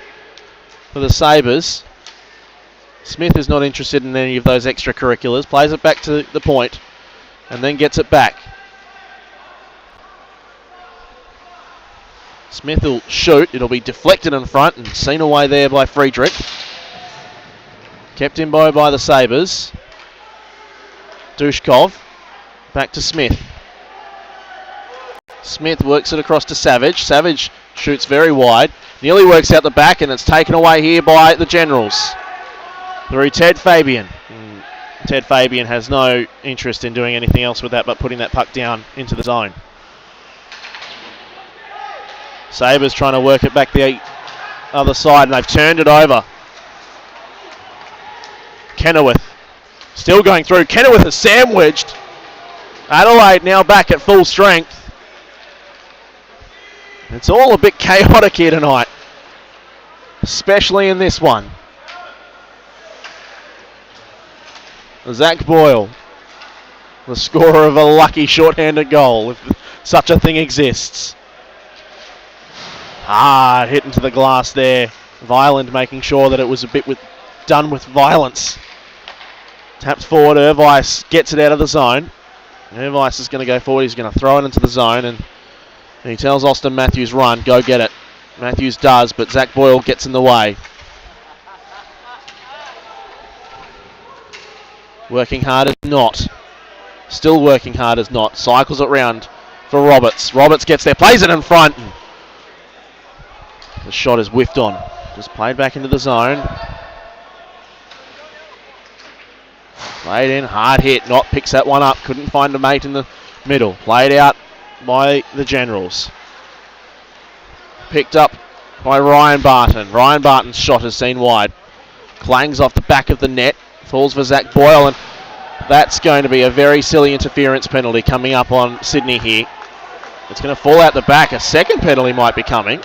for the Sabres. Smith is not interested in any of those extracurriculars. Plays it back to the point and then gets it back. Smith will shoot. It'll be deflected in front and seen away there by Friedrich. Kept in by the Sabres. Dushkov. Back to Smith. Smith works it across to Savage. Savage shoots very wide. Nearly works out the back, and it's taken away here by the Generals. Through Ted Fabian. Ted Fabian has no interest in doing anything else with that but putting that puck down into the zone. Sabres trying to work it back the other side, and they've turned it over. Kenilworth still going through. Kenilworth is sandwiched. Adelaide now back at full strength. It's all a bit chaotic here tonight, especially in this one. Zach Boyle, the scorer of a lucky short-handed goal, if such a thing exists. Hit into the glass there. Violent making sure that it was a bit done with violence. Taps forward, Irvice gets it out of the zone. Irvice is going to go forward, he's going to throw it into the zone, and he tells Austin Matthews, run, go get it. Matthews does, but Zach Boyle gets in the way. Working hard as not. Still working hard as not. Cycles it round for Roberts. Roberts gets there, plays it in front. The shot is whiffed on. Just played back into the zone. Played in, hard hit. Not picks that one up. Couldn't find a mate in the middle. Played out by the Generals. Picked up by Ryan Barton. Ryan Barton's shot is seen wide. Clangs off the back of the net. Falls for Zach Boyle, and that's going to be a very silly interference penalty coming up on Sydney here. It's going to fall out the back. A second penalty might be coming.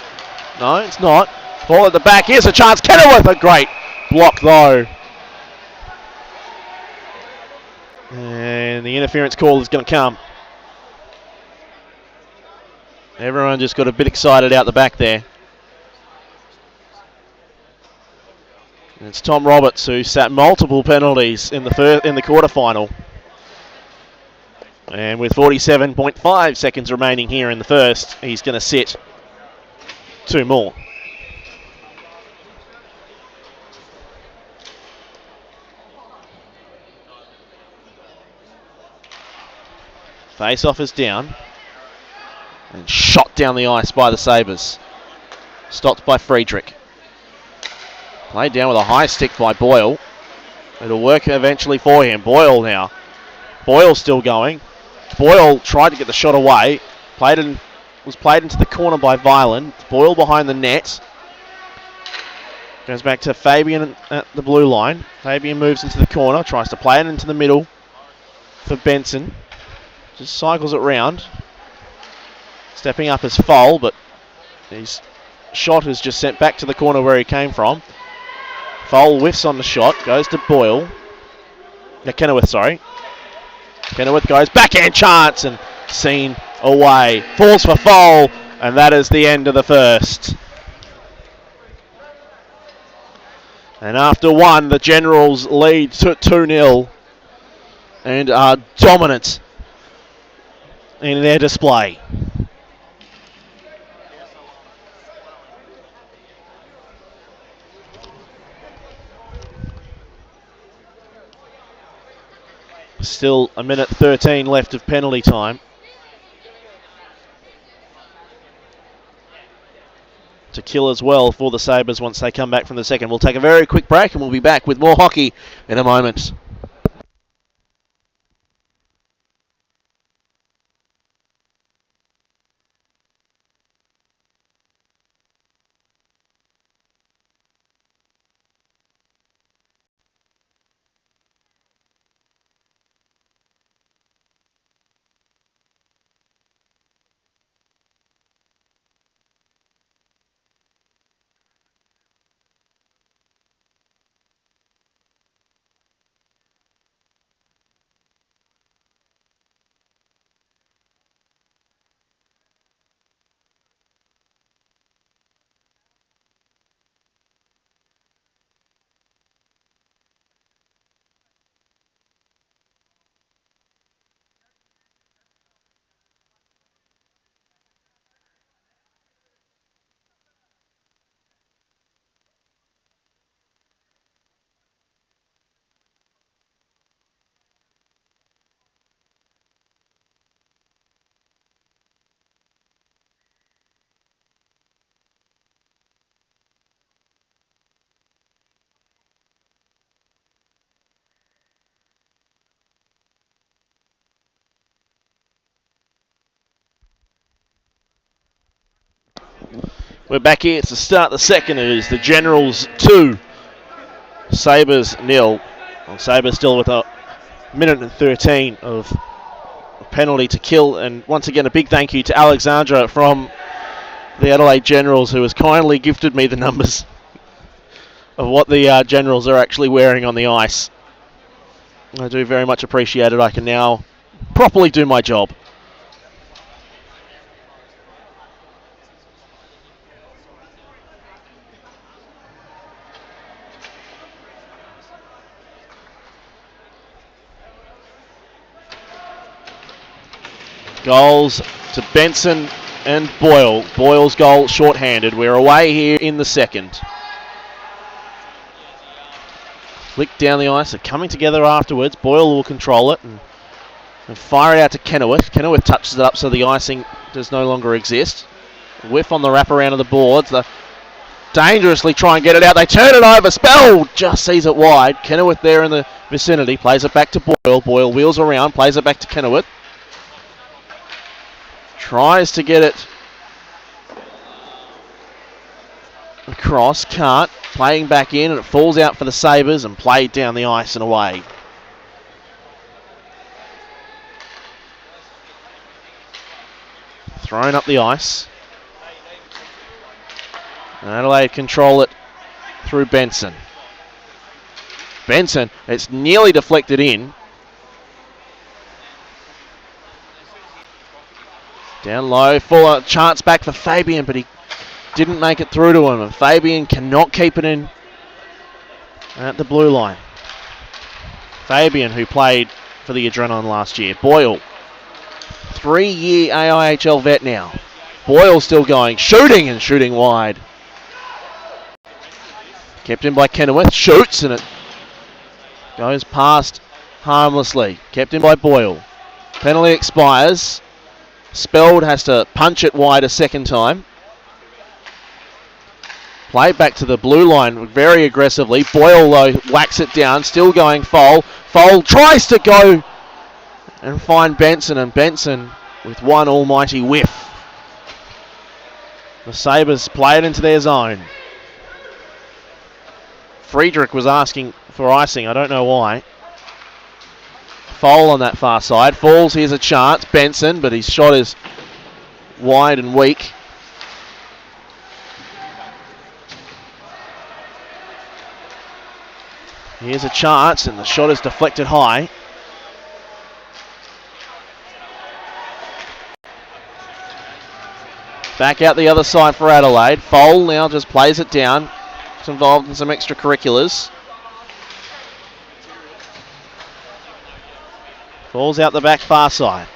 No, it's not. Fall at the back. Here's a chance. Kenilworth, a great block though. And the interference call is going to come. Everyone just got a bit excited out the back there. And it's Tom Roberts who sat multiple penalties in the quarterfinal. And with 47.5 seconds remaining here in the first, he's going to sit 2 more. Face-off is down. And shot down the ice by the Sabres. Stopped by Friedrich. Played down with a high stick by Boyle. It'll work eventually for him. Boyle now. Boyle still going. Boyle tried to get the shot away. Was played into the corner by Violin. Boyle behind the net. Goes back to Fabian at the blue line. Fabian moves into the corner. Tries to play it into the middle for Benson. Just cycles it round. Stepping up is Foal, but his shot is just sent back to the corner where he came from. Foal whiffs on the shot, goes to Boyle. Kenilworth, sorry. Kenilworth goes, backhand chance, and seen away. Falls for Foal, and that is the end of the first. And after one, the Generals lead to 2-0 and are dominant in their display. Still a minute 13 left of penalty time. To kill as well for the Sabres once they come back from the second. We'll take a very quick break and we'll be back with more hockey in a moment. We're back here to start the second. It is the Generals 2, Sabres 0. Well, Sabres still with a minute and 13 of penalty to kill. And once again, a big thank you to Alexandra from the Adelaide Generals, who has kindly gifted me the numbers of what the Generals are actually wearing on the ice. I do very much appreciate it. I can now properly do my job. Goals to Benson and Boyle. Boyle's goal short-handed. We're away here in the second. Flick down the ice. They're coming together afterwards. Boyle will control it and fire it out to Kenilworth. Kenilworth touches it up so the icing does no longer exist. Whiff on the wraparound of the boards. They dangerously try and get it out. They turn it over. Spell just sees it wide. Kenilworth there in the vicinity. Plays it back to Boyle. Boyle wheels around. Plays it back to Kenilworth. Tries to get it across, can't. Playing back in, and it falls out for the Sabres and played down the ice and away. Thrown up the ice. And Adelaide control it through Benson. Benson, it's nearly deflected in. Down low, full chance back for Fabian, but he didn't make it through to him. And Fabian cannot keep it in at the blue line. Fabian, who played for the Adrenaline last year. Boyle, 3-year AIHL vet now. Boyle still going, shooting wide. Kept in by Kenilworth, shoots, and it goes past harmlessly. Kept in by Boyle. Penalty expires. Spelled has to punch it wide a second time. Play back to the blue line very aggressively. Boyle, though, whacks it down. Still going Foal. Foal tries to go and find Benson. And Benson with one almighty whiff. The Sabres play it into their zone. Friedrich was asking for icing. I don't know why. Foal on that far side. Falls, here's a chance. Benson, but his shot is wide and weak. Here's a chance, and the shot is deflected high. Back out the other side for Adelaide. Foal now just plays it down. It's involved in some extracurriculars. Falls out the back far side.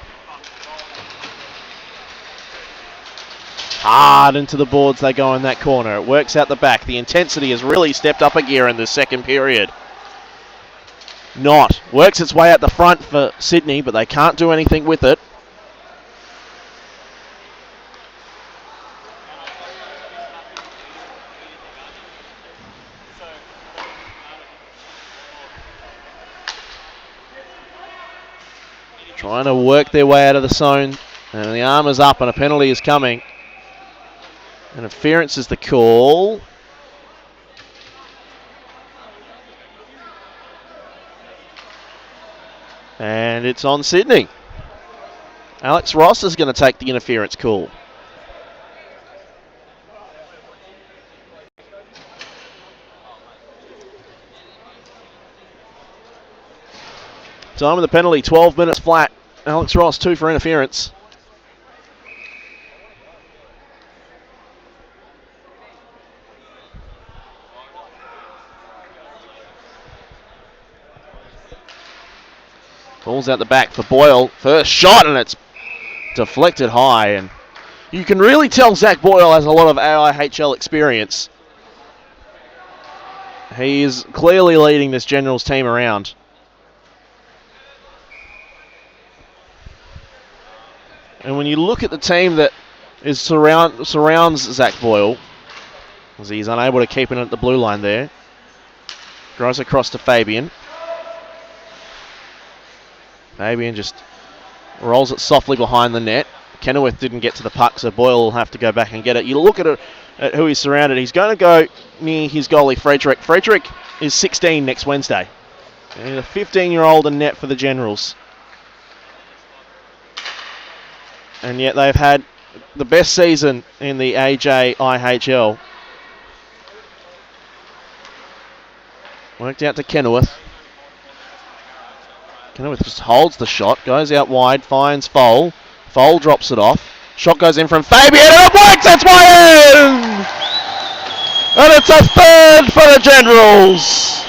Hard into the boards they go in that corner. It works out the back. The intensity has really stepped up a gear in the second period. Not. Works its way out the front for Sydney, but they can't do anything with it. Trying to work their way out of the zone. And the arm is up and a penalty is coming. Interference is the call. And it's on Sydney. Alex Ross is going to take the interference call. Time of the penalty, 12 minutes flat. Alex Ross, 2 for interference. Falls out the back for Boyle. First shot, and it's deflected high. And you can really tell Zach Boyle has a lot of AIHL experience. He is clearly leading this Generals team around. And when you look at the team that is surrounds Zach Boyle, as he's unable to keep it at the blue line there, goes across to Fabian. Fabian just rolls it softly behind the net. Kenilworth didn't get to the puck, so Boyle will have to go back and get it. You look at it at who he's surrounded. He's going to go near his goalie, Frederick. Frederick is 16 next Wednesday. And a 15-year-old in net for the Generals. And yet they've had the best season in the AJIHL. Worked out to Kenilworth. Kenilworth just holds the shot, goes out wide, finds Foal. Foal drops it off. Shot goes in from Fabian, and it works its way in! And it's a third for the Generals.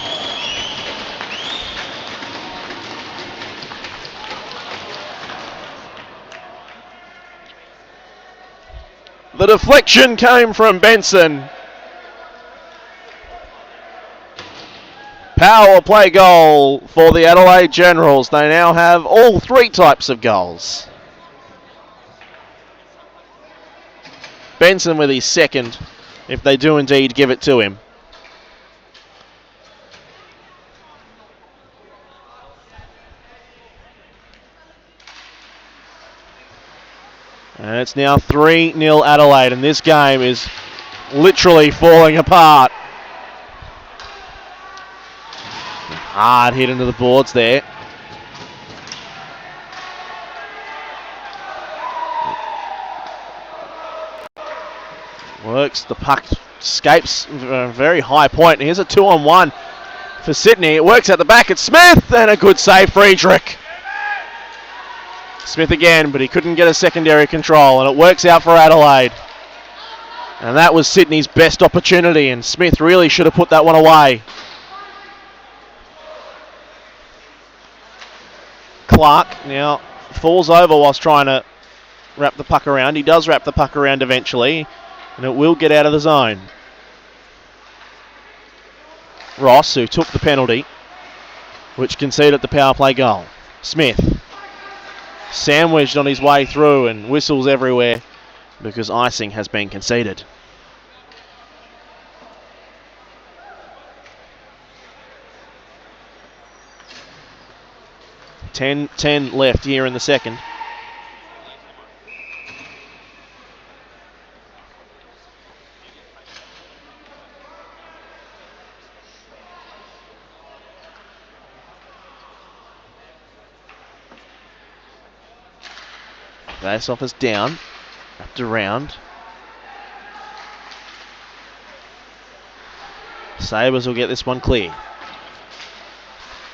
The deflection came from Benson. Power play goal for the Adelaide Generals. They now have all three types of goals. Benson with his second, if they do indeed give it to him. And it's now 3-0 Adelaide, and this game is literally falling apart. Hard hit into the boards there. Works, the puck escapes a very high point. Here's a 2-on-1 for Sydney. It works out the back. It's Smith, and a good save, Friedrich. Smith again, but he couldn't get a secondary control, and it works out for Adelaide. And that was Sydney's best opportunity, and Smith really should have put that one away. Clark now falls over whilst trying to wrap the puck around. He does wrap the puck around eventually, and it will get out of the zone. Ross, who took the penalty, which conceded the power play goal. Smith, sandwiched on his way through, and whistles everywhere because icing has been conceded. Ten left here in the second. Face-off is down, wrapped around. Sabres will get this one clear.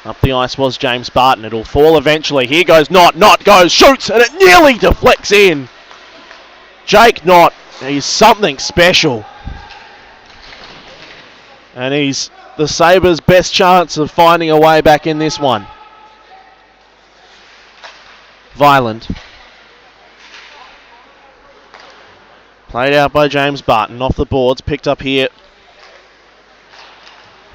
Up the ice was James Barton. It'll fall eventually. Here goes Knott. Knott goes, shoots, and it nearly deflects in. Jake Knott, he's something special. And he's the Sabres' best chance of finding a way back in this one. Violent. Played out by James Barton, off the boards, picked up here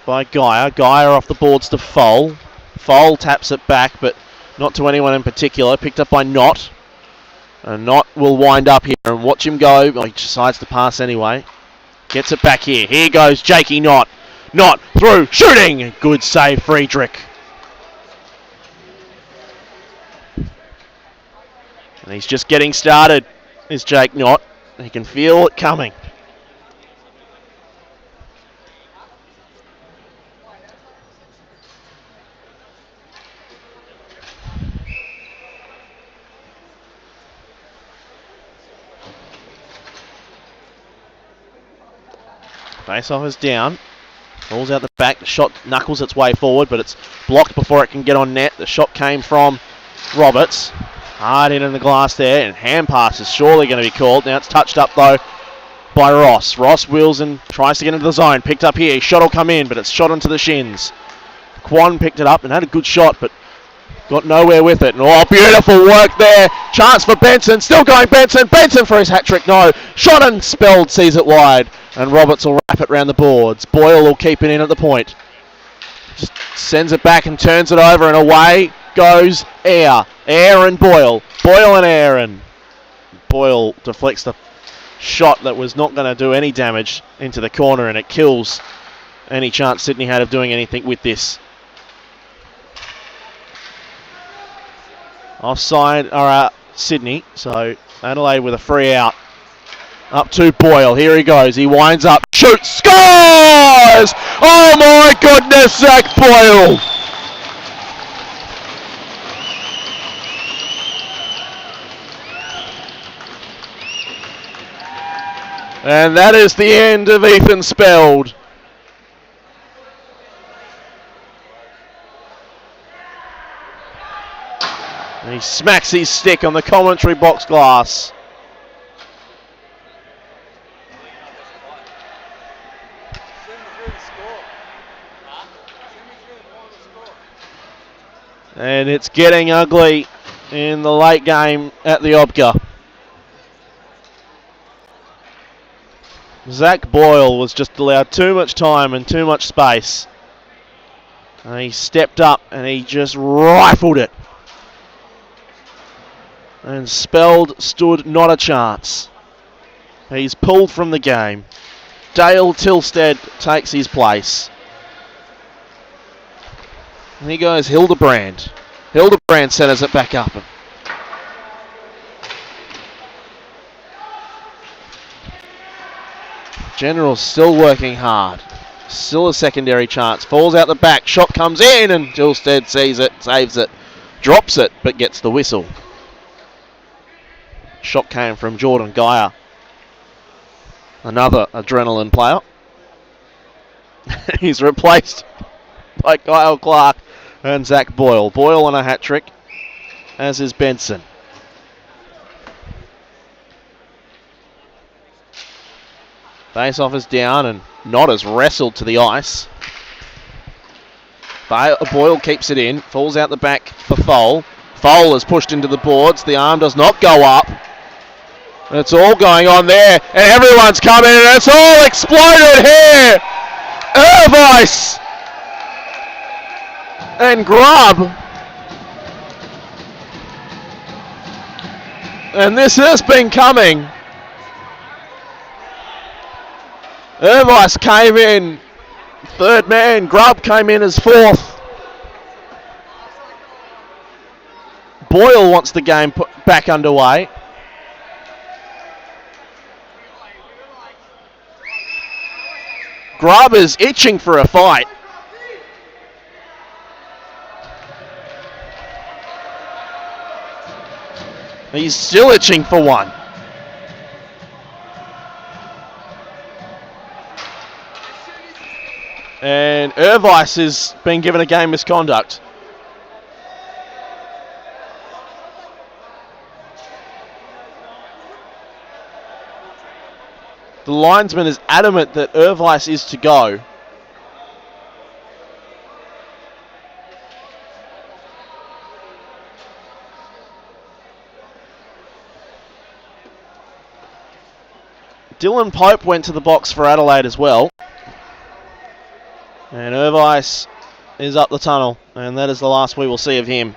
by Geyer. Geyer off the boards to Foal. Foal taps it back, but not to anyone in particular. Picked up by Knott. And Knott will wind up here and watch him go. He decides to pass anyway. Gets it back here. Here goes Jakey Knott. Knott through, shooting! Good save, Friedrich. And he's just getting started, is Jake Knott. He can feel it coming. Face-off is down. Falls out the back. The shot knuckles its way forward, but it's blocked before it can get on net. The shot came from Roberts. Hard in the glass there, and hand pass is surely going to be called. Now it's touched up, though, by Ross. Ross wheels and tries to get into the zone. Picked up here. Shot will come in, but it's shot into the shins. Quan picked it up and had a good shot, but got nowhere with it. And, oh, beautiful work there. Chance for Benson. Still going Benson. Benson for his hat-trick. No. Shot and spelled. Sees it wide. And Roberts will wrap it round the boards. Boyle will keep it in at the point. Just sends it back and turns it over, and away goes Air. Air and Boyle. Boyle and Air, and Boyle deflects the shot that was not going to do any damage into the corner, and it kills any chance Sydney had of doing anything with this. Offside are Sydney, so Adelaide with a free out. Up to Boyle. Here he goes. He winds up. Shoots. Scores! Oh my goodness, Zach Boyle! And that is the end of Ethan Speld. And he smacks his stick on the commentary box glass. And it's getting ugly in the late game at the Obka. Zach Boyle was just allowed too much time and too much space. And he stepped up and he just rifled it. And Speld stood not a chance. He's pulled from the game. Dale Tilstead takes his place. And here goes Hildebrand. Hildebrand centres it back up. General's still working hard. Still a secondary chance. Falls out the back. Shot comes in and Tilstead sees it, saves it, drops it, but gets the whistle. Shot came from Jordan Geyer. Another adrenaline player. He's replaced by Kyle Clark and Zach Boyle. Boyle on a hat trick, as is Benson. Face-off is down and Nott is wrestled to the ice. Boyle keeps it in, falls out the back for Foal. Foal is pushed into the boards. The arm does not go up. It's all going on there, and everyone's coming, and it's all exploded here. Irvice and Grubb. And this has been coming. Irvice came in third man. Grubb came in as fourth. Boyle wants the game put back underway. Grubb is itching for a fight. He's still itching for one. And Irvice has been given a game misconduct. The linesman is adamant that Irvice is to go. Dylan Pope went to the box for Adelaide as well. And Irvice is up the tunnel, and that is the last we will see of him.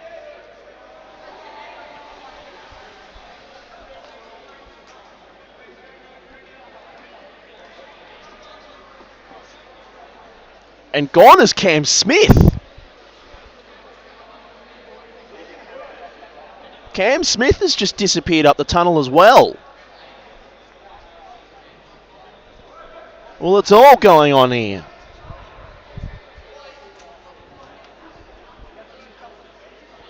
And gone is Cam Smith. Cam Smith has just disappeared up the tunnel as well. Well, it's all going on here.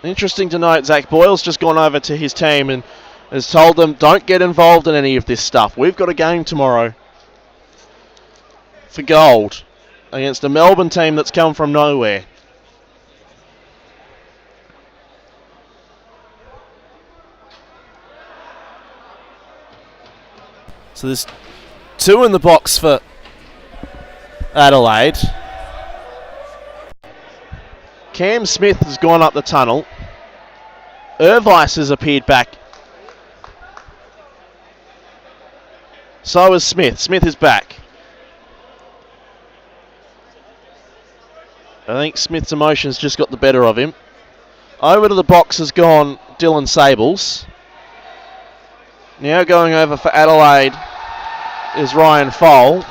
Interesting to note, Zach Boyle's just gone over to his team and has told them, don't get involved in any of this stuff. We've got a game tomorrow for gold against a Melbourne team that's come from nowhere. So there's two in the box for Adelaide. Cam Smith has gone up the tunnel. Irvice has appeared back. So is Smith. Smith is back. I think Smith's emotions just got the better of him. Over to the box has gone Dylan Sables. Now going over for Adelaide is Ryan Foal.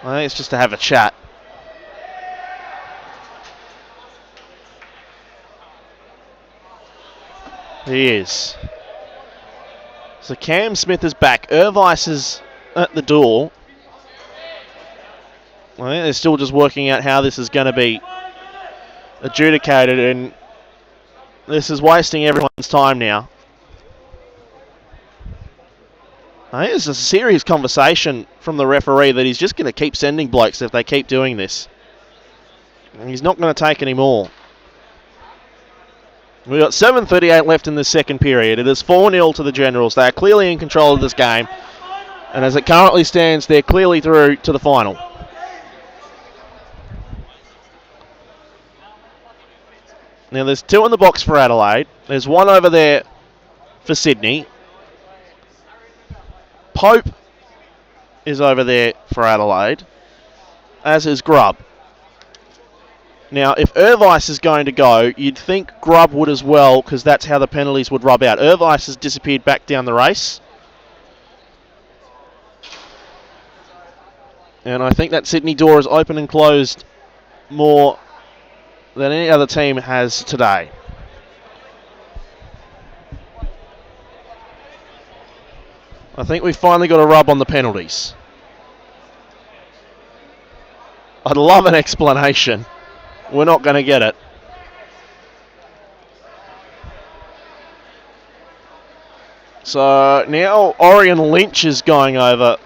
I think it's just to have a chat. He is. So Cam Smith is back. Irvice is at the door. I think they're still just working out how this is going to be adjudicated, and this is wasting everyone's time now. I think it's a serious conversation from the referee that he's just going to keep sending blokes if they keep doing this. And he's not going to take any more. We've got 7:38 left in the second period. It is 4-0 to the Generals. They are clearly in control of this game. And as it currently stands, they're clearly through to the final. Now there's 2 in the box for Adelaide. There's 1 over there for Sydney. Pope is over there for Adelaide, as is Grubb. Now, if Irvice is going to go, you'd think Grubb would as well, because that's how the penalties would rub out. Irvice has disappeared back down the race. And I think that Sydney door is open and closed more than any other team has today. I think we've finally got a rub on the penalties. I'd love an explanation. We're not going to get it. So now Orion Lynch is going over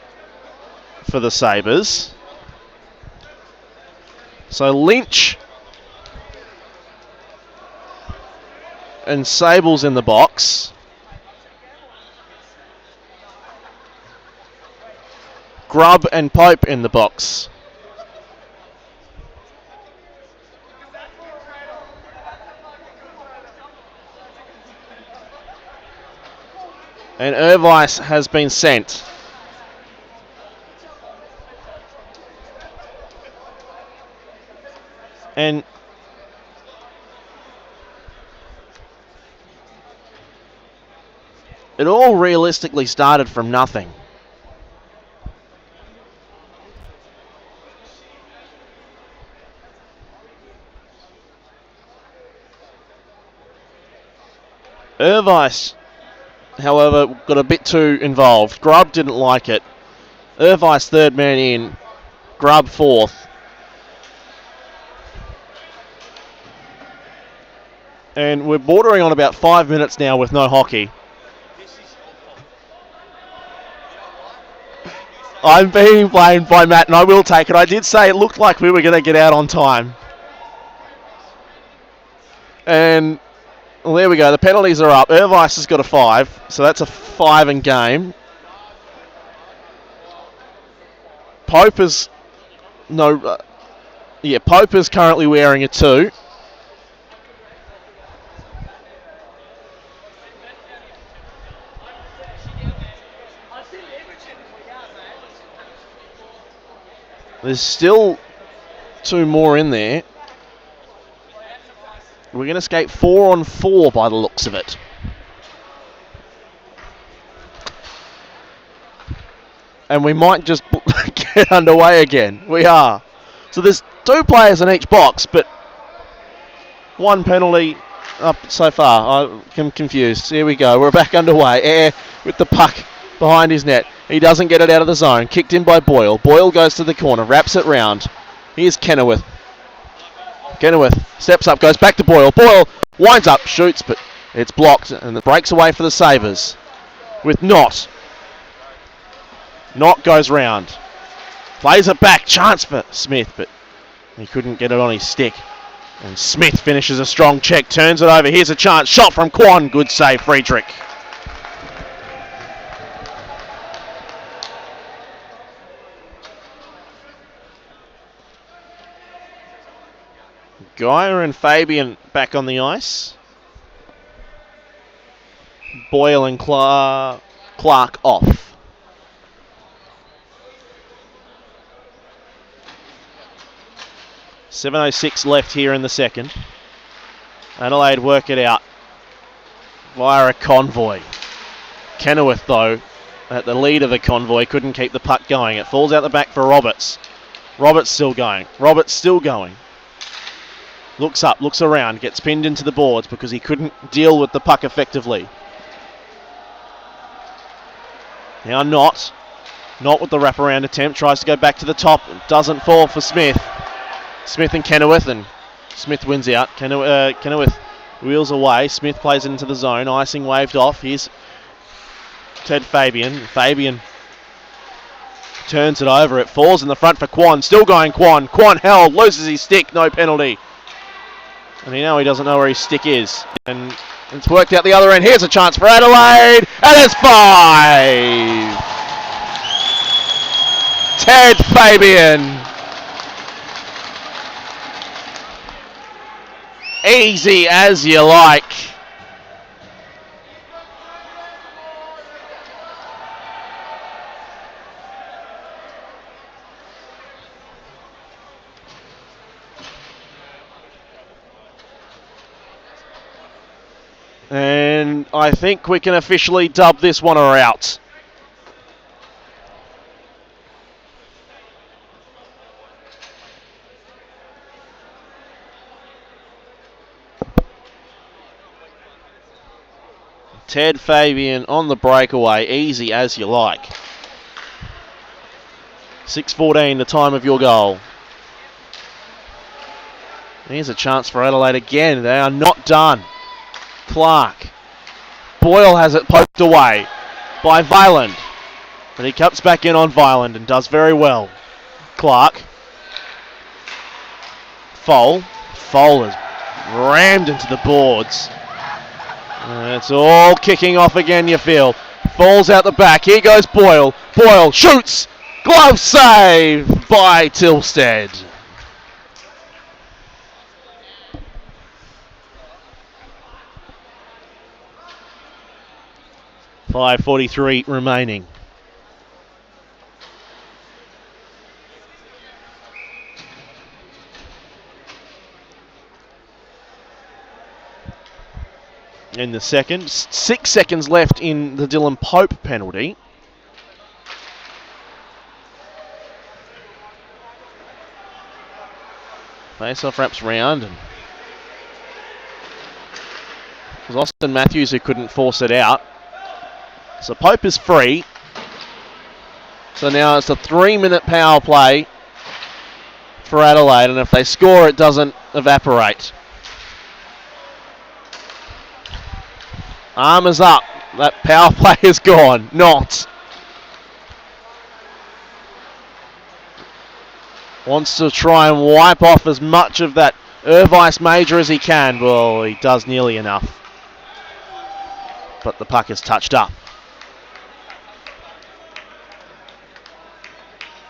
for the Sabres. So Lynch and Sable's in the box. Grubb and Pope in the box. And Irvice has been sent. And it all realistically started from nothing. Irvice, however, got a bit too involved. Grubb didn't like it. Irvice third man in. Grubb fourth. And we're bordering on about 5 minutes now with no hockey. I'm being blamed by Matt, and I will take it. I did say it looked like we were going to get out on time. And well, there we go. The penalties are up. Irvice has got a 5, so that's a 5 in game. Pope is Pope is currently wearing a 2. There's still 2 more in there. We're going to skate 4-on-4 by the looks of it. And we might just get underway again. We are. So there's 2 players in each box, but 1 penalty up so far. I'm confused. Here we go. We're back underway. Air with the puck behind his net. He doesn't get it out of the zone. Kicked in by Boyle. Boyle goes to the corner, wraps it round. Here's Kenilworth. Kenilworth steps up, goes back to Boyle. Boyle winds up, shoots, but it's blocked, and it breaks away for the Sabres. With Knott. Knott goes round. Plays it back. Chance for Smith, but he couldn't get it on his stick. And Smith finishes a strong check, turns it over. Here's a chance. Shot from Quan. Good save, Friedrich. Geyer and Fabian back on the ice. Boyle and Clark off. .7:06 left here in the second. Adelaide work it out via a convoy. Kenilworth, though, at the lead of the convoy, couldn't keep the puck going. It falls out the back for Roberts. Roberts still going. Roberts still going. Looks up, looks around, gets pinned into the boards because he couldn't deal with the puck effectively. Now Not with the wraparound attempt, tries to go back to the top, doesn't fall for Smith. Smith and Kenilworth, and Smith wins out. Kenilworth wheels away, Smith plays it into the zone, icing waved off. Here's Ted Fabian. Fabian turns it over, it falls in the front for Quan, still going Quan. Quan held, loses his stick, no penalty. And he doesn't know where his stick is. And it's worked out the other end. Here's a chance for Adelaide, and it's 5! Ted Fabian. Easy as you like. And I think we can officially dub this one a rout. Ted Fabian on the breakaway, easy as you like. 6:14, the time of your goal. Here's a chance for Adelaide again. They are not done. Clark. Boyle has it poked away by Violent. But he cuts back in on Violent and does very well. Clark. Foal. Foal is rammed into the boards. It's all kicking off again, you feel. Falls out the back. Here goes Boyle. Boyle shoots. Glove save by Tilstead. .5:43 remaining. In the second, 6 seconds left in the Dylan Pope penalty. Face-off wraps round, and it was Austin Matthews who couldn't force it out. So Pope is free. So now it's a 3-minute power play for Adelaide, and if they score, it doesn't evaporate. Arm is up. That power play is gone. Not. Wants to try and wipe off as much of that Irvice Major as he can. Well, he does nearly enough. But the puck is touched up.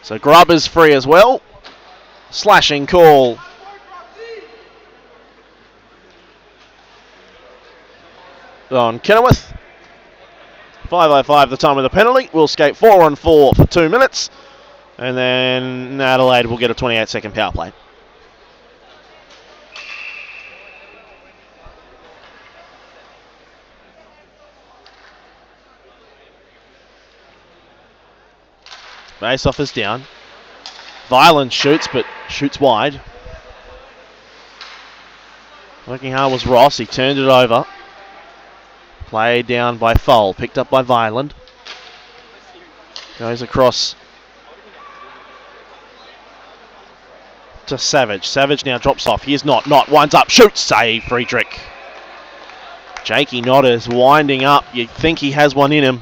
So Grubb is free as well. Slashing call. On Kenilworth. 5:05 the time of the penalty. We'll skate 4-on-4 for 2 minutes. And then Adelaide will get a 28-second power play. Face-off is down. Violent shoots, but shoots wide. Working hard was Ross. He turned it over. Played down by Foal. Picked up by Violent. Goes across to Savage. Savage now drops off. Here's Not. Not winds up. Shoots. Save, Friedrich. Jakey Not is winding up. You'd think he has one in him.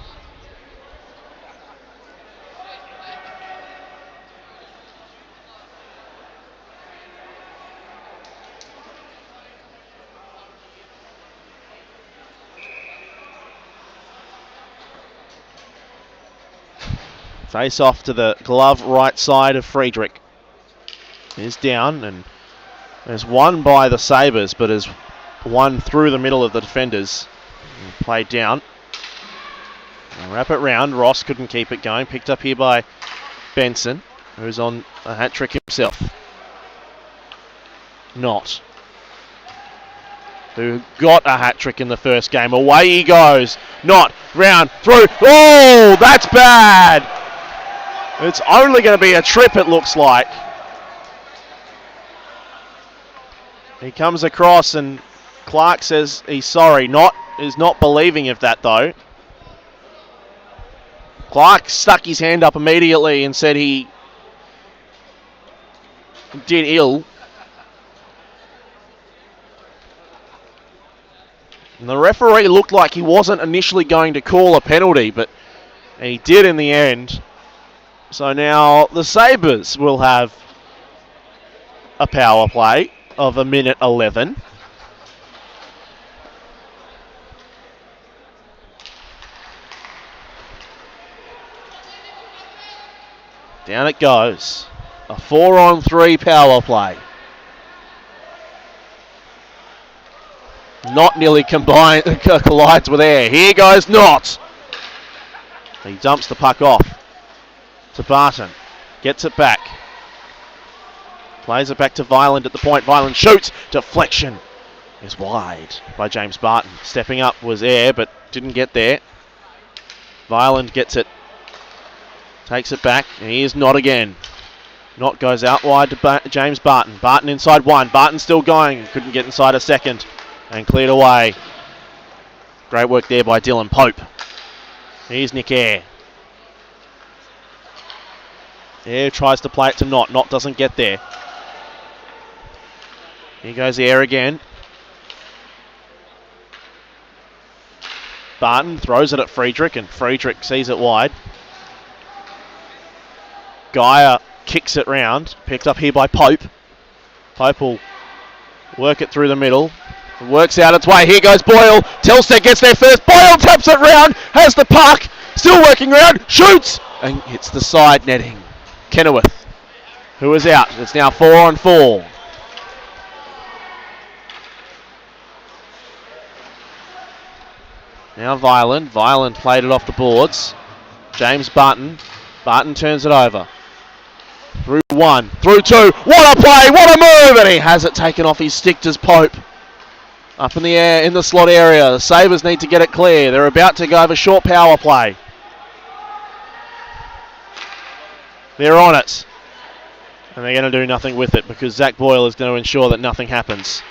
Face off to the glove right side of Friedrich. Is down, and there's one by the Sabres, but is one through the middle of the defenders. Played down. And wrap it round. Ross couldn't keep it going. Picked up here by Benson, who's on a hat trick himself. Not. Who got a hat trick in the first game. Away he goes. Not. Round. Through. Oh, that's bad. It's only going to be a trip, it looks like. He comes across and Clark says he's sorry. Is not believing of that though. Clark stuck his hand up immediately and said he did ill. And the referee looked like he wasn't initially going to call a penalty, but he did in the end. So now the Sabres will have a power play of 1:11. Down it goes. A 4-on-3 power play. Not nearly collides with air. Here goes Knott. He dumps the puck off to Barton. Gets it back. Plays it back to Violent at the point. Violent shoots. Deflection is wide by James Barton. Stepping up was air, but didn't get there. Violent gets it. Takes it back, and here's Knott again. Knott goes out wide to James Barton. Barton inside one. Barton still going. Couldn't get inside a second. And cleared away. Great work there by Dylan Pope. Here's Nick Eyre. Eyre tries to play it to Knott. Knott doesn't get there. Here goes Eyre again. Barton throws it at Friedrich, and Friedrich sees it wide. Geyer kicks it round. Picked up here by Pope. Pope will work it through the middle. It works out its way. Here goes Boyle. Telsted gets there first. Boyle taps it round. Has the puck. Still working round. Shoots. And hits the side netting. Kenilworth, who is out. It's now 4-on-4. Now Violent. Violent played it off the boards. James Barton. Barton turns it over. Through one. Through two. What a play. What a move. And he has it taken off his stick as Pope. Up in the air, in the slot area. The Sabres need to get it clear. They're about to go over short power play. They're on it. And they're going to do nothing with it because Zach Boyle is going to ensure that nothing happens.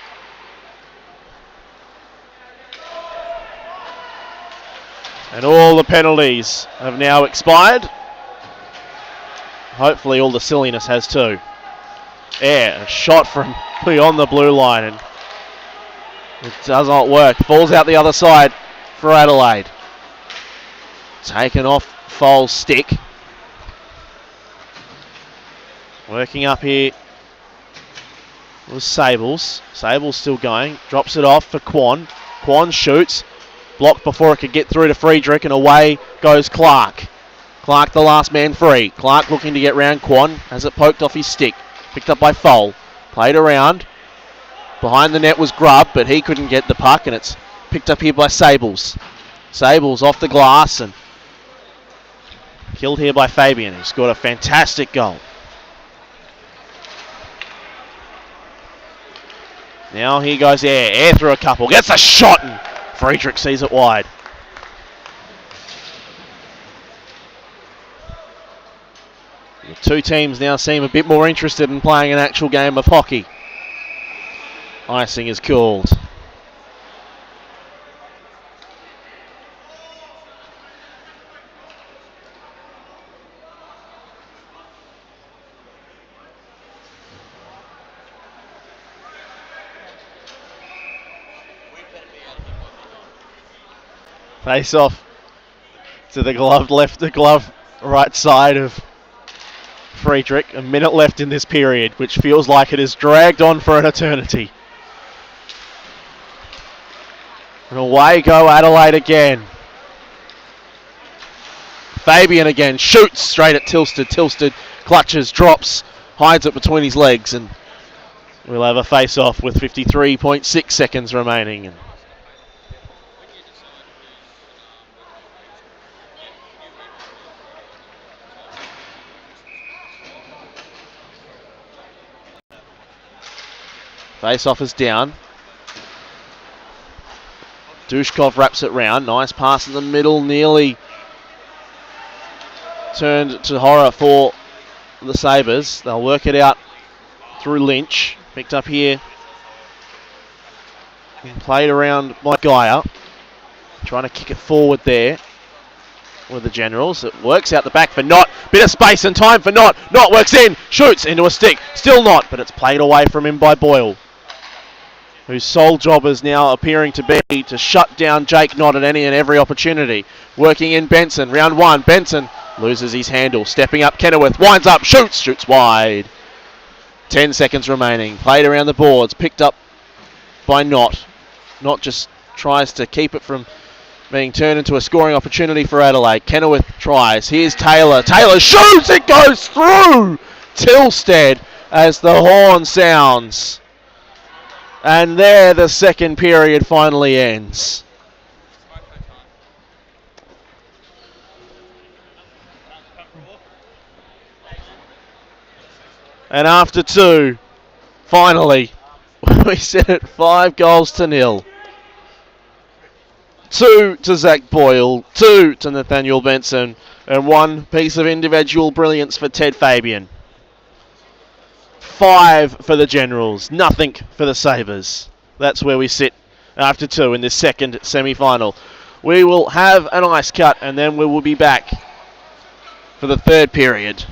And all the penalties have now expired. Hopefully all the silliness has too. A shot from beyond the blue line and it does not work. Falls out the other side for Adelaide. Taken off Foles' stick. Working up here was Sables. Sables still going. Drops it off for Quan. Quan shoots. Blocked before it could get through to Friedrich, and away goes Clark. Clark the last man free. Clark looking to get round Quan. Has it poked off his stick. Picked up by Fole. Played around. Behind the net was Grubb, but he couldn't get the puck, and it's picked up here by Sables. Sables off the glass and killed here by Fabian, who scored a fantastic goal. Now here goes Eyre. Eyre through a couple. Gets a shot, and Friedrich sees it wide. The two teams now seem a bit more interested in playing an actual game of hockey. Icing is called. Face off to the glove left, the glove right side of Friedrich. A minute left in this period, which feels like it has dragged on for an eternity. And away go Adelaide again. Fabian again shoots straight at Tilsted. Tilsted clutches, drops, hides it between his legs, and we'll have a face-off with 53.6 seconds remaining. Face-off is down. Dushkov wraps it round. Nice pass in the middle. Nearly turned to horror for the Sabres. They'll work it out through Lynch. Picked up here Played around by Geyer. Trying to kick it forward there with the Generals. It works out the back for Knott. Bit of space and time for Knott. Knott works in, shoots into a stick. Still Knott, but it's played away from him by Boyle, whose sole job is now appearing to be to shut down Jake Knott at any and every opportunity. Working in Benson, round one. Benson loses his handle. Stepping up, Kenilworth winds up, shoots wide. 10 seconds remaining. Played around the boards, picked up by Knott. Knott just tries to keep it from being turned into a scoring opportunity for Adelaide. Kenilworth tries. Here's Taylor. Taylor shoots. It goes through Tilstead as the horn sounds. And there the second period finally ends. And after two, finally, we set it 5-0. 2 to Zach Boyle, 2 to Nathaniel Benson, and 1 piece of individual brilliance for Ted Fabian. 5 for the Generals, nothing for the Sabres. That's where we sit after 2 in this second semi-final. We will have an ice cut and then we will be back for the third period.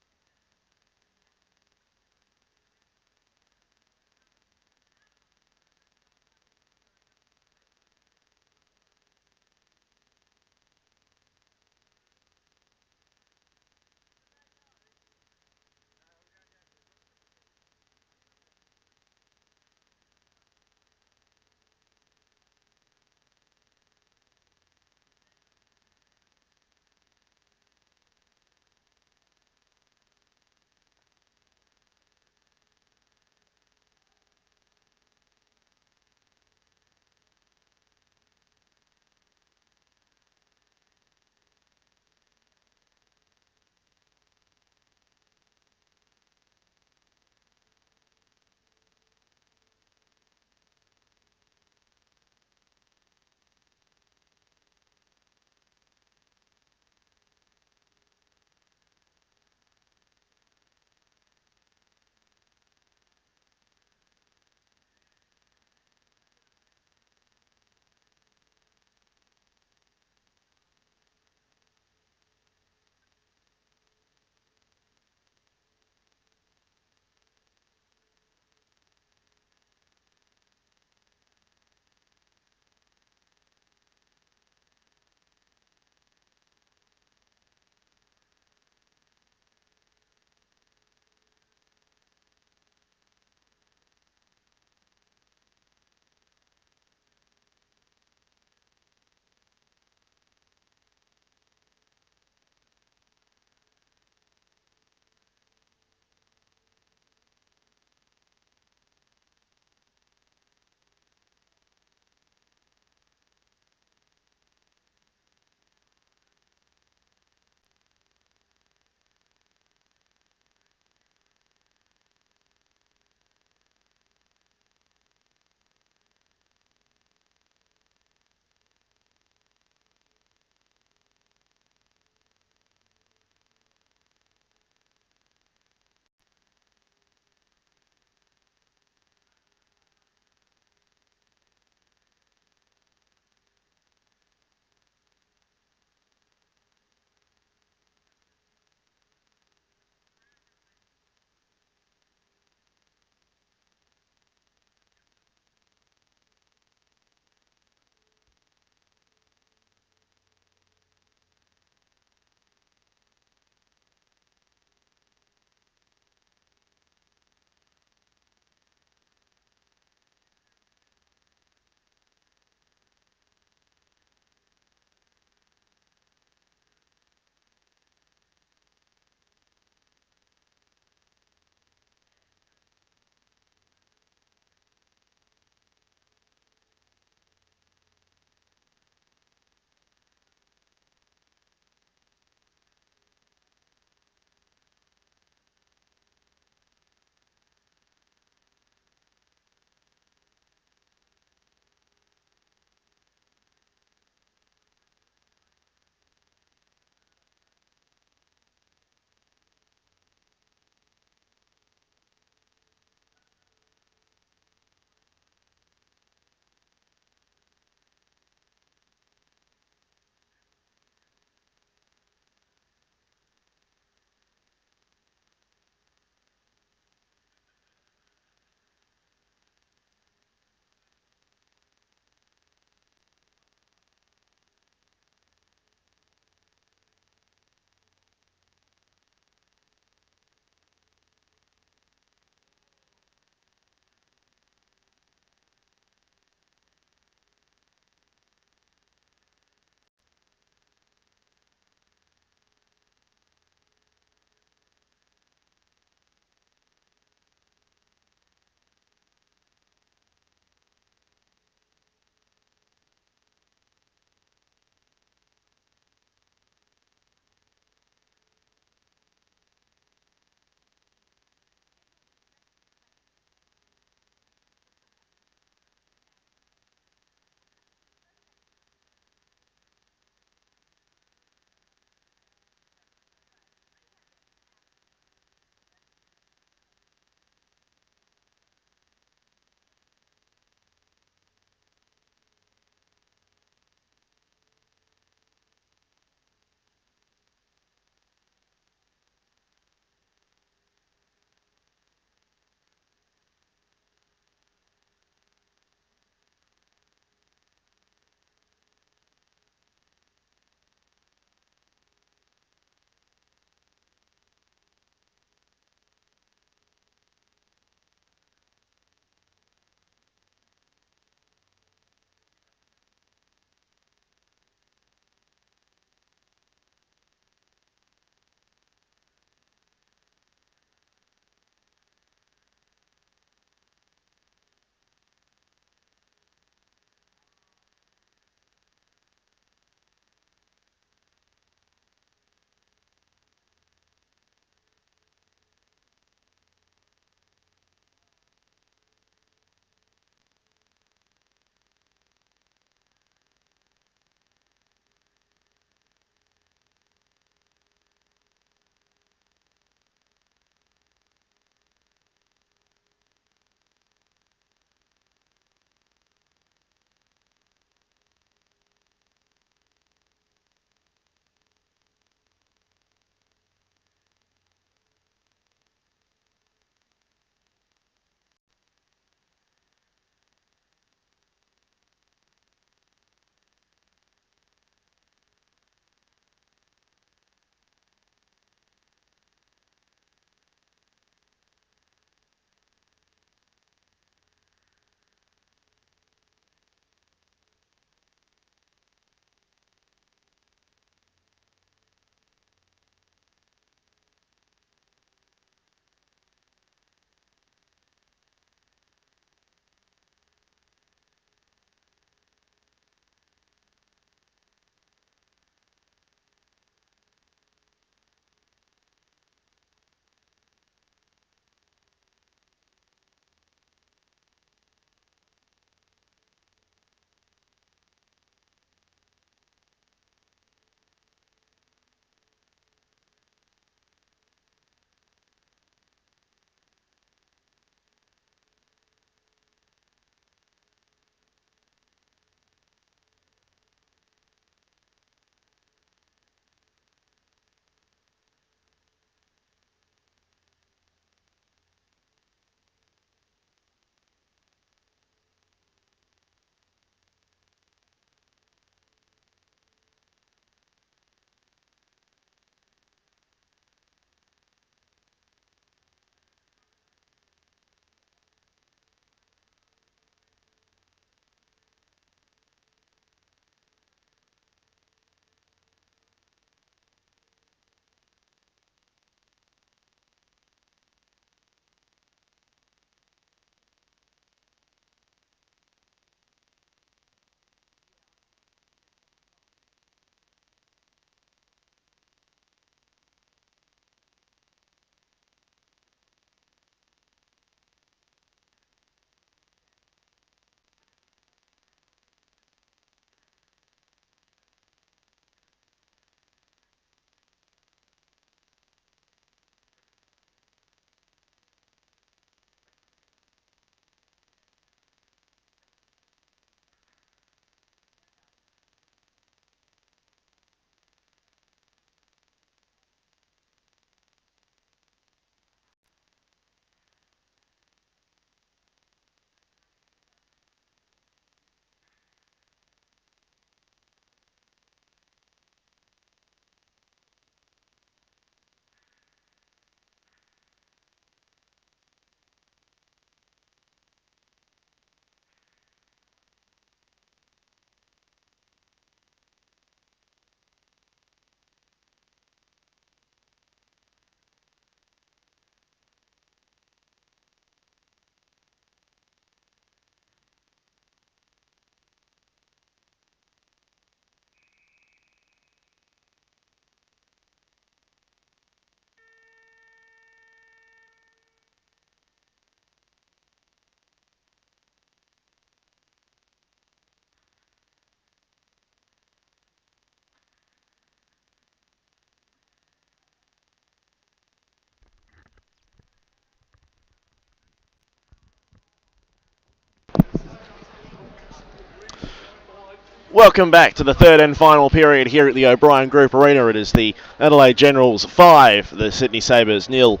Welcome back to the third and final period here at the O'Brien Group Arena. It is the Adelaide Generals 5, the Sydney Sabres 0.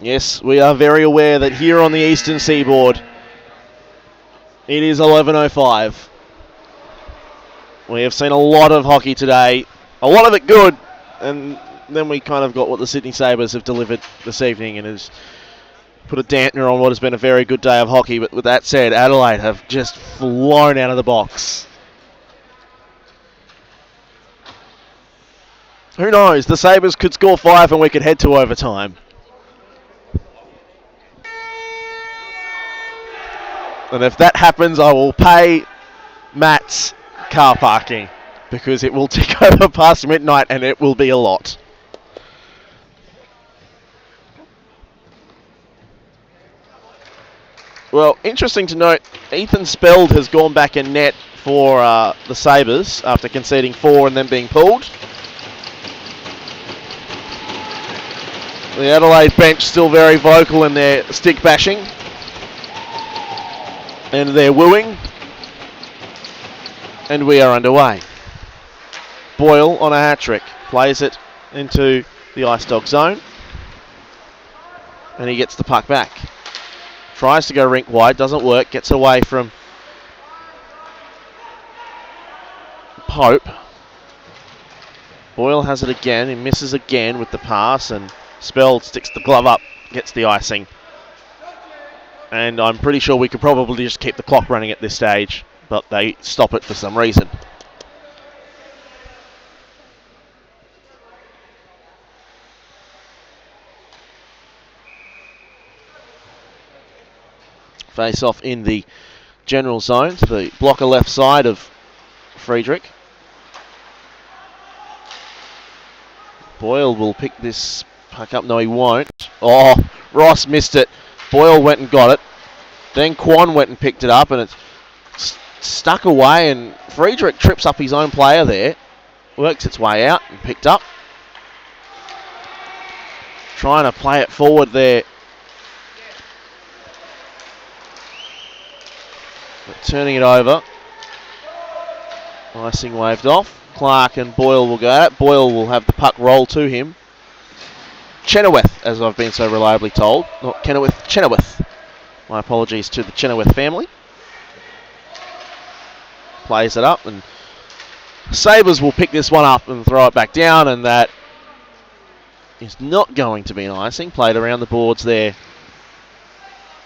Yes, we are very aware that here on the eastern seaboard, it is 11:05. We have seen a lot of hockey today, a lot of it good, and then we kind of got what the Sydney Sabres have delivered this evening, and has put a dampener on what has been a very good day of hockey. But with that said, Adelaide have just flown out of the box. Who knows? The Sabres could score 5 and we could head to overtime. And if that happens, I will pay Matt's car parking, because it will tick over past midnight and it will be a lot. Well, interesting to note, Ethan Speld has gone back in net for the Sabres after conceding 4 and then being pulled. The Adelaide bench still very vocal in their stick bashing and their wooing. And we are underway. Boyle on a hat-trick, plays it into the Ice Dog zone. And he gets the puck back. Tries to go rink wide, doesn't work, gets away from Pope. Boyle has it again, he misses again with the pass, and Speld sticks the glove up, gets the icing. And I'm pretty sure we could probably just keep the clock running at this stage, but they stop it for some reason. Face off in the general zone to the blocker left side of Friedrich. Boyle will pick this puck up. No, he won't. Oh, Ross missed it. Boyle went and got it. Then Quan went and picked it up, and it's stuck away, and Friedrich trips up his own player there. Works its way out and picked up. Trying to play it forward there. But turning it over. Icing waved off. Clark and Boyle will go at it. Boyle will have the puck roll to him. Chenoweth, as I've been so reliably told. Not Kenilworth, Chenoweth. My apologies to the Chenoweth family. Plays it up, and Sabres will pick this one up and throw it back down, and that is not going to be an icing. Played around the boards there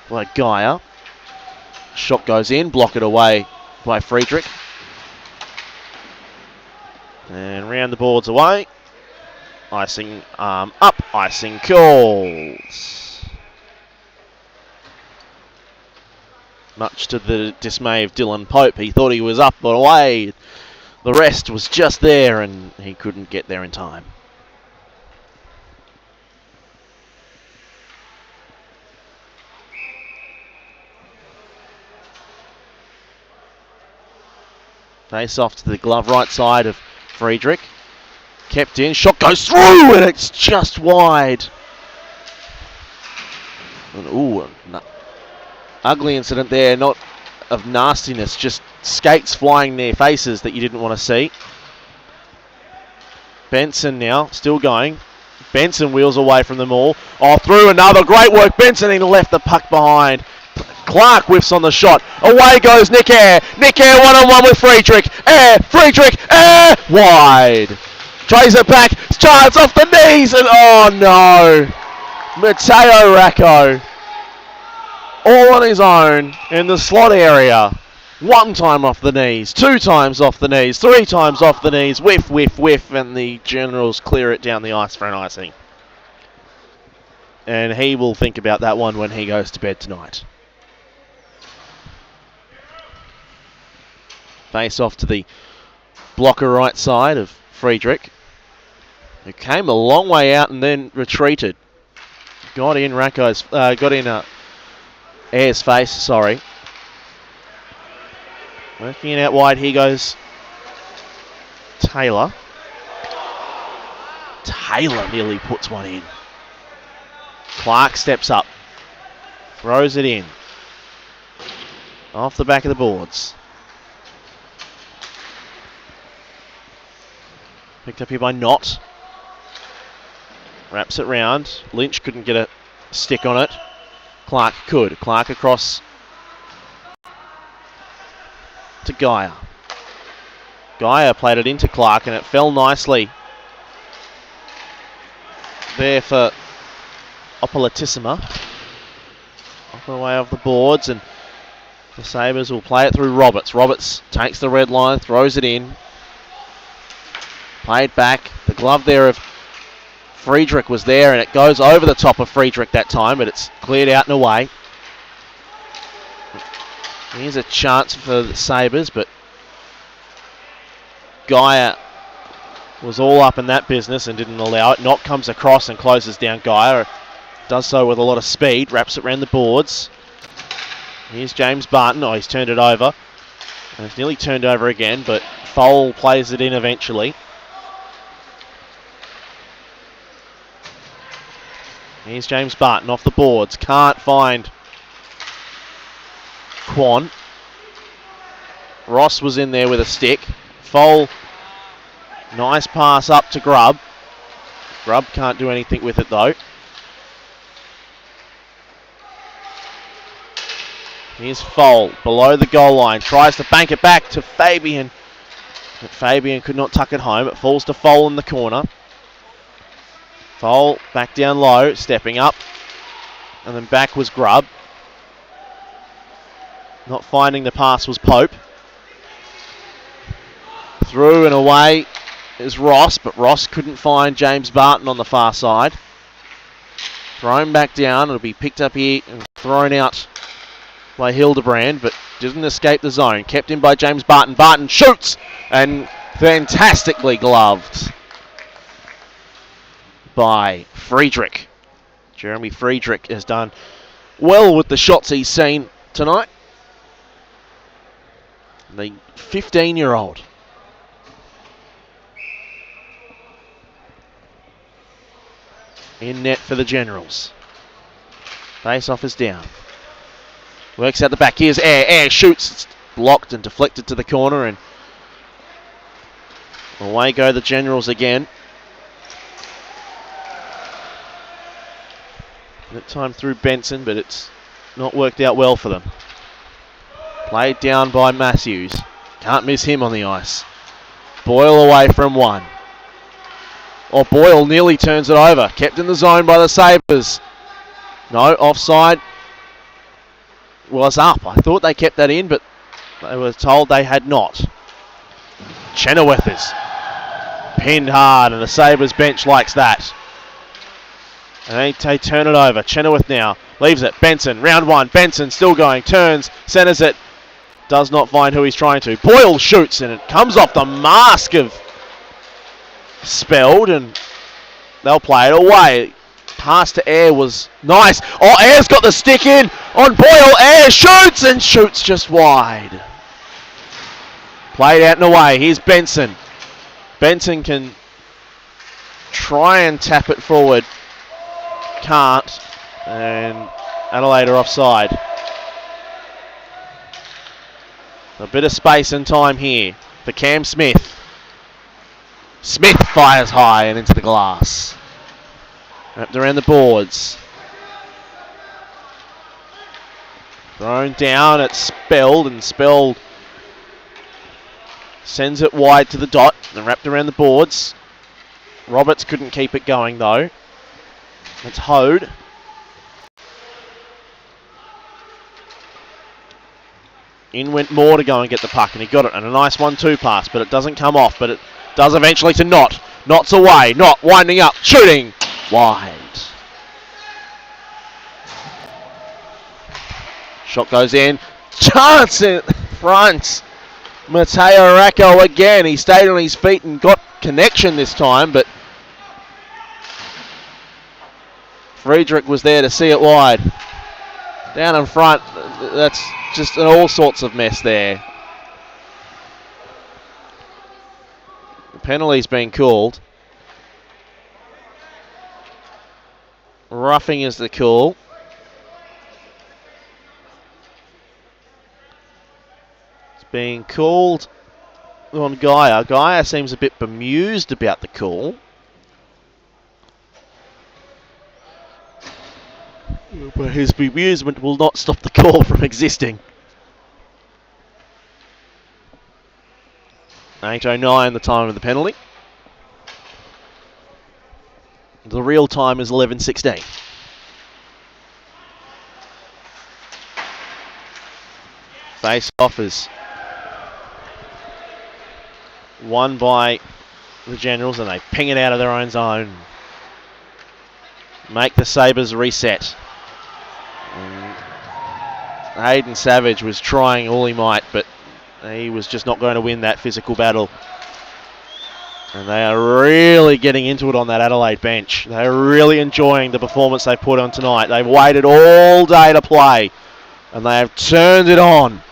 by Geyer. Shot goes in, block it away by Friedrich. And round the boards away. Icing up, icing calls. Much to the dismay of Dylan Pope. He thought he was up but away. The rest was just there and he couldn't get there in time. Face off to the glove right side of Friedrich. Kept in, shot goes through, and it's just wide. And, ooh, ugly incident there, not of nastiness, just skates flying in their faces that you didn't want to see. Benson now, still going. Benson wheels away from them all. Oh, through another, great work. Benson, he left the puck behind. Clark whiffs on the shot. Away goes Nick Eyre. Nick Eyre one-on-one with Friedrich. Eyre, Friedrich, Eyre, wide. Trays it back, chance off the knees, and oh no. Matteo Racco, all on his own in the slot area. One time off the knees, 2 times off the knees, 3 times off the knees. Whiff, whiff, whiff, and the Generals clear it down the ice for an icing. And he will think about that one when he goes to bed tonight. Face off to the blocker right side of Friedrich, who came a long way out and then retreated. Got in Ayres' face, sorry. Working it out wide, here goes Taylor. Taylor nearly puts one in. Clark steps up, throws it in. Off the back of the boards. Picked up here by Knott. Wraps it round. Lynch couldn't get a stick on it. Clark could. Clark across to Geyer. Geyer played it into Clark and it fell nicely there for Oppolitissima. Off and away off the boards, and the Sabres will play it through Roberts. Roberts takes the red line, throws it in. Played back. The glove there of Friedrich was there, and it goes over the top of Friedrich that time, but it's cleared out and away. Here's a chance for the Sabres, but Geyer was all up in that business and didn't allow it. Knott comes across and closes down Geyer. Does so with a lot of speed. Wraps it around the boards. Here's James Barton. Oh, he's turned it over. And it's nearly turned over again, but Foal plays it in eventually. Here's James Barton off the boards. Can't find Quan. Ross was in there with a stick. Foal, nice pass up to Grubb. Grubb can't do anything with it though. Here's Foal below the goal line. Tries to bank it back to Fabian. But Fabian could not tuck it home. It falls to Foal in the corner. Foal back down low, stepping up. And then back was Grubb. Not finding the pass was Pope. Through and away is Ross, but Ross couldn't find James Barton on the far side. Thrown back down. It'll be picked up here and thrown out by Hildebrand, but didn't escape the zone. Kept in by James Barton. Barton shoots, and fantastically gloved by Friedrich. Jeremy Friedrich has done well with the shots he's seen tonight. The 15-year-old. In net for the Generals. Face-off is down. Works out the back. Here's Air. Air shoots. It's blocked and deflected to the corner, and away go the Generals again. That time through Benson, but it's not worked out well for them. Played down by Matthews. Can't miss him on the ice. Boyle away from one. Oh, Boyle nearly turns it over. Kept in the zone by the Sabres. No, offside was up. I thought they kept that in, but they were told they had not. Chenoweth is pinned hard, and the Sabres bench likes that. And they turn it over. Chenoweth now leaves it. Benson, round one. Benson still going. Turns, centers it. Does not find who he's trying to. Boyle shoots, and it comes off the mask of Spelled, and they'll play it away. Pass to Air was nice. Oh, Air's got the stick in on Boyle. Air shoots, and shoots just wide. Played out and away. Here's Benson. Benson can try and tap it forward. Can't. And Adelaide are offside. A bit of space and time here for Cam Smith. Smith fires high and into the glass. Wrapped around the boards. Thrown down at Spelled, and Spelled sends it wide to the dot and wrapped around the boards. Roberts couldn't keep it going though. It's Hode. In went Moore to go and get the puck, and he got it, and a nice 1-2 pass, but it doesn't come off, but it does eventually to Knott. Knott's away. Knott winding up, shooting wide. Shot goes in. Chance in front. Mateo Racco again. He stayed on his feet and got connection this time, but Friedrich was there to see it wide. Down in front, that's just an all sorts of mess there. The penalty's been called. Roughing is the call. It's being called on Gaia. Gaia seems a bit bemused about the call. But his bemusement will not stop the call from existing. 8:09 the time of the penalty. The real time is 11:16. Face-off is won by the Generals, and they ping it out of their own zone. Make the Sabres reset. Hayden Savage was trying all he might, but he was just not going to win that physical battle. And they are really getting into it on that Adelaide bench. They're really enjoying the performance they've put on tonight. They've waited all day to play, and they have turned it on.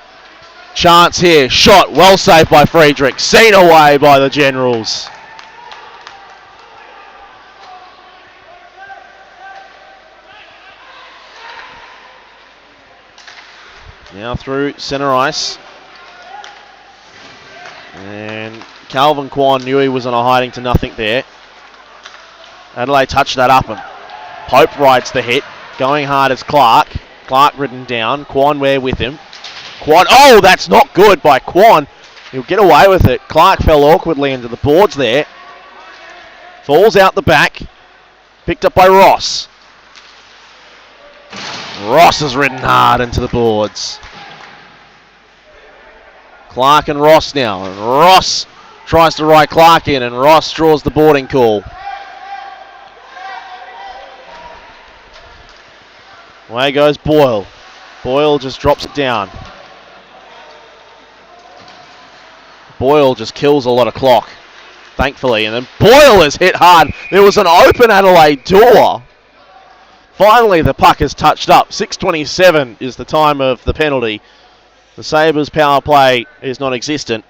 Chance here, shot, well saved by Friedrich, seen away by the Generals. Now through centre ice. And Calvin Kwan knew he was on a hiding to nothing there. Adelaide touched that up, and Pope rides the hit. Going hard as Clark. Clark ridden down. Kwan there with him. Kwan, oh, that's not good by Kwan. He'll get away with it. Clark fell awkwardly into the boards there. Falls out the back. Picked up by Ross. Ross has ridden hard into the boards. Clark and Ross now. And Ross tries to ride Clark in, and Ross draws the boarding call. Away goes Boyle. Boyle just drops it down. Boyle just kills a lot of clock, thankfully. And then Boyle is hit hard. There was an open Adelaide door. Finally, the puck is touched up. 6:27 is the time of the penalty. The Sabres power play is non-existent.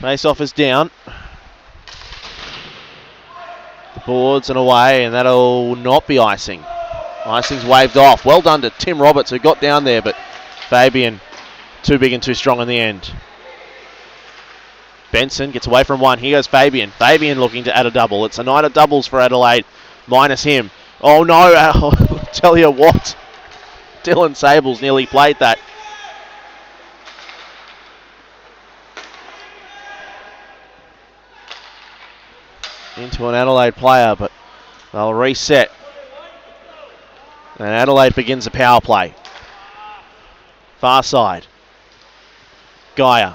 Face-off is down. The boards and away, and that'll not be icing. Icing's waved off. Well done to Tim Roberts, who got down there, but Fabian too big and too strong in the end. Benson gets away from one. Here goes Fabian. Fabian looking to add a double. It's a night of doubles for Adelaide, minus him. Oh no, I'll tell you what. Dylan Sables nearly played that. Into an Adelaide player, but they'll reset. And Adelaide begins a power play. Far side. Gaia.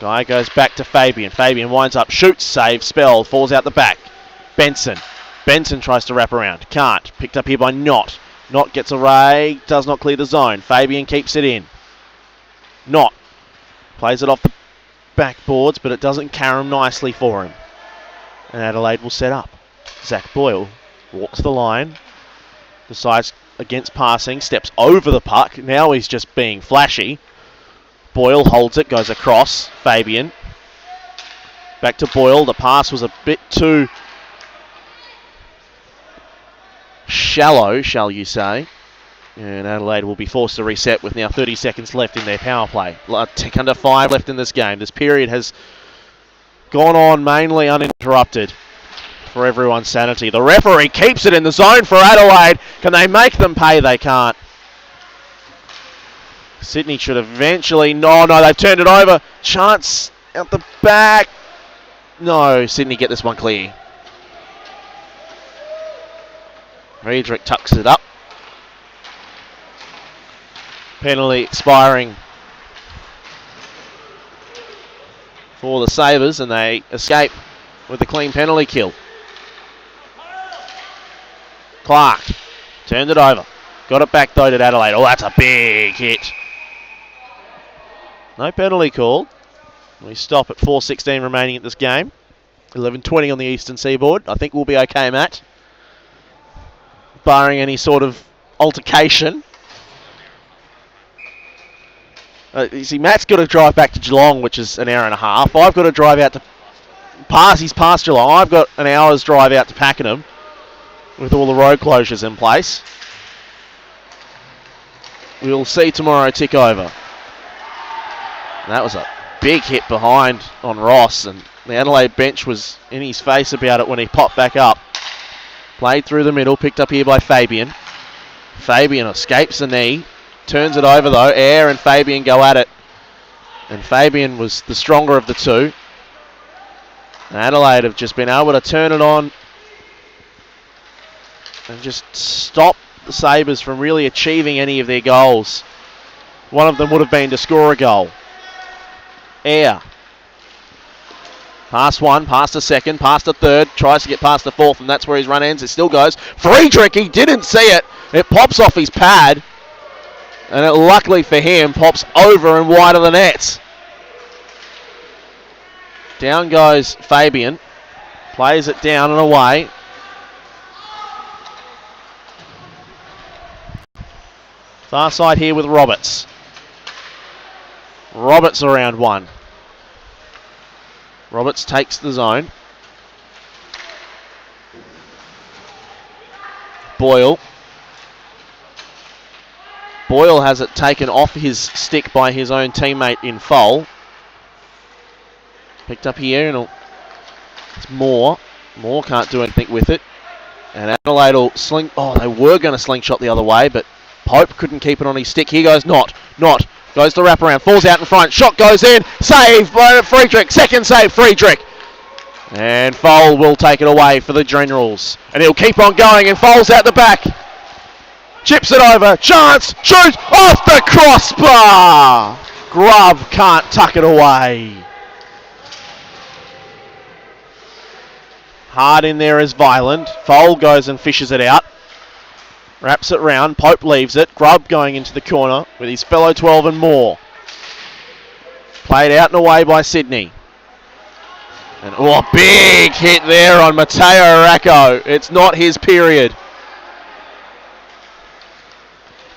Gaia goes back to Fabian. Fabian winds up, shoots, save, spell, falls out the back. Benson. Benson tries to wrap around. Can't. Picked up here by Knott. Knott gets away, does not clear the zone. Fabian keeps it in. Knott plays it off the backboards, but it doesn't carry him nicely for him. And Adelaide will set up. Zach Boyle walks the line, decides against passing, steps over the puck. Now he's just being flashy. Boyle holds it, goes across. Fabian. Back to Boyle. The pass was a bit too shallow, shall you say. And Adelaide will be forced to reset with now 30 seconds left in their power play. A tick under 5 left in this game. This period has gone on mainly uninterrupted for everyone's sanity. The referee keeps it in the zone for Adelaide. Can they make them pay? They can't. Sydney should eventually... No, they've turned it over. Chance out the back. No, Sydney get this one clear. Friedrich tucks it up. Penalty expiring for the Sabres, and they escape with a clean penalty kill. Clark turned it over. Got it back though to Adelaide. Oh, that's a big hit. No penalty called. We stop at 4:16 remaining at this game. 11:20 on the eastern seaboard. I think we'll be okay, Matt. barring any sort of altercation. You see, Matt's got to drive back to Geelong, which is an hour and a half. I've got to drive out to he's past Geelong. I've got an hour's drive out to Pakenham with all the road closures in place. We'll see tomorrow tick over. That was a big hit behind on Ross, and the Adelaide bench was in his face about it when he popped back up. Played through the middle, picked up here by Fabian. Fabian escapes the knee, turns it over though. Air and Fabian go at it, and Fabian was the stronger of the two. Adelaide have just been able to turn it on and just stop the Sabres from really achieving any of their goals. One of them would have been to score a goal. Air. Past one, past a second, past a third, tries to get past the fourth, and that's where his run ends. It still goes. Friedrich, he didn't see it. It pops off his pad, and it, luckily for him, pops over and wide of the net. Down goes Fabian. Plays it down and away. Far side here with Roberts. Roberts around one. Roberts takes the zone. Boyle. Boyle has it taken off his stick by his own teammate in Foal. Picked up here, and it's Moore. Moore can't do anything with it. And Adelaide will sling. Oh, they were going to slingshot the other way, but Pope couldn't keep it on his stick. Here goes Not. Goes the wraparound. Falls out in front. Shot goes in. Save by Friedrich. Second save, Friedrich. And Foal will take it away for the Generals. And he'll keep on going and Foal's out the back. Chips it over. Chance. Shoots off the crossbar. Grubb can't tuck it away. Hard in there is Violent. Foal goes and fishes it out. Wraps it round. Pope leaves it. Grubb going into the corner with his fellow 12 and more. Played out and away by Sydney. And a big hit there on Mateo Aracco. It's not his period.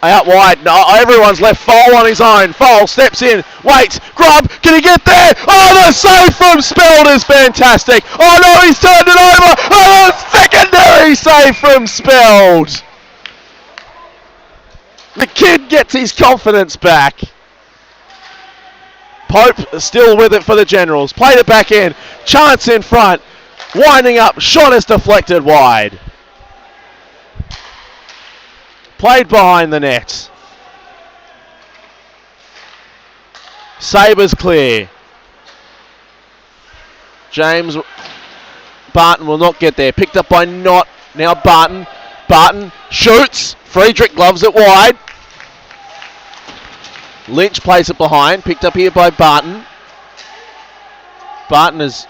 Out wide. No, everyone's left Foal on his own. Foal steps in. Waits. Grubb. Can he get there? Oh, the save from Speld is fantastic. Oh, no, he's turned it over. Oh, secondary save from Speld. The kid gets his confidence back. Pope still with it for the Generals. Played it back in. Chance in front. Winding up. Shot is deflected wide. Played behind the net. Sabres clear. James Barton will not get there. Picked up by Not. Now Barton. Barton shoots. Friedrich gloves it wide. Lynch plays it behind. Picked up here by Barton. Barton has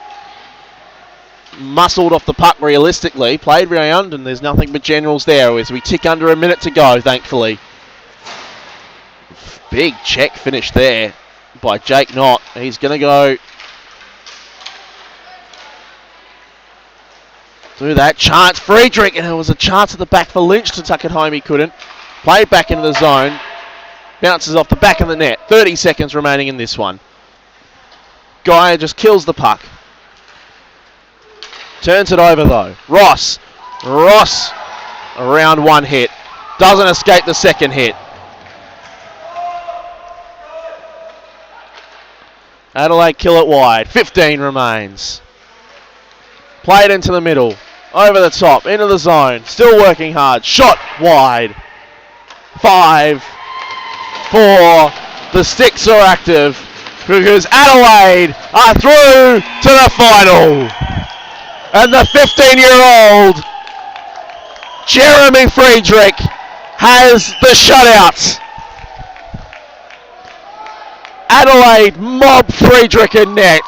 muscled off the puck realistically. Played round, and there's nothing but Generals there as we tick under a minute to go, thankfully. Big check finish there by Jake Knott. He's going to go through that. Chance Friedrich, and it was a chance at the back for Lynch to tuck it home. He couldn't. Played back into the zone. Bounces off the back of the net. 30 seconds remaining in this one. Guy just kills the puck. Turns it over though. Ross around one hit. Doesn't escape the second hit. Adelaide kill it wide. 15 remains. Played into the middle. Over the top. Into the zone. Still working hard. Shot wide. 5, 4. The sticks are active because Adelaide are through to the final. And the 15-year-old Jeremy Friedrich has the shutout. Adelaide mob Friedrich in net.